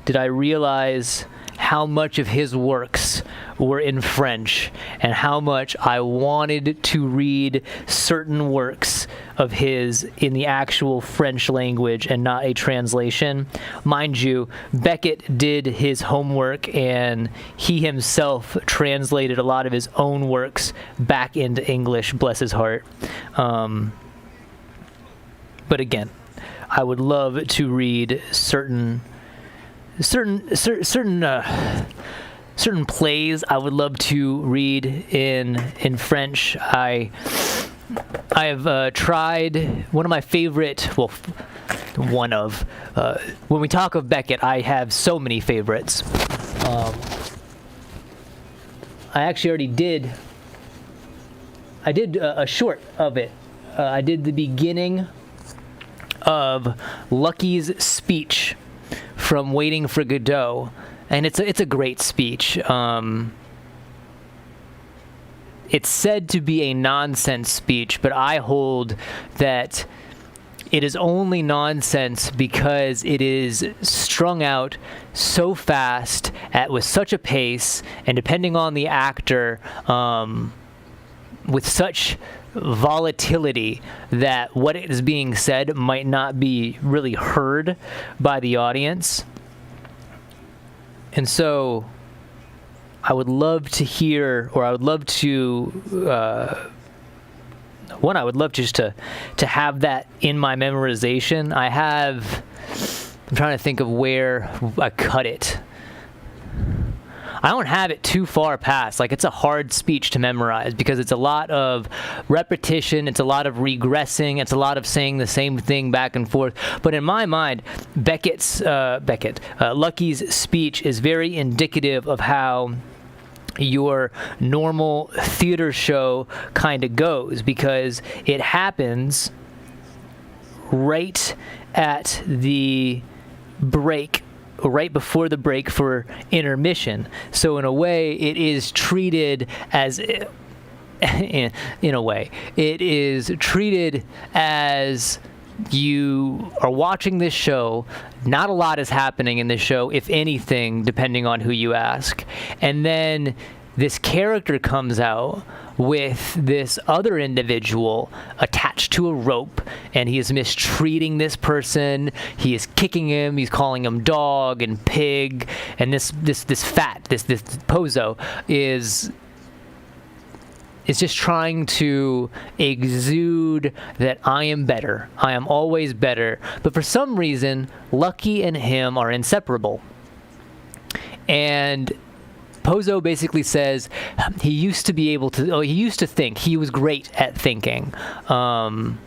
A: did I realize how much of his works were in French and how much I wanted to read certain works of his in the actual French language and not a translation. Mind you, Beckett did his homework and he himself translated a lot of his own works back into English, bless his heart. But again, I would love to read certain plays. I would love to read in French. I have tried one of my favorite. When we talk of Beckett, I have so many favorites. I actually already did. I did a short of it. I did the beginning of Lucky's speech from Waiting for Godot, and it's a great speech. It's said to be a nonsense speech, but I hold that it is only nonsense because it is strung out so fast with such a pace, and depending on the actor, with such volatility that what is being said might not be really heard by the audience. And so I would love to hear, or I would love to I would love just to have that in my memorization. I'm trying to think of where I cut it. I don't have it too far past. Like, it's a hard speech to memorize because it's a lot of repetition, it's a lot of regressing, it's a lot of saying the same thing back and forth. But in my mind, Lucky's speech is very indicative of how your normal theater show kind of goes, because it happens right at the break, right before the break for intermission. So in a way, it is treated as in a way, it is treated as you are watching this show. Not a lot is happening in this show, if anything, depending on who you ask. And then this character comes out with this other individual attached to a rope, and he is mistreating this person. He is kicking him. He's calling him dog and pig. And this Pozo is just trying to exude that I am better. I am always better. But for some reason, Lucky and him are inseparable. And Pozo basically says he used to be able to, he used to think. He was great at thinking. And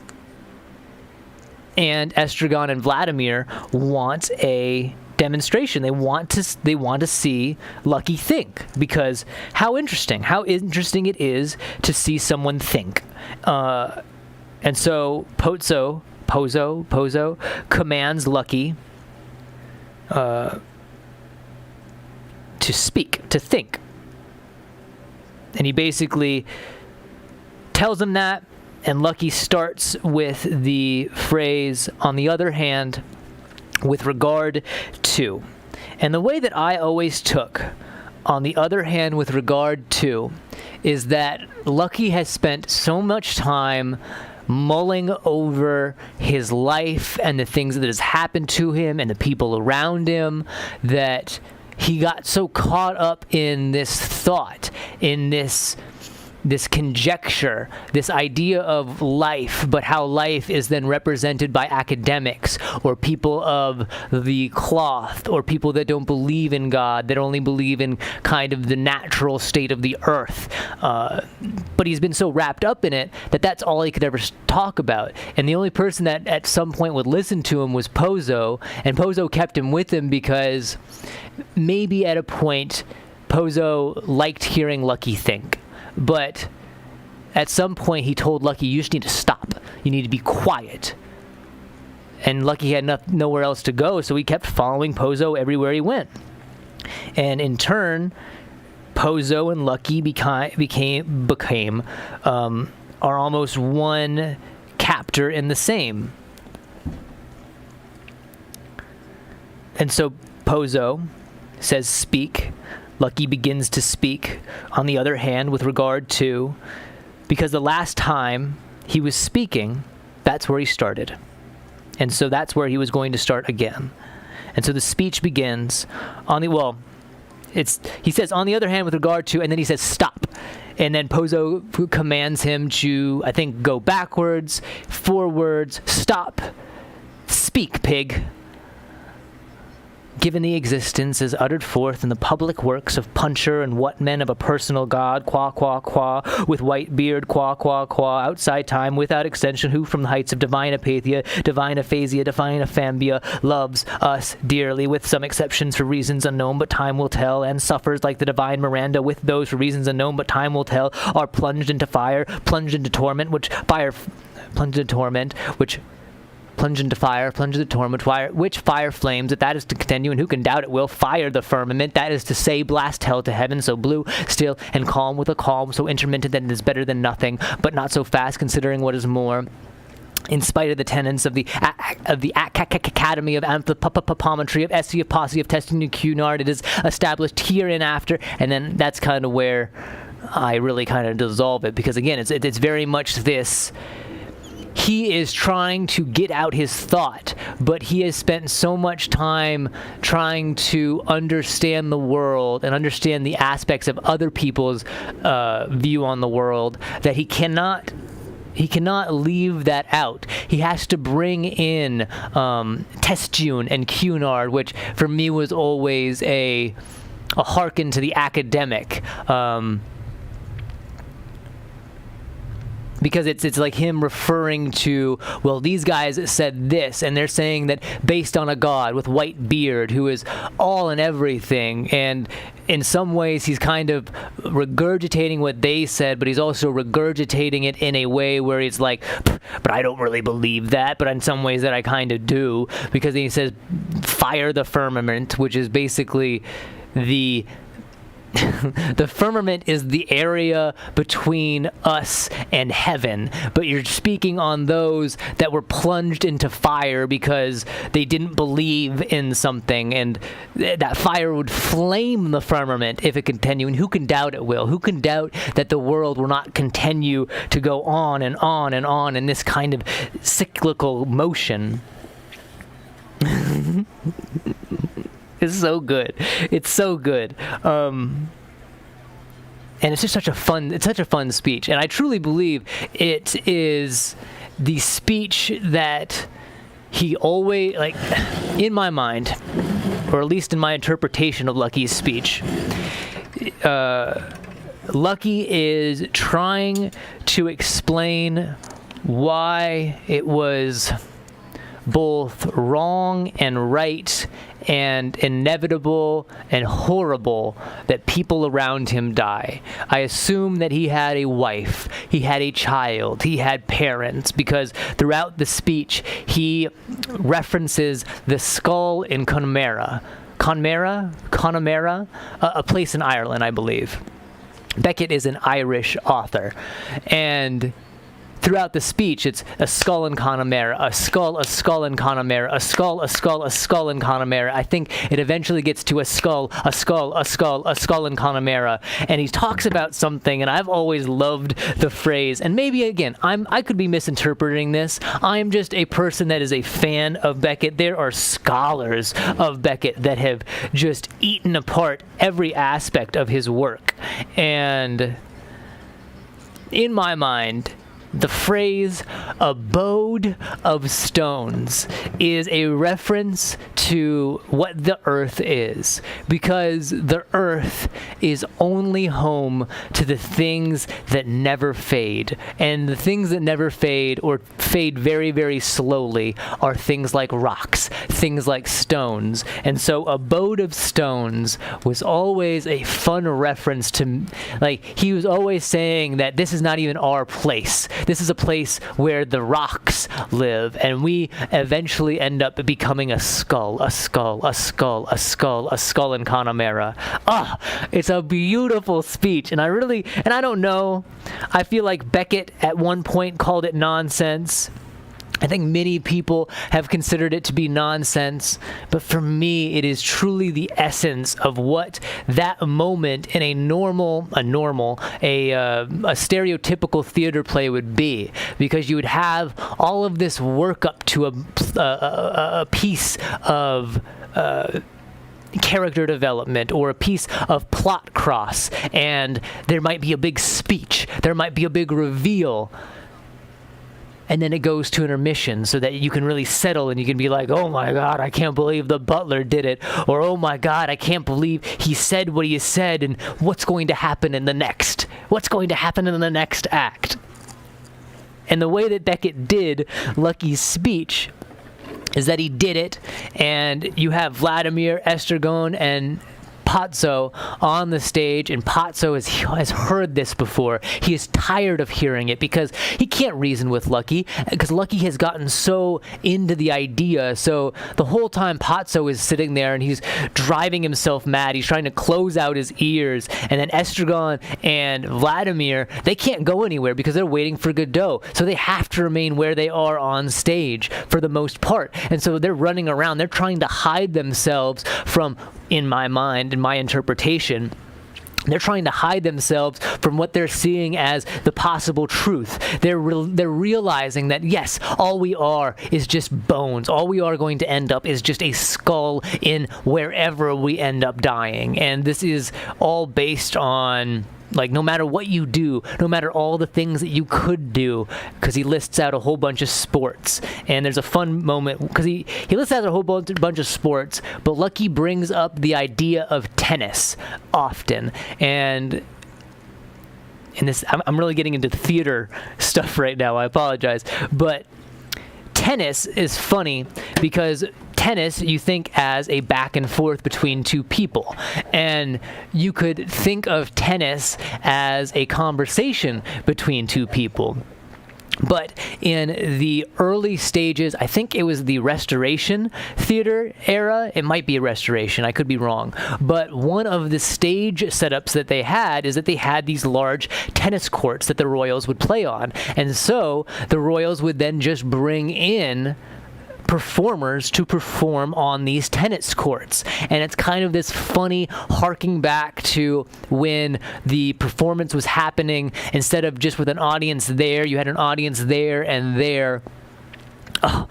A: Estragon and Vladimir want a demonstration. They want to see Lucky think, because how interesting it is to see someone think. And so Pozo commands Lucky to speak, to think. And he basically tells him that, and Lucky starts with the phrase, on the other hand, with regard to. And the way that I always took on the other hand with regard to is that Lucky has spent so much time mulling over his life and the things that has happened to him and the people around him, that he got so caught up in this thought, in this conjecture, this idea of life, but how life is then represented by academics or people of the cloth or people that don't believe in God, that only believe in kind of the natural state of the earth. But he's been so wrapped up in it that that's all he could ever talk about. And the only person that at some point would listen to him was Pozo, and Pozo kept him with him because maybe at a point Pozo liked hearing Lucky think. But at some point he told Lucky, you just need to stop. You need to be quiet. And Lucky had nowhere else to go, so he kept following Pozo everywhere he went. And in turn, Pozo and Lucky became are almost one captor in the same. And so Pozo says speak. Lucky begins to speak. On the other hand, with regard to, because the last time he was speaking, that's where he started. And so that's where he was going to start again. And so the speech begins he says, on the other hand, with regard to, and then he says, stop. And then Pozo commands him to, I think, go backwards, forwards, stop, speak, pig. Given the existence as uttered forth in the public works of Puncher and what men of a personal God, qua, qua, qua, with white beard, qua, qua, qua, outside time, without extension, who from the heights of divine apathia, divine aphasia, divine aphambia, loves us dearly, with some exceptions for reasons unknown, but time will tell, and suffers like the divine Miranda, with those for reasons unknown, but time will tell, are plunged into fire, plunged into torment, which plunge into the torment, which fire flames, if that is to continue, and who can doubt it will, fire the firmament, that is to say, blast hell to heaven, so blue, still, and calm, with a calm so intermittent that it is better than nothing, but not so fast, considering what is more. In spite of the tenets of the Academy of Anthropometry, of Essie, of Posse, of Testing and Cunard, it is established hereinafter, and then that's kind of where I really kind of dissolve it, because again, it's very much this. He is trying to get out his thought, but he has spent so much time trying to understand the world and understand the aspects of other people's view on the world that he cannot leave that out. He has to bring in Testune and Cunard, which for me was always a hearken to the academic. Because it's like him referring to, well, these guys said this, and they're saying that based on a god with white beard who is all and everything, and in some ways he's kind of regurgitating what they said, but he's also regurgitating it in a way where he's like, but I don't really believe that, but in some ways that I kind of do, because he says, fire the firmament, which is basically the firmament is the area between us and heaven, but you're speaking on those that were plunged into fire because they didn't believe in something, and that fire would flame the firmament if it continued, and who can doubt it will? Who can doubt that the world will not continue to go on and on and on in this kind of cyclical motion? It's so good. It's so good. And it's just such a fun speech. And I truly believe it is the speech that he always, like, in my mind, or at least in my interpretation of Lucky's speech, Lucky is trying to explain why it was both wrong and right and inevitable and horrible that people around him die. I assume that he had a wife, he had a child, he had parents, because throughout the speech he references the skull in Connemara, a place in Ireland, I believe. Beckett is an Irish author, and throughout the speech, it's a skull in Connemara, a skull in Connemara, a skull in Connemara. I think it eventually gets to a skull in Connemara. And he talks about something, and I've always loved the phrase, and maybe, again, I could be misinterpreting this. I'm just a person that is a fan of Beckett. There are scholars of Beckett that have just eaten apart every aspect of his work. And in my mind, the phrase abode of stones is a reference to what the earth is, because the earth is only home to the things that never fade, and the things that never fade or fade very, very slowly are things like rocks, things like stones. And so abode of stones was always a fun reference to, like, he was always saying that this is not even our place. This is a place where the rocks live, and we eventually end up becoming a skull in Connemara. It's a beautiful speech, and I don't know, I feel like Beckett at one point called it nonsense. I think many people have considered it to be nonsense, but for me, it is truly the essence of what that moment in a stereotypical theater play would be, because you would have all of this work up to a piece of character development or a piece of plot cross, and there might be a big speech, there might be a big reveal. And then it goes to intermission so that you can really settle and you can be like, oh my God, I can't believe the butler did it. Or, oh my God, I can't believe he said what he said, and what's going to happen in the next? What's going to happen in the next act? And the way that Beckett did Lucky's speech is that he did it, and you have Vladimir, Estragon, and Pozzo on the stage, and Pozzo has heard this before. He is tired of hearing it because he can't reason with Lucky, because Lucky has gotten so into the idea. So the whole time Pozzo is sitting there and he's driving himself mad. He's trying to close out his ears, and then Estragon and Vladimir, they can't go anywhere because they're waiting for Godot. So they have to remain where they are on stage for the most part. And so they're running around. They're trying to hide themselves from, in my mind, in my interpretation, they're trying to hide themselves from what they're seeing as the possible truth. They're realizing that, yes, all we are is just bones. All we are going to end up is just a skull in wherever we end up dying. And this is all based on, like, no matter what you do, no matter all the things that you could do, because he lists out a whole bunch of sports. And there's a fun moment, because he lists out a whole bunch of sports, but Lucky brings up the idea of tennis often. And this, I'm really getting into the theater stuff right now, I apologize. But tennis is funny because tennis, you think as a back and forth between two people, and you could think of tennis as a conversation between two people. But in the early stages, I think it was the Restoration Theater era. It might be a Restoration, I could be wrong. But one of the stage setups that they had is that they had these large tennis courts that the Royals would play on. And so the Royals would then just bring in performers to perform on these tennis courts. And it's kind of this funny harking back to when the performance was happening. Instead of just with an audience there, you had an audience there and there. Oh,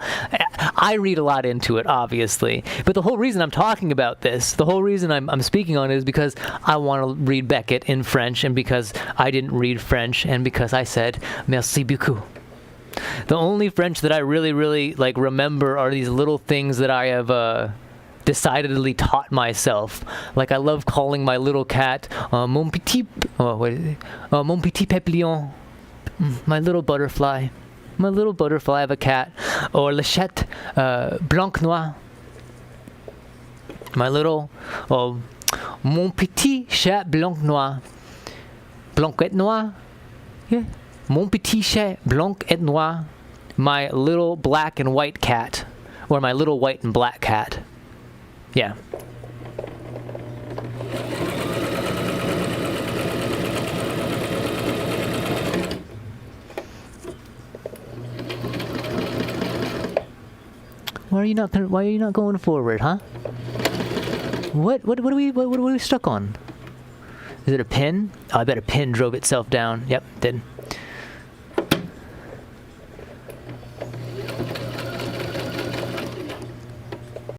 A: I read a lot into it, obviously, but the whole reason I'm talking about this, the whole reason I'm speaking on it, is because I want to read Beckett in French, and because I didn't read French, and because I said merci beaucoup. The only French that I really remember are these little things that I have decidedly taught myself. Like, I love calling my little cat mon petit papillon, my little butterfly. My little butterfly of a cat. Or le chat blanc noir. My little mon petit chat blanc noir. Blanc et noir. Yeah. Mon petit chat blanc et noir. My little black and white cat. Or my little white and black cat. Yeah. Why are you not going forward, huh? What are we stuck on? Is it a pin? Oh, I bet a pin drove itself down. Yep, did.